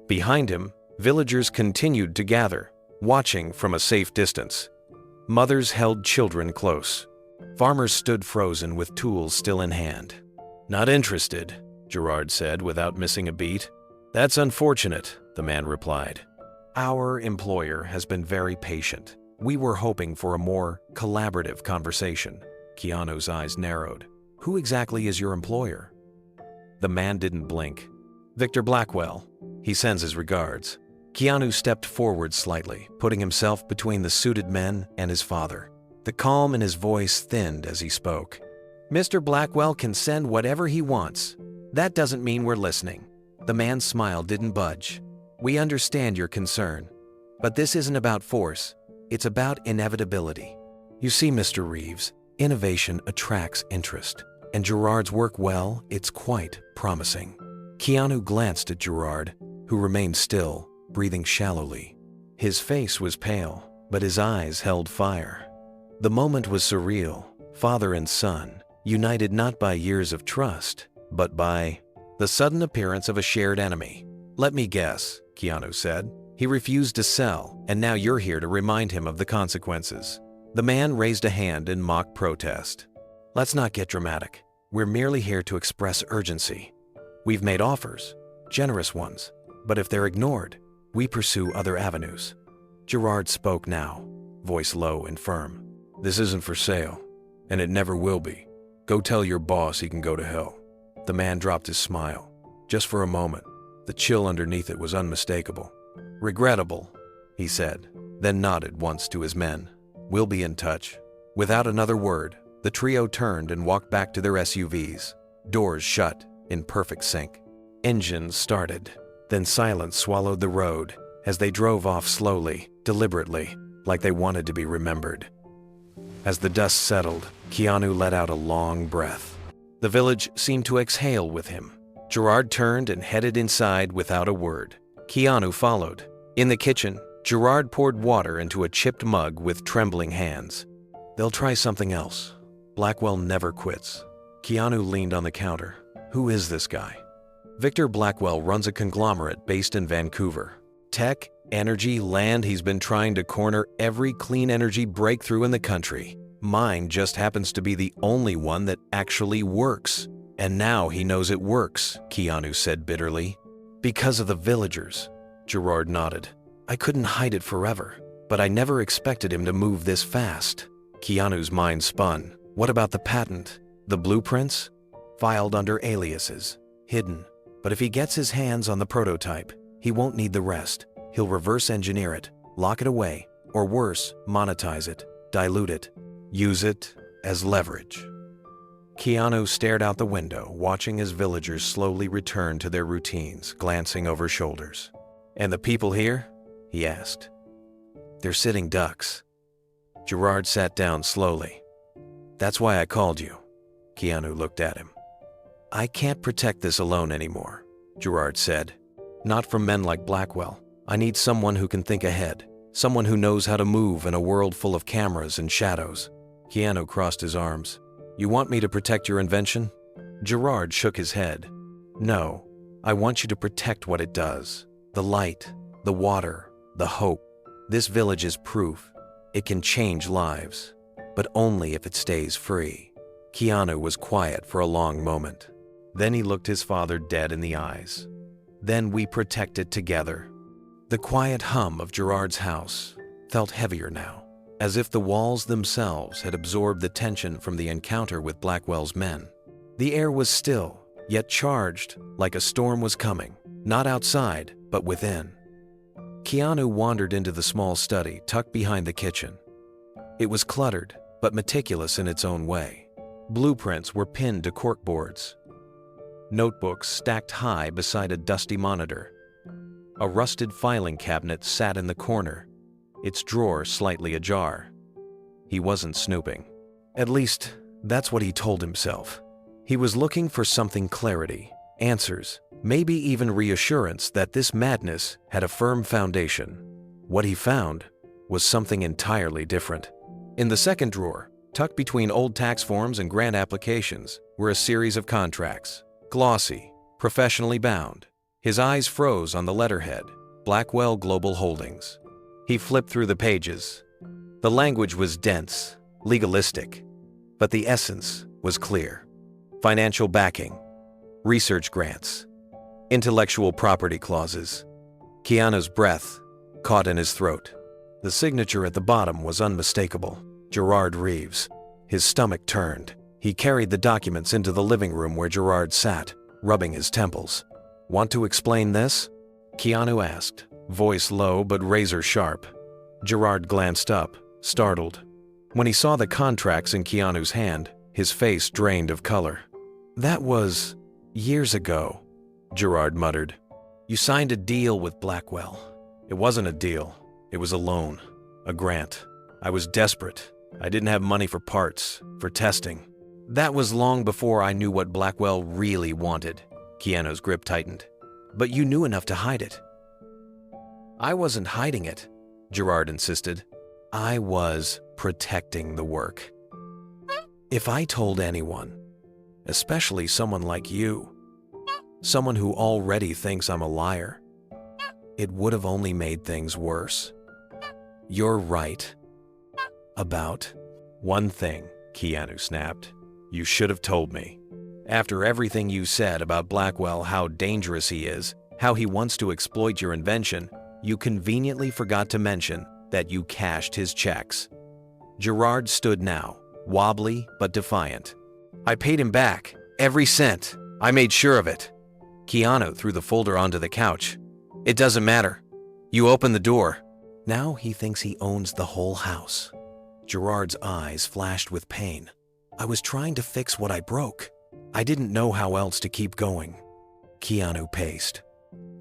Behind him, villagers continued to gather, watching from a safe distance. Mothers held children close. Farmers stood frozen with tools still in hand. "Not interested," Gerard said without missing a beat. "That's unfortunate," the man replied. "Our employer has been very patient. We were hoping for a more collaborative conversation." Keanu's eyes narrowed. "Who exactly is your employer?" The man didn't blink. "Victor Blackwell. He sends his regards." Keanu stepped forward slightly, putting himself between the suited men and his father. The calm in his voice thinned as he spoke. "Mr. Blackwell can send whatever he wants. That doesn't mean we're listening." The man's smile didn't budge. "We understand your concern, but this isn't about force. It's about inevitability. You see, Mr. Reeves, innovation attracts interest. And Gerard's work, well, it's quite promising. Keanu glanced at Gerard, who remained still, breathing shallowly. His face was pale, but his eyes held fire. The moment was surreal, father and son, united not by years of trust, but by the sudden appearance of a shared enemy. "Let me guess," Keanu said. "He refused to sell, and now you're here to remind him of the consequences." The man raised a hand in mock protest. "Let's not get dramatic. We're merely here to express urgency. We've made offers, generous ones, but if they're ignored, we pursue other avenues." Gerard spoke now, voice low and firm. "This isn't for sale, and it never will be. Go tell your boss he can go to hell." The man dropped his smile. Just for a moment, the chill underneath it was unmistakable. "Regrettable," he said, then nodded once to his men. "We'll be in touch." Without another word, the trio turned and walked back to their SUVs. Doors shut, in perfect sync. Engines started, then silence swallowed the road as they drove off slowly, deliberately, like they wanted to be remembered. As the dust settled, Keanu let out a long breath. The village seemed to exhale with him. Gerard turned and headed inside without a word. Keanu followed. In the kitchen, Gerard poured water into a chipped mug with trembling hands. "They'll try something else. Blackwell never quits." Keanu leaned on the counter. "Who is this guy?" "Victor Blackwell runs a conglomerate based in Vancouver. Tech, energy, land, he's been trying to corner every clean energy breakthrough in the country. Mine just happens to be the only one that actually works. And now he knows it works," Keanu said bitterly. "Because of the villagers." Gerard nodded. "I couldn't hide it forever, but I never expected him to move this fast." Keanu's mind spun. What about the patent? The blueprints? Filed under aliases. Hidden. But if he gets his hands on the prototype, he won't need the rest. He'll reverse engineer it, lock it away, or worse, monetize it, dilute it, use it as leverage. Keanu stared out the window, watching his villagers slowly return to their routines, glancing over shoulders. "And the people here?" he asked. "They're sitting ducks." Gerard sat down slowly. "That's why I called you." Keanu looked at him. "I can't protect this alone anymore," Gerard said. "Not from men like Blackwell. I need someone who can think ahead, someone who knows how to move in a world full of cameras and shadows." Keanu crossed his arms. "You want me to protect your invention?" Gerard shook his head. "No, I want you to protect what it does. The light, the water, the hope. This village is proof. It can change lives, but only if it stays free." Keanu was quiet for a long moment. Then he looked his father dead in the eyes. "Then we protect it together." The quiet hum of Gerard's house felt heavier now, as if the walls themselves had absorbed the tension from the encounter with Blackwell's men. The air was still, yet charged, like a storm was coming, not outside, but within. Keanu wandered into the small study tucked behind the kitchen. It was cluttered, but meticulous in its own way. Blueprints were pinned to corkboards. Notebooks stacked high beside a dusty monitor. A rusted filing cabinet sat in the corner, its drawer slightly ajar. He wasn't snooping. At least, that's what he told himself. He was looking for something: clarity, answers, maybe even reassurance that this madness had a firm foundation. What he found was something entirely different. In the second drawer, tucked between old tax forms and grant applications, were a series of contracts, glossy, professionally bound. His eyes froze on the letterhead, Blackwell Global Holdings. He flipped through the pages. The language was dense, legalistic, but the essence was clear. Financial backing, research grants, intellectual property clauses. Keanu's breath caught in his throat. The signature at the bottom was unmistakable. Gerard Reeves. His stomach turned. He carried the documents into the living room where Gerard sat, rubbing his temples. "Want to explain this?" Keanu asked, voice low but razor sharp. Gerard glanced up, startled. When he saw the contracts in Keanu's hand, his face drained of color. "That was years ago," Gerard muttered. "You signed a deal with Blackwell." "It wasn't a deal. It was a loan, a grant. I was desperate. I didn't have money for parts, for testing. That was long before I knew what Blackwell really wanted. Keanu's grip tightened. But you knew enough to hide it. I wasn't hiding it, Gerard insisted. I was protecting the work. If I told anyone, especially someone like you, someone who already thinks I'm a liar, it would have only made things worse. You're right. About one thing, Keanu snapped. You should have told me. After everything you said about Blackwell, how dangerous he is, how he wants to exploit your invention, you conveniently forgot to mention that you cashed his checks. Gerard stood now, wobbly but defiant. I paid him back, every cent. I made sure of it. Keanu threw the folder onto the couch. It doesn't matter. You opened the door. Now he thinks he owns the whole house. Gerard's eyes flashed with pain. I was trying to fix what I broke. I didn't know how else to keep going. Keanu paced.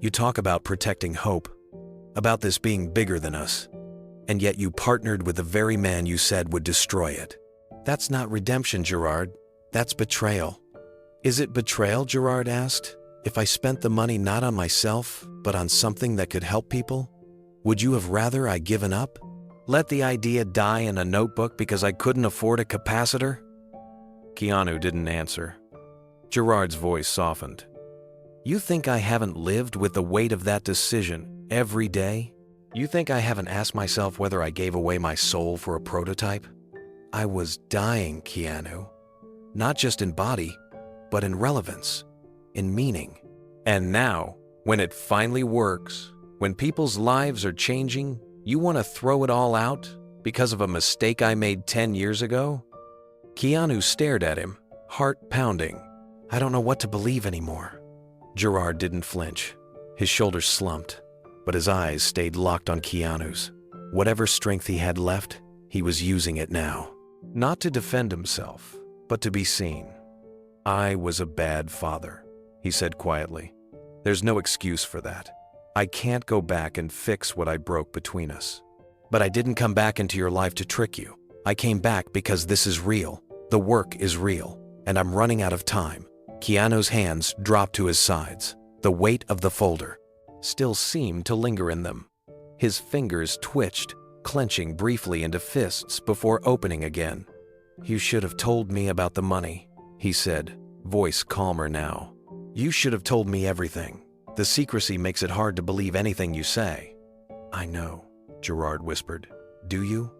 You talk about protecting hope, about this being bigger than us, and yet you partnered with the very man you said would destroy it. That's not redemption, Gerard. That's betrayal. Is it betrayal, Gerard asked, if I spent the money not on myself, but on something that could help people? Would you have rather I given up? Let the idea die in a notebook because I couldn't afford a capacitor? Keanu didn't answer. Gerard's voice softened. You think I haven't lived with the weight of that decision every day? You think I haven't asked myself whether I gave away my soul for a prototype? I was dying, Keanu. Not just in body, but in relevance, in meaning. And now, when it finally works, when people's lives are changing, you want to throw it all out because of a mistake I made 10 years ago? Keanu stared at him, heart pounding. I don't know what to believe anymore. Gerard didn't flinch. His shoulders slumped, but his eyes stayed locked on Keanu's. Whatever strength he had left, he was using it now. Not to defend himself, but to be seen. I was a bad father, he said quietly. There's no excuse for that. I can't go back and fix what I broke between us. But I didn't come back into your life to trick you. I came back because this is real. The work is real, and I'm running out of time. Keanu's hands dropped to his sides. The weight of the folder still seemed to linger in them. His fingers twitched, clenching briefly into fists before opening again. You should have told me about the money, he said, voice calmer now. You should have told me everything. The secrecy makes it hard to believe anything you say. I know, Gerard whispered. Do you?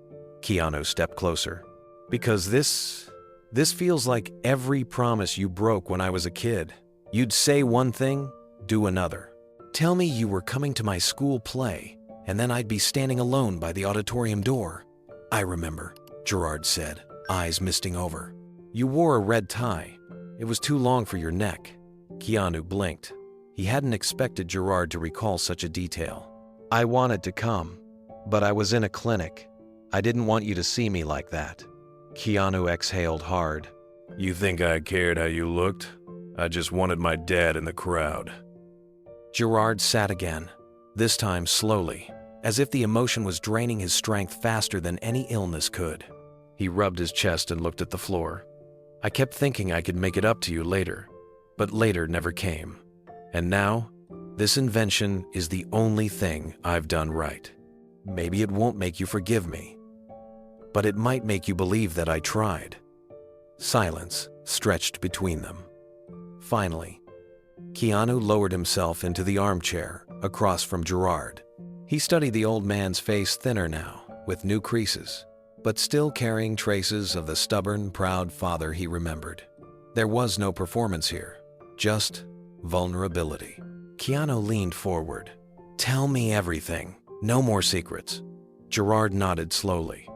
Keanu stepped closer. Because this feels like every promise you broke when I was a kid. You'd say one thing, do another. Tell me you were coming to my school play, and then I'd be standing alone by the auditorium door. I remember, Gerard said, eyes misting over. You wore a red tie. It was too long for your neck. Keanu blinked. He hadn't expected Gerard to recall such a detail. I wanted to come, but I was in a clinic. I didn't want you to see me like that. Keanu exhaled hard. You think I cared how you looked? I just wanted my dad in the crowd. Gerard sat again, this time slowly, as if the emotion was draining his strength faster than any illness could. He rubbed his chest and looked at the floor. I kept thinking I could make it up to you later, but later never came. And now, this invention is the only thing I've done right. Maybe it won't make you forgive me, but it might make you believe that I tried. Silence stretched between them. Finally, Keanu lowered himself into the armchair across from Gerard. He studied the old man's face, thinner now, with new creases, but still carrying traces of the stubborn, proud father he remembered. There was no performance here, just vulnerability. Keanu leaned forward. Tell me everything. No more secrets. Gerard nodded slowly.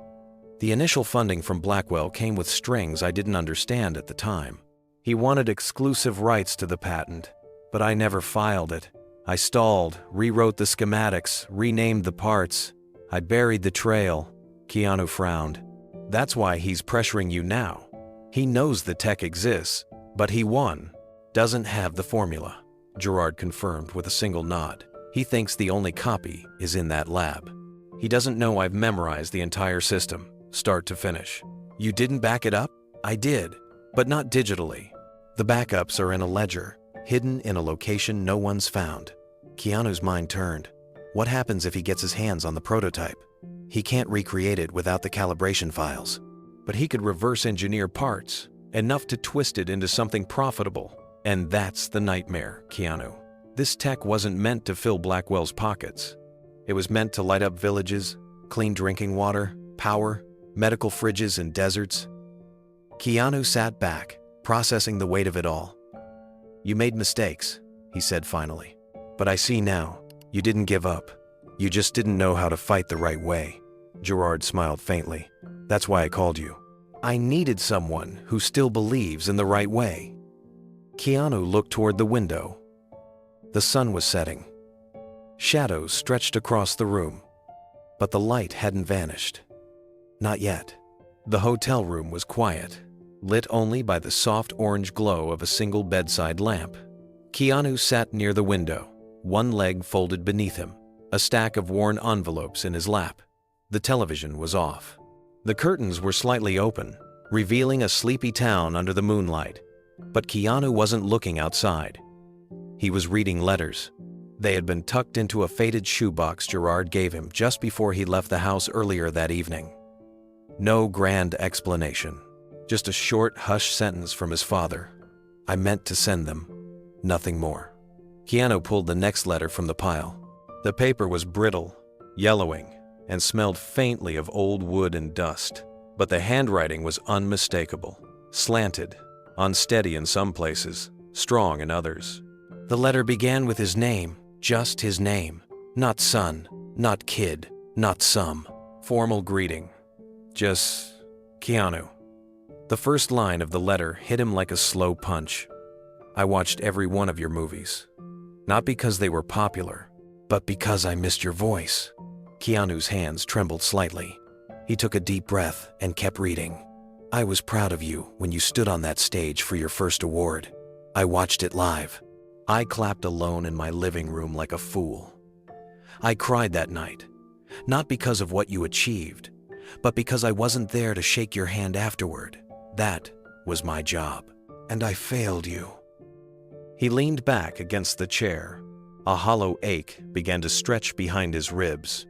The initial funding from Blackwell came with strings I didn't understand at the time. He wanted exclusive rights to the patent, but I never filed it. I stalled, rewrote the schematics, renamed the parts. I buried the trail. Keanu frowned. That's why he's pressuring you now. He knows the tech exists, but he doesn't have the formula. Gerard confirmed with a single nod. He thinks the only copy is in that lab. He doesn't know I've memorized the entire system, start to finish. You didn't back it up? I did. but not digitally. The backups are in a ledger, hidden in a location no one's found. Keanu's mind turned. What happens if he gets his hands on the prototype? He can't recreate it without the calibration files, but he could reverse engineer parts, enough to twist it into something profitable. And that's the nightmare, Keanu. This tech wasn't meant to fill Blackwell's pockets. It was meant to light up villages, clean drinking water, power, medical fridges in deserts. Keanu sat back, processing the weight of it all. "You made mistakes," he said finally. "But I see now, you didn't give up. You just didn't know how to fight the right way." Gerard smiled faintly. "That's why I called you. I needed someone who still believes in the right way." Keanu looked toward the window. The sun was setting. Shadows stretched across the room, but the light hadn't vanished. Not yet. The hotel room was quiet, lit only by the soft orange glow of a single bedside lamp. Keanu sat near the window, one leg folded beneath him, a stack of worn envelopes in his lap. The television was off. The curtains were slightly open, revealing a sleepy town under the moonlight. But Keanu wasn't looking outside. He was reading letters. They had been tucked into a faded shoebox Gerard gave him just before he left the house earlier that evening. No grand explanation, just a short, hushed sentence from his father. "I meant to send them. Nothing more." Keanu pulled the next letter from the pile. The paper was brittle, yellowing, and smelled faintly of old wood and dust. But the handwriting was unmistakable, slanted, unsteady in some places, strong in others. The letter began with his name, just his name. Not son, not kid, not some formal greeting. Just Keanu. The first line of the letter hit him like a slow punch. "I watched every one of your movies. Not because they were popular, but because I missed your voice." Keanu's hands trembled slightly. He took a deep breath and kept reading. "I was proud of you when you stood on that stage for your first award. I watched it live. I clapped alone in my living room like a fool. I cried that night, not because of what you achieved, but because I wasn't there to shake your hand afterward. That was my job, and I failed you." He leaned back against the chair. A hollow ache began to stretch behind his ribs.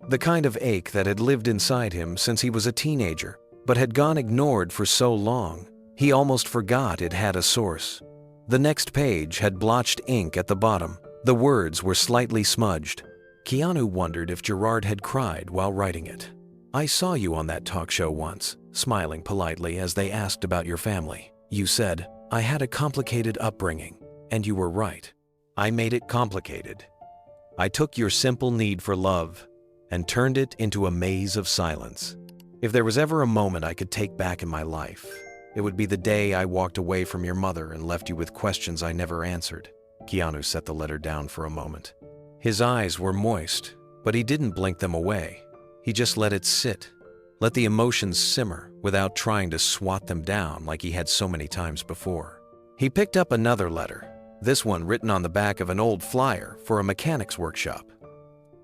The kind of ache that had lived inside him since he was a teenager, but had gone ignored for so long, he almost forgot it had a source. The next page had blotched ink at the bottom. The words were slightly smudged. Keanu wondered if Gerard had cried while writing it. "I saw you on that talk show once," smiling politely as they asked about your family. "You said, I had a complicated upbringing, and you were right. I made it complicated. I took your simple need for love and turned it into a maze of silence. If there was ever a moment I could take back in my life, it would be the day I walked away from your mother and left you with questions I never answered." Keanu set the letter down for a moment. His eyes were moist, but he didn't blink them away. He just let it sit, let the emotions simmer without trying to swat them down like he had so many times before. He picked up another letter, this one written on the back of an old flyer for a mechanic's workshop.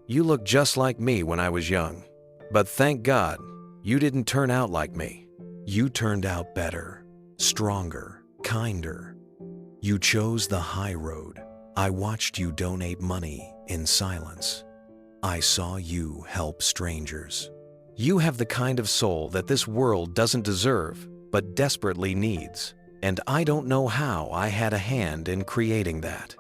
"You look just like me when I was young, but thank God you didn't turn out like me. You turned out better, stronger, kinder. You chose the high road. I watched you donate money in silence. I saw you help strangers. You have the kind of soul that this world doesn't deserve, but desperately needs. And I don't know how I had a hand in creating that."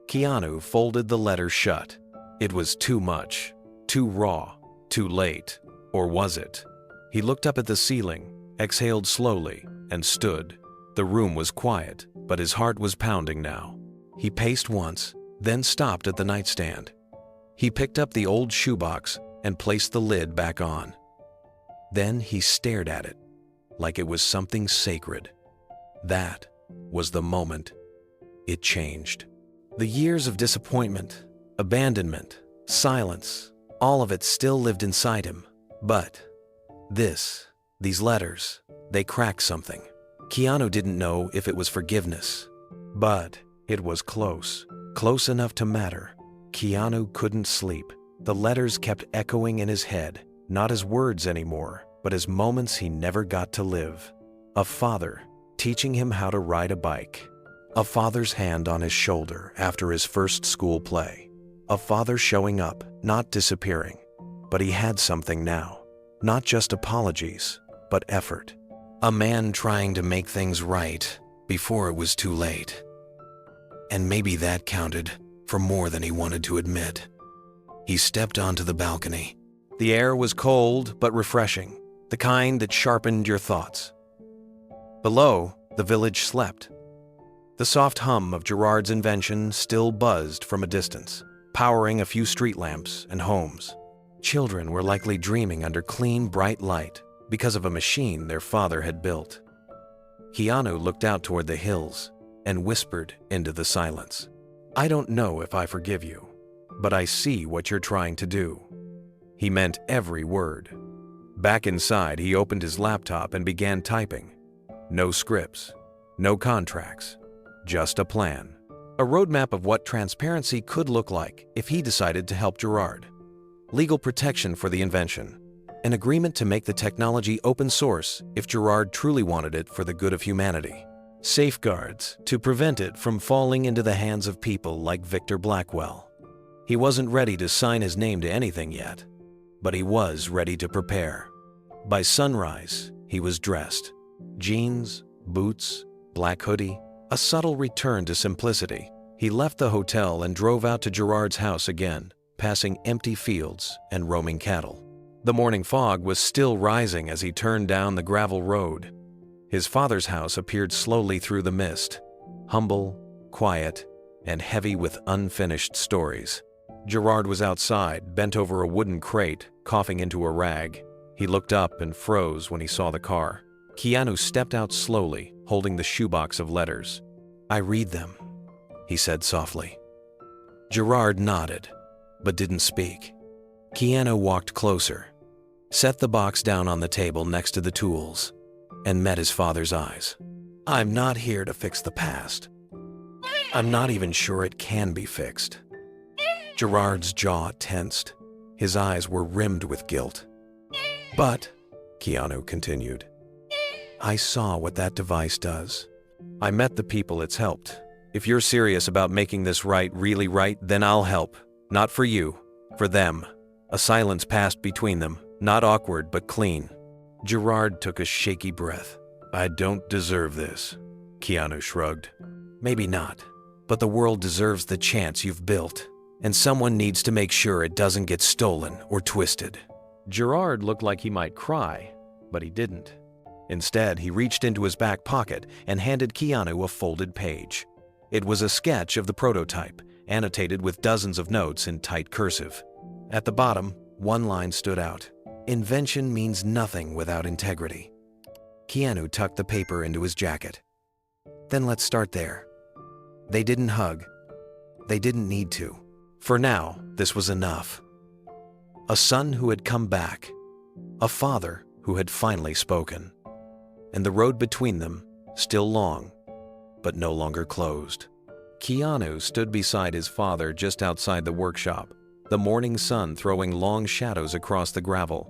Keanu folded the letter shut. It was too much, too raw, too late. Or was it? He looked up at the ceiling, exhaled slowly, and stood. The room was quiet, but his heart was pounding now. He paced once, then stopped at the nightstand. He picked up the old shoebox and placed the lid back on. Then he stared at it, like it was something sacred. That was the moment it changed. The years of disappointment, abandonment, silence, all of it still lived inside him. But these letters, they cracked something. Keanu didn't know if it was forgiveness, but it was close enough to matter. Keanu couldn't sleep. The letters kept echoing in his head, not as words anymore, but as moments he never got to live. A father teaching him how to ride a bike. A father's hand on his shoulder after his first school play. A father showing up, not disappearing. But he had something now. Not just apologies, but effort. A man trying to make things right before it was too late. And maybe that counted for more than he wanted to admit. He stepped onto the balcony. The air was cold but refreshing, the kind that sharpened your thoughts. Below, the village slept. The soft hum of Gerard's invention still buzzed from a distance, powering a few street lamps and homes. Children were likely dreaming under clean, bright light because of a machine their father had built. Keanu looked out toward the hills and whispered into the silence. "I don't know if I forgive you, but I see what you're trying to do." He meant every word. Back inside, he opened his laptop and began typing. No scripts, no contracts, just a plan. A roadmap of what transparency could look like if he decided to help Gerard. Legal protection for the invention. An agreement to make the technology open source if Gerard truly wanted it for the good of humanity. Safeguards to prevent it from falling into the hands of people like Victor Blackwell. He wasn't ready to sign his name to anything yet, but he was ready to prepare. By sunrise, he was dressed. Jeans, boots, black hoodie, a subtle return to simplicity. He left the hotel and drove out to Gerard's house again, passing empty fields and roaming cattle. The morning fog was still rising as he turned down the gravel road. His father's house appeared slowly through the mist, humble, quiet, and heavy with unfinished stories. Gerard was outside, bent over a wooden crate, coughing into a rag. He looked up and froze when he saw the car. Keanu stepped out slowly, holding the shoebox of letters. "I read them," he said softly. Gerard nodded, but didn't speak. Keanu walked closer, set the box down on the table next to the tools, and met his father's eyes. "I'm not here to fix the past. I'm not even sure it can be fixed." Gerard's jaw tensed. His eyes were rimmed with guilt. "But," Keanu continued, "I saw what that device does. I met the people it's helped. If you're serious about making this right, really right, then I'll help. Not for you, for them." A silence passed between them, not awkward but clean. Gerard took a shaky breath. "I don't deserve this," Keanu shrugged. "Maybe not, but the world deserves the chance you've built, and someone needs to make sure it doesn't get stolen or twisted." Gerard looked like he might cry, but he didn't. Instead, he reached into his back pocket and handed Keanu a folded page. It was a sketch of the prototype, annotated with dozens of notes in tight cursive. At the bottom, one line stood out. "Invention means nothing without integrity." Keanu tucked the paper into his jacket. "Then let's start there." They didn't hug. They didn't need to. For now, this was enough. A son who had come back. A father who had finally spoken. And the road between them, still long, but no longer closed. Keanu stood beside his father just outside the workshop, the morning sun throwing long shadows across the gravel.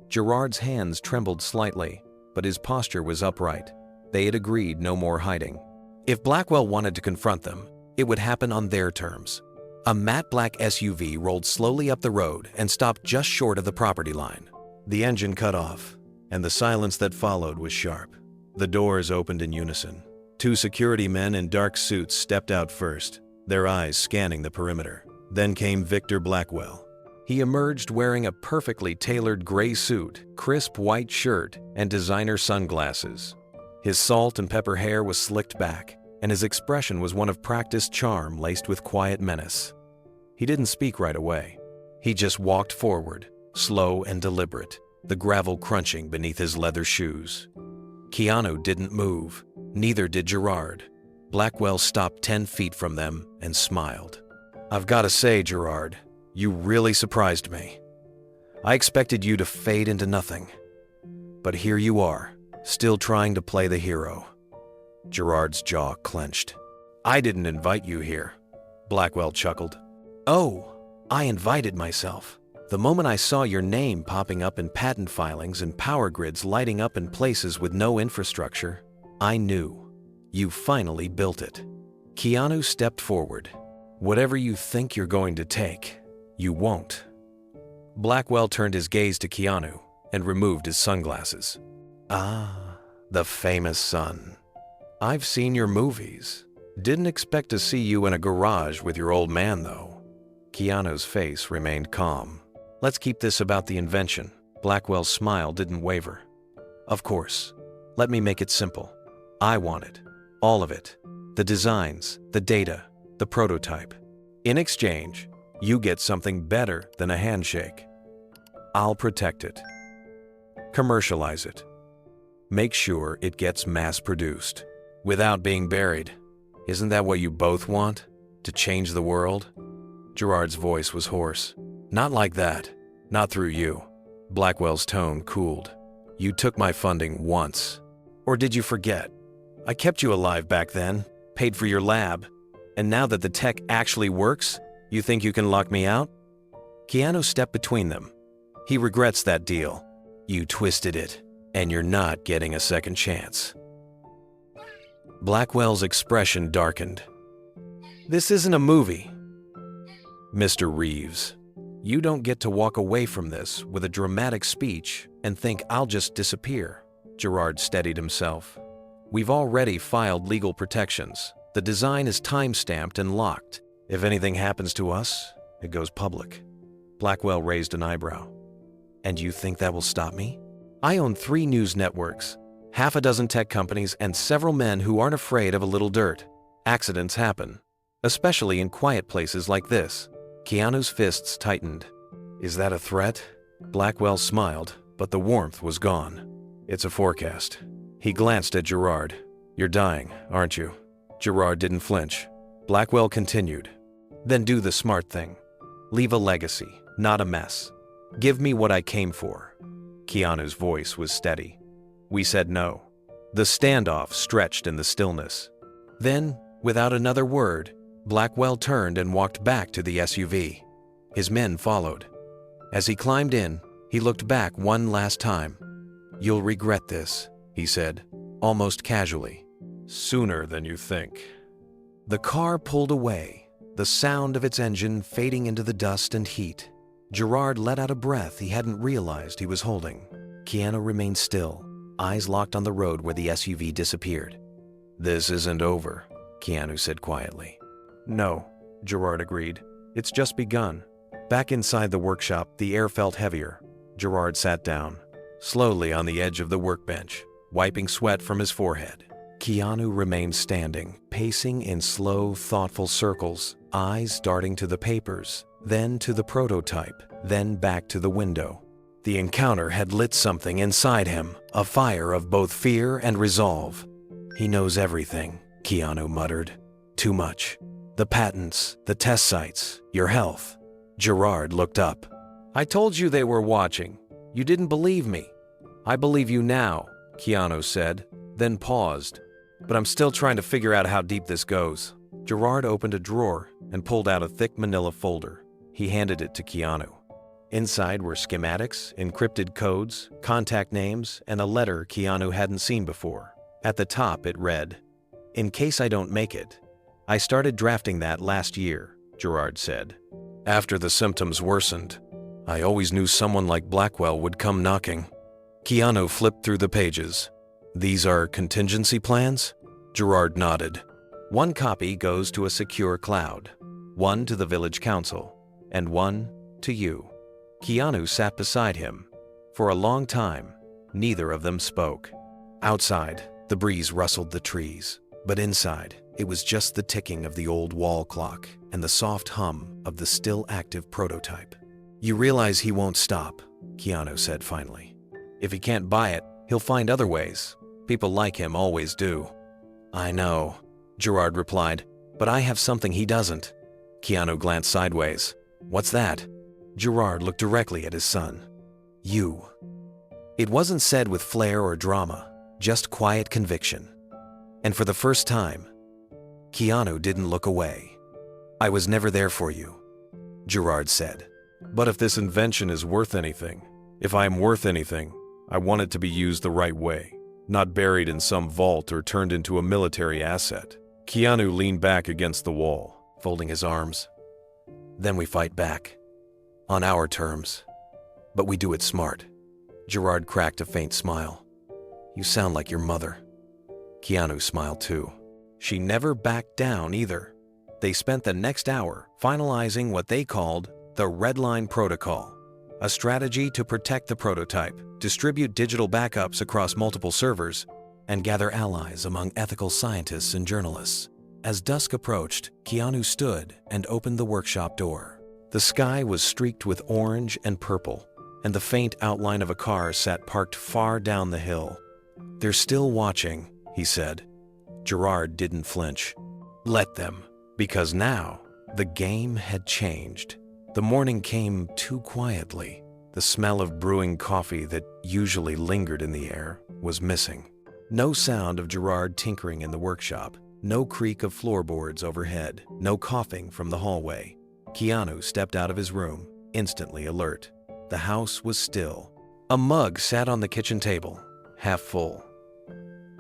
Gerard's hands trembled slightly, but his posture was upright. They had agreed no more hiding. If Blackwell wanted to confront them, it would happen on their terms. A matte black SUV rolled slowly up the road and stopped just short of the property line. The engine cut off, and the silence that followed was sharp. The doors opened in unison. Two security men in dark suits stepped out first, their eyes scanning the perimeter. Then came Victor Blackwell. He emerged wearing a perfectly tailored gray suit, crisp white shirt, and designer sunglasses. His salt and pepper hair was slicked back, and his expression was one of practiced charm laced with quiet menace. He didn't speak right away. He just walked forward, slow and deliberate, the gravel crunching beneath his leather shoes. Keanu didn't move, neither did Gerard. Blackwell stopped 10 feet from them and smiled. "I've got to say, Gerard, you really surprised me. I expected you to fade into nothing. But here you are, still trying to play the hero." Gerard's jaw clenched. "I didn't invite you here," Blackwell chuckled. "Oh, I invited myself. The moment I saw your name popping up in patent filings and power grids lighting up in places with no infrastructure, I knew. You finally built it. Keanu stepped forward. Whatever you think you're going to take, you won't. Blackwell turned his gaze to Keanu and removed his sunglasses. Ah, the famous son. I've seen your movies. Didn't expect to see you in a garage with your old man, though. Keanu's face remained calm. Let's keep this about the invention. Blackwell's smile didn't waver. Of course. Let me make it simple. I want it. All of it. The designs, the data, the prototype. In exchange, you get something better than a handshake. I'll protect it. Commercialize it. Make sure it gets mass-produced. Without being buried. Isn't that what you both want? To change the world? Gerard's voice was hoarse. Not like that. Not through you. Blackwell's tone cooled. You took my funding once. Or did you forget? I kept you alive back then, paid for your lab, and now that the tech actually works, you think you can lock me out? Keanu stepped between them. He regrets that deal. You twisted it, and you're not getting a second chance. Blackwell's expression darkened. This isn't a movie. Mr. Reeves, you don't get to walk away from this with a dramatic speech and think I'll just disappear. Gerard steadied himself. We've already filed legal protections. The design is time-stamped and locked. If anything happens to us, it goes public. Blackwell raised an eyebrow. And you think that will stop me? I own 3 news networks, half a dozen tech companies, and several men who aren't afraid of a little dirt. Accidents happen, especially in quiet places like this. Keanu's fists tightened. Is that a threat? Blackwell smiled, but the warmth was gone. It's a forecast. He glanced at Gerard. You're dying, aren't you? Gerard didn't flinch. Blackwell continued. Then do the smart thing. Leave a legacy, not a mess. Give me what I came for. Keanu's voice was steady. We said no. The standoff stretched in the stillness. Then, without another word, Blackwell turned and walked back to the SUV. His men followed. As he climbed in, he looked back one last time. You'll regret this, he said, almost casually. Sooner than you think. The car pulled away, the sound of its engine fading into the dust and heat. Gerard let out a breath he hadn't realized he was holding. Keanu remained still, eyes locked on the road where the SUV disappeared. This isn't over, Keanu said quietly. No, Gerard agreed. It's just begun. Back inside the workshop, the air felt heavier. Gerard sat down, slowly on the edge of the workbench, wiping sweat from his forehead. Keanu remained standing, pacing in slow, thoughtful circles, eyes darting to the papers, then to the prototype, then back to the window. The encounter had lit something inside him, a fire of both fear and resolve. He knows everything, Keanu muttered. Too much. The patents, the test sites, your health. Gerard looked up. I told you they were watching. You didn't believe me. I believe you now, Keanu said, then paused. But I'm still trying to figure out how deep this goes. Gerard opened a drawer and pulled out a thick manila folder. He handed it to Keanu. Inside were schematics, encrypted codes, contact names, and a letter Keanu hadn't seen before. At the top it read, In case I don't make it. I started drafting that last year, Gerard said. After the symptoms worsened, I always knew someone like Blackwell would come knocking. Keanu flipped through the pages. These are contingency plans? Gerard nodded. One copy goes to a secure cloud, one to the village council, and one to you. Keanu sat beside him. For a long time, neither of them spoke. Outside, the breeze rustled the trees, but inside, it was just the ticking of the old wall clock and the soft hum of the still active prototype. You realize he won't stop, Keanu said finally. If he can't buy it, he'll find other ways. People like him always do. I know, Gerard replied, but I have something he doesn't. Keanu glanced sideways. What's that? Gerard looked directly at his son. You. It wasn't said with flair or drama, just quiet conviction. And for the first time, Keanu didn't look away. I was never there for you, Gerard said. But if this invention is worth anything, if I am worth anything, I want it to be used the right way. not buried in some vault or turned into a military asset. Keanu leaned back against the wall, folding his arms. Then we fight back. On our terms. But we do it smart. Gerard cracked a faint smile. You sound like your mother. Keanu smiled too. She never backed down either. They spent the next hour finalizing what they called the Red Line Protocol, a strategy to protect the prototype, distribute digital backups across multiple servers, and gather allies among ethical scientists and journalists. As dusk approached, Keanu stood and opened the workshop door. The sky was streaked with orange and purple, and the faint outline of a car sat parked far down the hill. They're still watching, he said. Gerard didn't flinch. Let them, because now the game had changed. The morning came too quietly. The smell of brewing coffee that usually lingered in the air was missing. No sound of Gerard tinkering in the workshop, no creak of floorboards overhead, no coughing from the hallway. Keanu stepped out of his room, instantly alert. The house was still. A mug sat on the kitchen table, half full.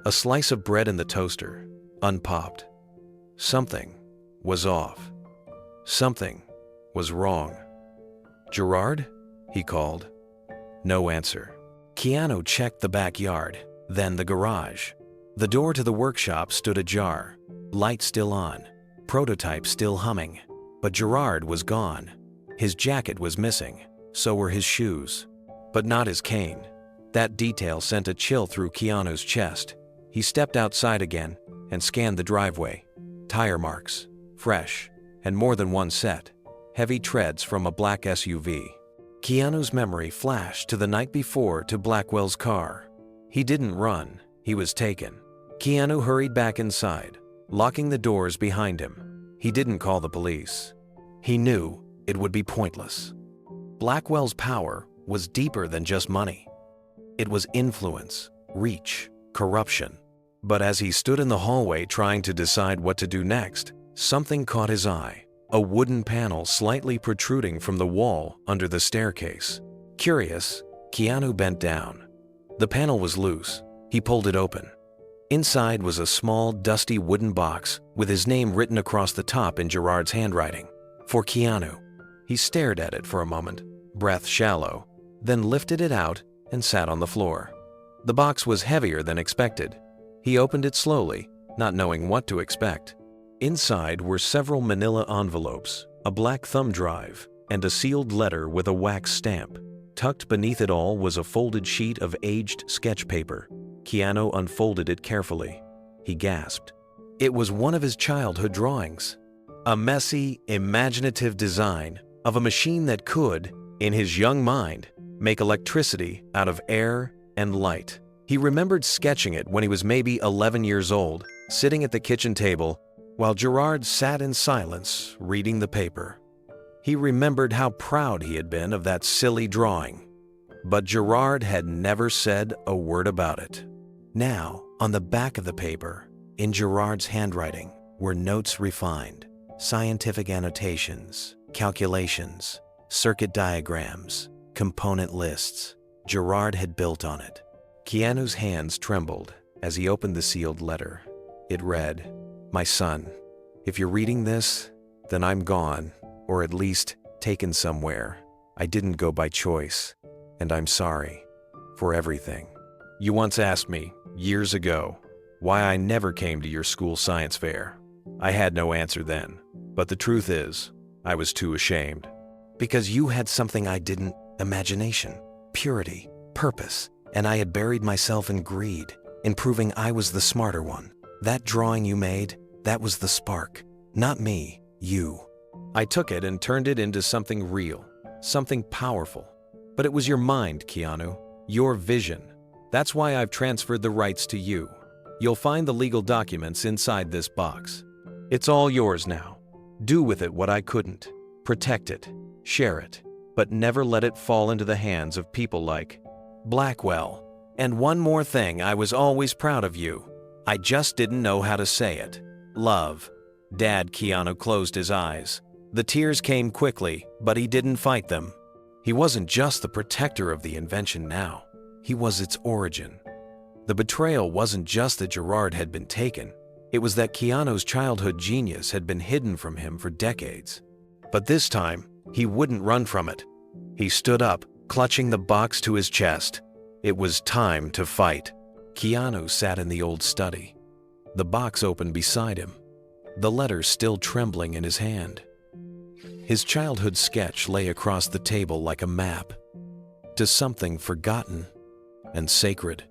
A slice of bread in the toaster, unpopped. Something was off. Something was wrong. Gerard? He called. No answer. Keanu checked the backyard, then the garage. The door to the workshop stood ajar, light still on, prototype still humming. But Gerard was gone. His jacket was missing, so were his shoes. But not his cane. That detail sent a chill through Keanu's chest. He stepped outside again and scanned the driveway. Tire marks, fresh, and more than one set. Heavy treads from a black SUV. Keanu's memory flashed to the night before to Blackwell's car. He didn't run, he was taken. Keanu hurried back inside, locking the doors behind him. He didn't call the police. He knew it would be pointless. Blackwell's power was deeper than just money. It was influence, reach, corruption. But as he stood in the hallway trying to decide what to do next, something caught his eye. A wooden panel slightly protruding from the wall under the staircase. Curious, Keanu bent down. The panel was loose. He pulled it open. Inside was a small, dusty wooden box with his name written across the top in Gerard's handwriting. For Keanu. He stared at it for a moment, breath shallow, then lifted it out and sat on the floor. The box was heavier than expected. He opened it slowly, not knowing what to expect. Inside were several manila envelopes, a black thumb drive, and a sealed letter with a wax stamp. Tucked beneath it all was a folded sheet of aged sketch paper. Keanu unfolded it carefully. He gasped. It was one of his childhood drawings. A messy, imaginative design of a machine that could, in his young mind, make electricity out of air and light. He remembered sketching it when he was maybe 11 years old, sitting at the kitchen table, while Gerard sat in silence, reading the paper. He remembered how proud he had been of that silly drawing. But Gerard had never said a word about it. Now, on the back of the paper, in Gerard's handwriting, were notes refined, scientific annotations, calculations, circuit diagrams, component lists. Gerard had built on it. Keanu's hands trembled as he opened the sealed letter. It read, "My son, if you're reading this, then I'm gone, or at least taken somewhere. I didn't go by choice, and I'm sorry for everything. You once asked me, years ago, why I never came to your school science fair. I had no answer then, but the truth is, I was too ashamed. Because you had something I didn't, imagination, purity, purpose, and I had buried myself in greed, in proving I was the smarter one. That drawing you made, that was the spark. Not me, you. I took it and turned it into something real, something powerful. But it was your mind, Keanu, your vision. That's why I've transferred the rights to you. You'll find the legal documents inside this box. It's all yours now. Do with it what I couldn't. Protect it, share it, but never let it fall into the hands of people like Blackwell. And one more thing, I was always proud of you. I just didn't know how to say it. Love." Dad. Keanu closed his eyes. The tears came quickly, but he didn't fight them. He wasn't just the protector of the invention now. He was its origin. The betrayal wasn't just that Gerard had been taken, it was that Keanu's childhood genius had been hidden from him for decades. But this time, he wouldn't run from it. He stood up, clutching the box to his chest. It was time to fight. Keanu sat in the old study, the box open beside him, the letter still trembling in his hand. His childhood sketch lay across the table like a map to something forgotten and sacred.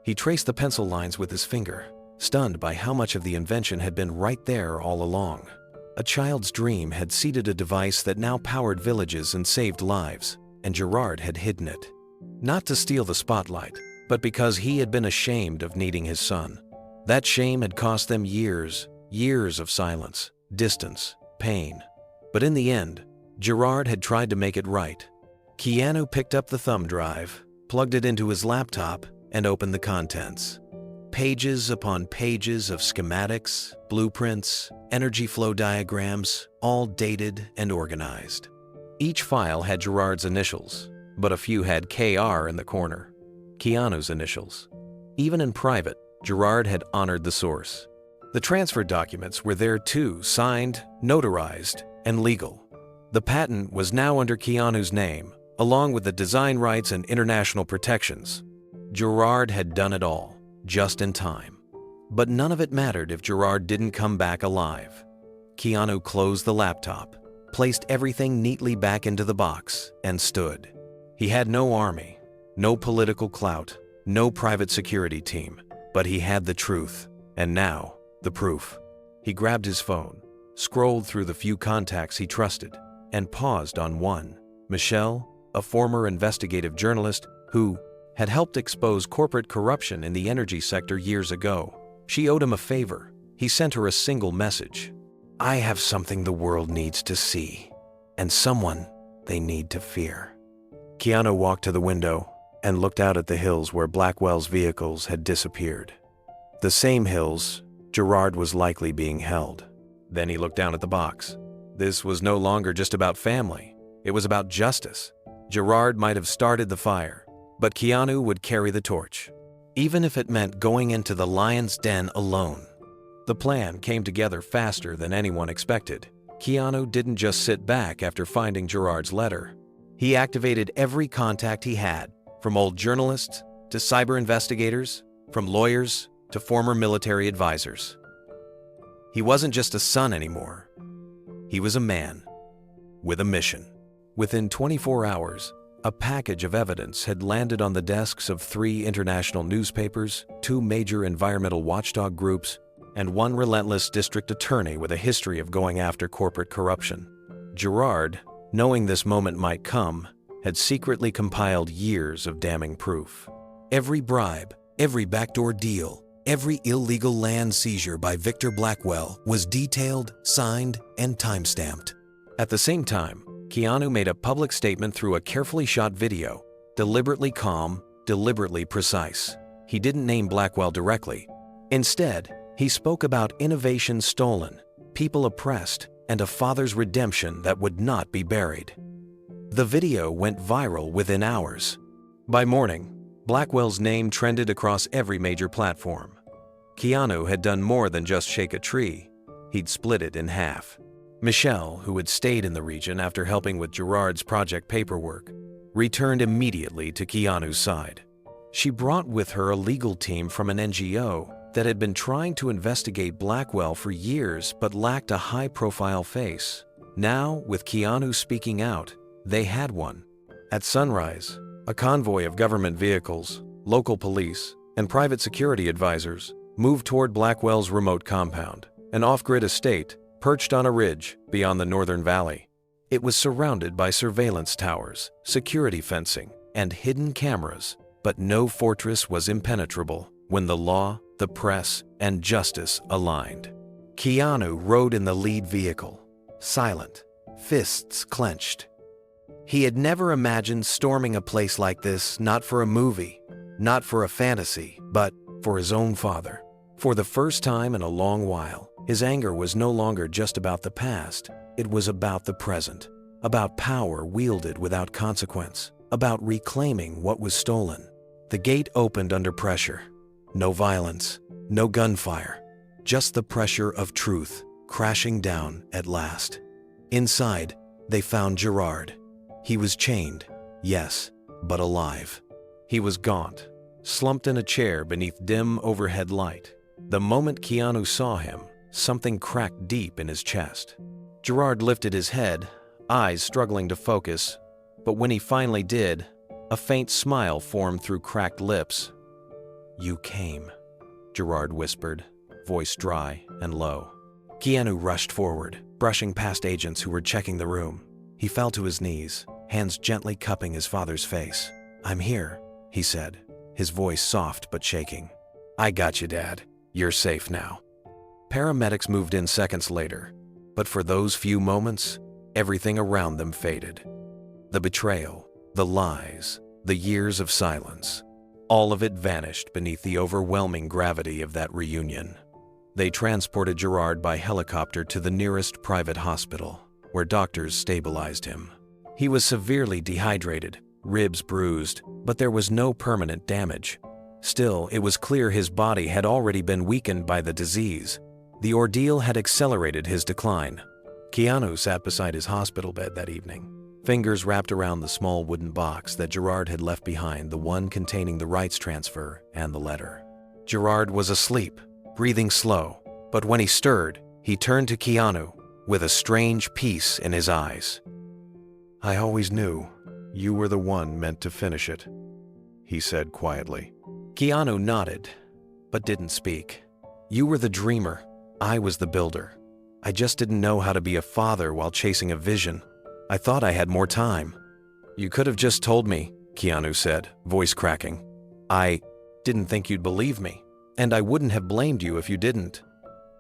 He traced the pencil lines with his finger, stunned by how much of the invention had been right there all along. A child's dream had seeded a device that now powered villages and saved lives, and Gerard had hidden it. Not to steal the spotlight, but because he had been ashamed of needing his son. That shame had cost them years of silence, distance, pain. But in the end, Gerard had tried to make it right. Keanu picked up the thumb drive, plugged it into his laptop, and opened the contents. Pages upon pages of schematics, blueprints, energy flow diagrams, all dated and organized. Each file had Gerard's initials, but a few had KR in the corner, Keanu's initials. Even in private, Gerard had honored the source. The transfer documents were there too, signed, notarized, and legal. The patent was now under Keanu's name, along with the design rights and international protections. Gerard had done it all, just in time. But none of it mattered if Gerard didn't come back alive. Keanu closed the laptop, placed everything neatly back into the box, and stood. He had no army, no political clout, no private security team, but he had the truth, and now, the proof. He grabbed his phone, scrolled through the few contacts he trusted, and paused on one. Michelle, a former investigative journalist who had helped expose corporate corruption in the energy sector years ago. She owed him a favor. He sent her a single message. I have something the world needs to see, and someone they need to fear. Keanu walked to the window and looked out at the hills where Blackwell's vehicles had disappeared. The same hills Gerard was likely being held. Then he looked down at the box. This was no longer just about family. It was about justice. Gerard might have started the fire, but Keanu would carry the torch, even if it meant going into the lion's den alone. The plan came together faster than anyone expected. Keanu didn't just sit back after finding Gerard's letter. He activated every contact he had, from old journalists to cyber investigators, from lawyers to former military advisors. He wasn't just a son anymore. He was a man with a mission. Within 24 hours, a package of evidence had landed on the desks of 3 international newspapers, 2 major environmental watchdog groups, and 1 relentless district attorney with a history of going after corporate corruption. Gerard, knowing this moment might come, had secretly compiled years of damning proof. Every bribe, every backdoor deal, every illegal land seizure by Victor Blackwell was detailed, signed, and time-stamped. At the same time, Keanu made a public statement through a carefully shot video, deliberately calm, deliberately precise. He didn't name Blackwell directly. Instead, he spoke about innovation stolen, people oppressed, and a father's redemption that would not be buried. The video went viral within hours. By morning, Blackwell's name trended across every major platform. Keanu had done more than just shake a tree. He'd split it in half. Michelle, who had stayed in the region after helping with Gerard's project paperwork, returned immediately to Keanu's side. She brought with her a legal team from an NGO that had been trying to investigate Blackwell for years but lacked a high-profile face. Now, with Keanu speaking out, they had one. At sunrise, a convoy of government vehicles, local police, and private security advisors moved toward Blackwell's remote compound, an off-grid estate perched on a ridge beyond the northern valley. It was surrounded by surveillance towers, security fencing, and hidden cameras, but no fortress was impenetrable when the law, the press, and justice aligned. Keanu rode in the lead vehicle, silent, fists clenched. He had never imagined storming a place like this, not for a movie, not for a fantasy, but for his own father. For the first time in a long while, his anger was no longer just about the past. It was about the present, about power wielded without consequence, about reclaiming what was stolen. The gate opened under pressure. No violence, no gunfire, just the pressure of truth crashing down at last. Inside, they found Gerard. He was chained, yes, but alive. He was gaunt, slumped in a chair beneath dim overhead light. The moment Keanu saw him, something cracked deep in his chest. Gerard lifted his head, eyes struggling to focus, but when he finally did, a faint smile formed through cracked lips. "You came," Gerard whispered, voice dry and low. Keanu rushed forward, brushing past agents who were checking the room. He fell to his knees, hands gently cupping his father's face. "I'm here," he said, his voice soft but shaking. "I got you, Dad. You're safe now." Paramedics moved in seconds later, but for those few moments, everything around them faded. The betrayal, the lies, the years of silence, all of it vanished beneath the overwhelming gravity of that reunion. They transported Gerard by helicopter to the nearest private hospital, where doctors stabilized him. He was severely dehydrated, ribs bruised, but there was no permanent damage. Still, it was clear his body had already been weakened by the disease. The ordeal had accelerated his decline. Keanu sat beside his hospital bed that evening, fingers wrapped around the small wooden box that Gerard had left behind, the one containing the rights transfer and the letter. Gerard was asleep, breathing slow, but when he stirred, he turned to Keanu with a strange peace in his eyes. "I always knew you were the one meant to finish it," he said quietly. Keanu nodded, but didn't speak. "You were the dreamer. I was the builder. I just didn't know how to be a father while chasing a vision. I thought I had more time." "You could have just told me," Keanu said, voice cracking. "I didn't think you'd believe me, and I wouldn't have blamed you if you didn't."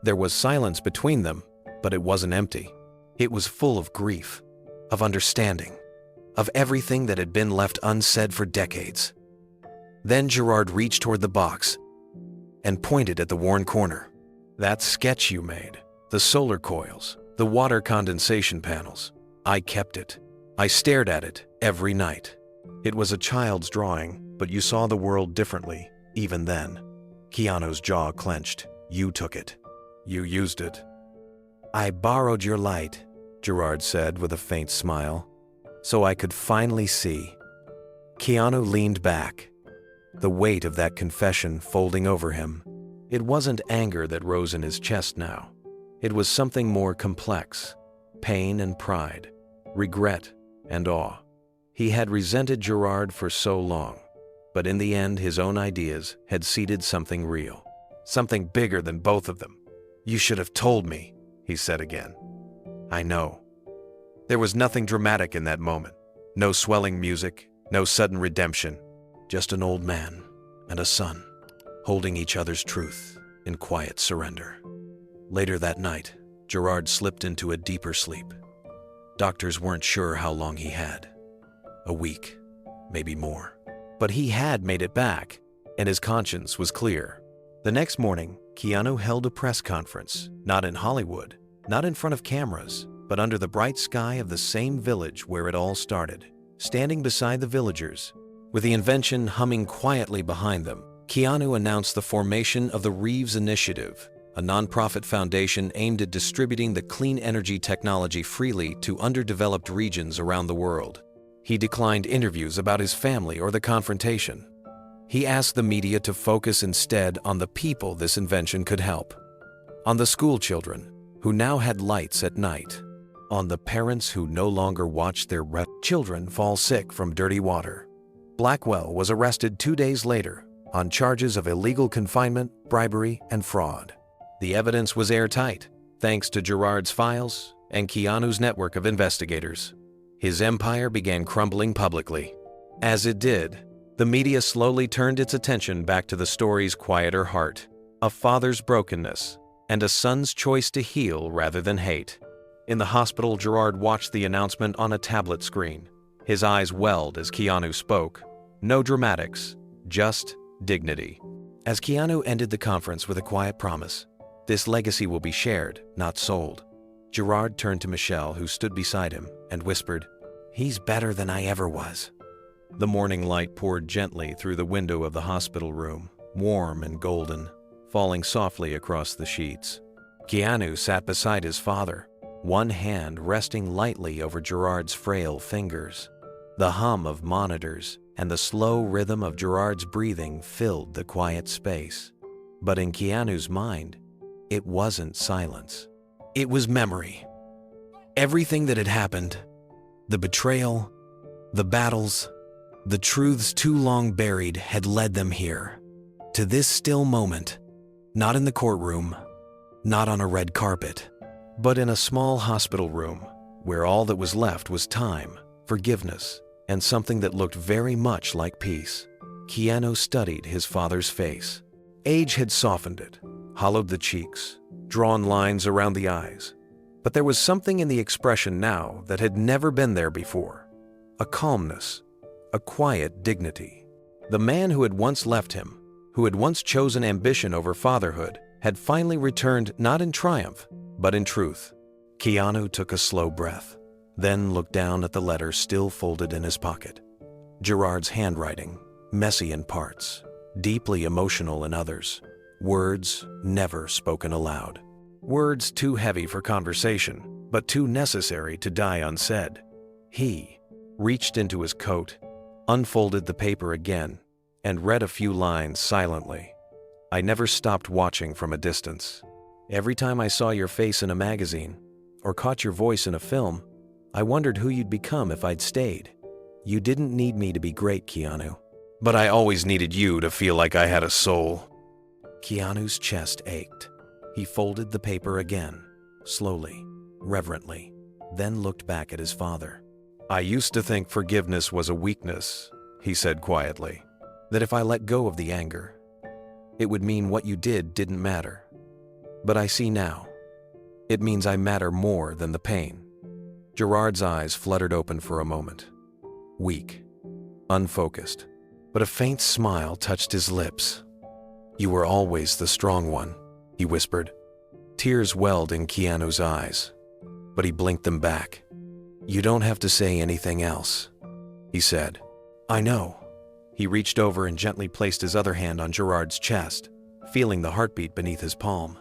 There was silence between them, but it wasn't empty. It was full of grief, of understanding, of everything that had been left unsaid for decades. Then Gerard reached toward the box and pointed at the worn corner. "That sketch you made, the solar coils, the water condensation panels. I kept it. I stared at it every night. It was a child's drawing, but you saw the world differently, even then." Keanu's jaw clenched. "You took it. You used it." "I borrowed your light," Gerard said with a faint smile, "so I could finally see." Keanu leaned back, the weight of that confession folding over him. It wasn't anger that rose in his chest now. It was something more complex: pain and pride, regret and awe. He had resented Gerard for so long, but in the end his own ideas had seeded something real, something bigger than both of them. "You should have told me," he said again. "I know." There was nothing dramatic in that moment. No swelling music, no sudden redemption. Just an old man and a son, holding each other's truth in quiet surrender. Later that night, Gerard slipped into a deeper sleep. Doctors weren't sure how long he had. A week, maybe more. But he had made it back, and his conscience was clear. The next morning, Keanu held a press conference, not in Hollywood, not in front of cameras, but under the bright sky of the same village where it all started. Standing beside the villagers, with the invention humming quietly behind them, Keanu announced the formation of the Reeves Initiative, a nonprofit foundation aimed at distributing the clean energy technology freely to underdeveloped regions around the world. He declined interviews about his family or the confrontation. He asked the media to focus instead on the people this invention could help. On the school children, who now had lights at night. On the parents who no longer watched their children fall sick from dirty water. Blackwell was arrested 2 days later on charges of illegal confinement, bribery, and fraud. The evidence was airtight, thanks to Gerard's files and Keanu's network of investigators. His empire began crumbling publicly. As it did, the media slowly turned its attention back to the story's quieter heart, a father's brokenness, and a son's choice to heal rather than hate. In the hospital, Gerard watched the announcement on a tablet screen. His eyes welled as Keanu spoke. No dramatics, just dignity. As Keanu ended the conference with a quiet promise, "This legacy will be shared, not sold," Gerard turned to Michelle, who stood beside him, and whispered, "He's better than I ever was." The morning light poured gently through the window of the hospital room, warm and golden, falling softly across the sheets. Keanu sat beside his father, one hand resting lightly over Gerard's frail fingers. The hum of monitors and the slow rhythm of Gerard's breathing filled the quiet space. But in Keanu's mind, it wasn't silence. It was memory. Everything that had happened, the betrayal, the battles, the truths too long buried had led them here, to this still moment, not in the courtroom, not on a red carpet, but in a small hospital room where all that was left was time, forgiveness, and something that looked very much like peace. Keanu studied his father's face. Age had softened it, hollowed the cheeks, drawn lines around the eyes. But there was something in the expression now that had never been there before. A calmness, a quiet dignity. The man who had once left him, who had once chosen ambition over fatherhood, had finally returned not in triumph, but in truth. Keanu took a slow breath, then looked down at the letter still folded in his pocket. Gerard's handwriting, messy in parts, deeply emotional in others. Words never spoken aloud. Words too heavy for conversation, but too necessary to die unsaid. He reached into his coat, unfolded the paper again, and read a few lines silently. I never stopped watching from a distance. Every time I saw your face in a magazine, or caught your voice in a film, I wondered who you'd become if I'd stayed. You didn't need me to be great, Keanu. But I always needed you to feel like I had a soul. Keanu's chest ached. He folded the paper again, slowly, reverently, then looked back at his father. I used to think forgiveness was a weakness, he said quietly, that if I let go of the anger, it would mean what you did didn't matter. But I see now. It means I matter more than the pain. Gerard's eyes fluttered open for a moment. Weak, unfocused, but a faint smile touched his lips. You were always the strong one, he whispered. Tears welled in Keanu's eyes, but he blinked them back. You don't have to say anything else, he said. I know. He reached over and gently placed his other hand on Gerard's chest, feeling the heartbeat beneath his palm.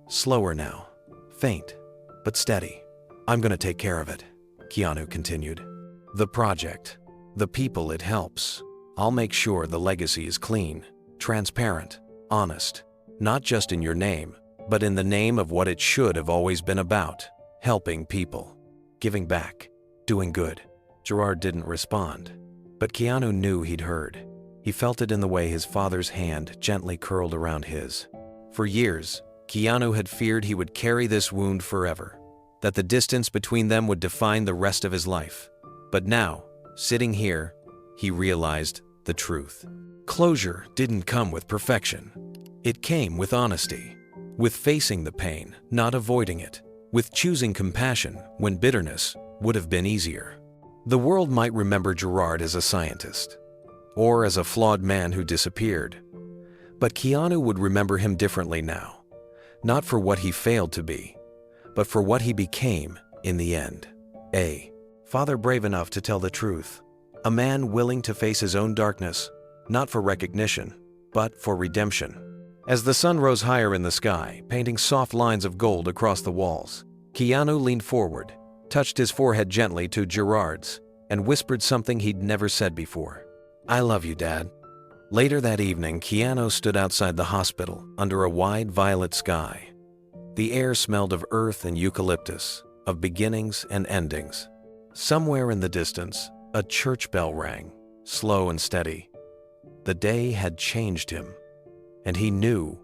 Slower now, faint, but steady. I'm going to take care of it, Keanu continued. The project, the people it helps. I'll make sure the legacy is clean, transparent, honest, not just in your name, but in the name of what it should have always been about, helping people, giving back, doing good. Gerard didn't respond, but Keanu knew he'd heard. He felt it in the way his father's hand gently curled around his. For years, Keanu had feared he would carry this wound forever, that the distance between them would define the rest of his life. But now, sitting here, he realized the truth. Closure didn't come with perfection. It came with honesty, with facing the pain, not avoiding it, with choosing compassion when bitterness would have been easier. The world might remember Gerard as a scientist, or as a flawed man who disappeared. But Keanu would remember him differently now, not for what he failed to be, but for what he became in the end. A father brave enough to tell the truth, a man willing to face his own darkness, not for recognition, but for redemption. As the sun rose higher in the sky, painting soft lines of gold across the walls, Keanu leaned forward, touched his forehead gently to Gerard's, and whispered something he'd never said before. I love you, Dad. Later that evening, Keanu stood outside the hospital under a wide violet sky. The air smelled of earth and eucalyptus, of beginnings and endings. Somewhere in the distance, a church bell rang, slow and steady. The day had changed him, and he knew,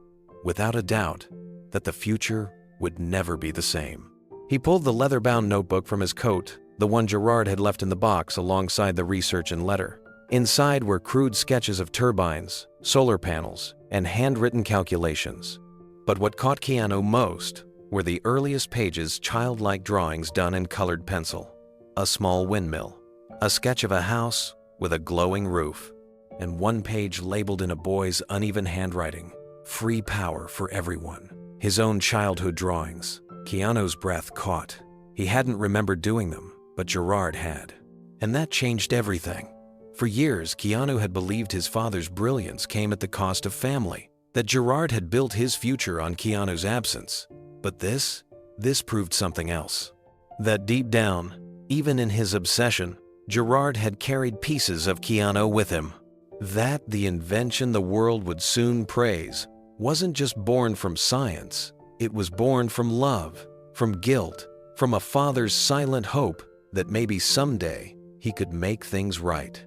without a doubt, that the future would never be the same. He pulled the leather-bound notebook from his coat, the one Gerard had left in the box alongside the research and letter. Inside were crude sketches of turbines, solar panels, and handwritten calculations. But what caught Keanu most were the earliest pages' childlike drawings done in colored pencil. A small windmill, a sketch of a house with a glowing roof, and one page labeled in a boy's uneven handwriting, "Free power for everyone." His own childhood drawings. Keanu's breath caught. He hadn't remembered doing them, but Gerard had. And that changed everything. For years, Keanu had believed his father's brilliance came at the cost of family, that Gerard had built his future on Keanu's absence. But this proved something else. That deep down, even in his obsession, Gerard had carried pieces of Keanu with him. That the invention the world would soon praise wasn't just born from science, it was born from love, from guilt, from a father's silent hope that maybe someday he could make things right.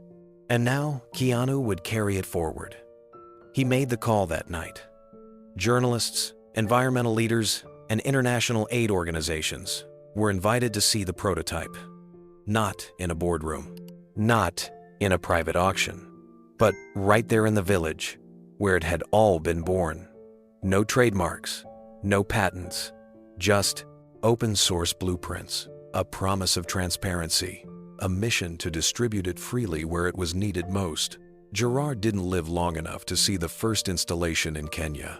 And now Keanu would carry it forward. He made the call that night. Journalists, environmental leaders, and international aid organizations were invited to see the prototype. Not in a boardroom, not in a private auction, but right there in the village where it had all been born. No trademarks, no patents, just open source blueprints, a promise of transparency, a mission to distribute it freely where it was needed most. Gerard didn't live long enough to see the first installation in Kenya,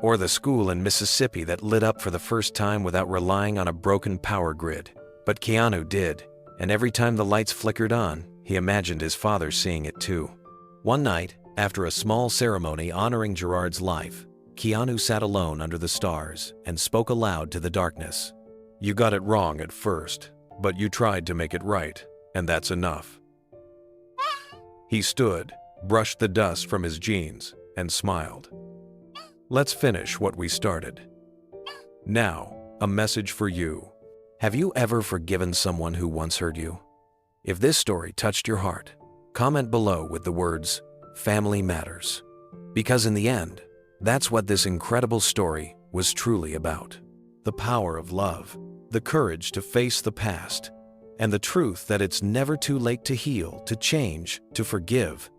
or the school in Mississippi that lit up for the first time without relying on a broken power grid. But Keanu did, and every time the lights flickered on, he imagined his father seeing it too. One night, after a small ceremony honoring Gerard's life, Keanu sat alone under the stars and spoke aloud to the darkness. "You got it wrong at first, but you tried to make it right, and that's enough." He stood, brushed the dust from his jeans, and smiled. "Let's finish what we started. Now, a message for you. Have you ever forgiven someone who once hurt you? If this story touched your heart, comment below with the words, 'Family Matters.' Because in the end, that's what this incredible story was truly about. The power of love, the courage to face the past, and the truth that it's never too late to heal, to change, to forgive,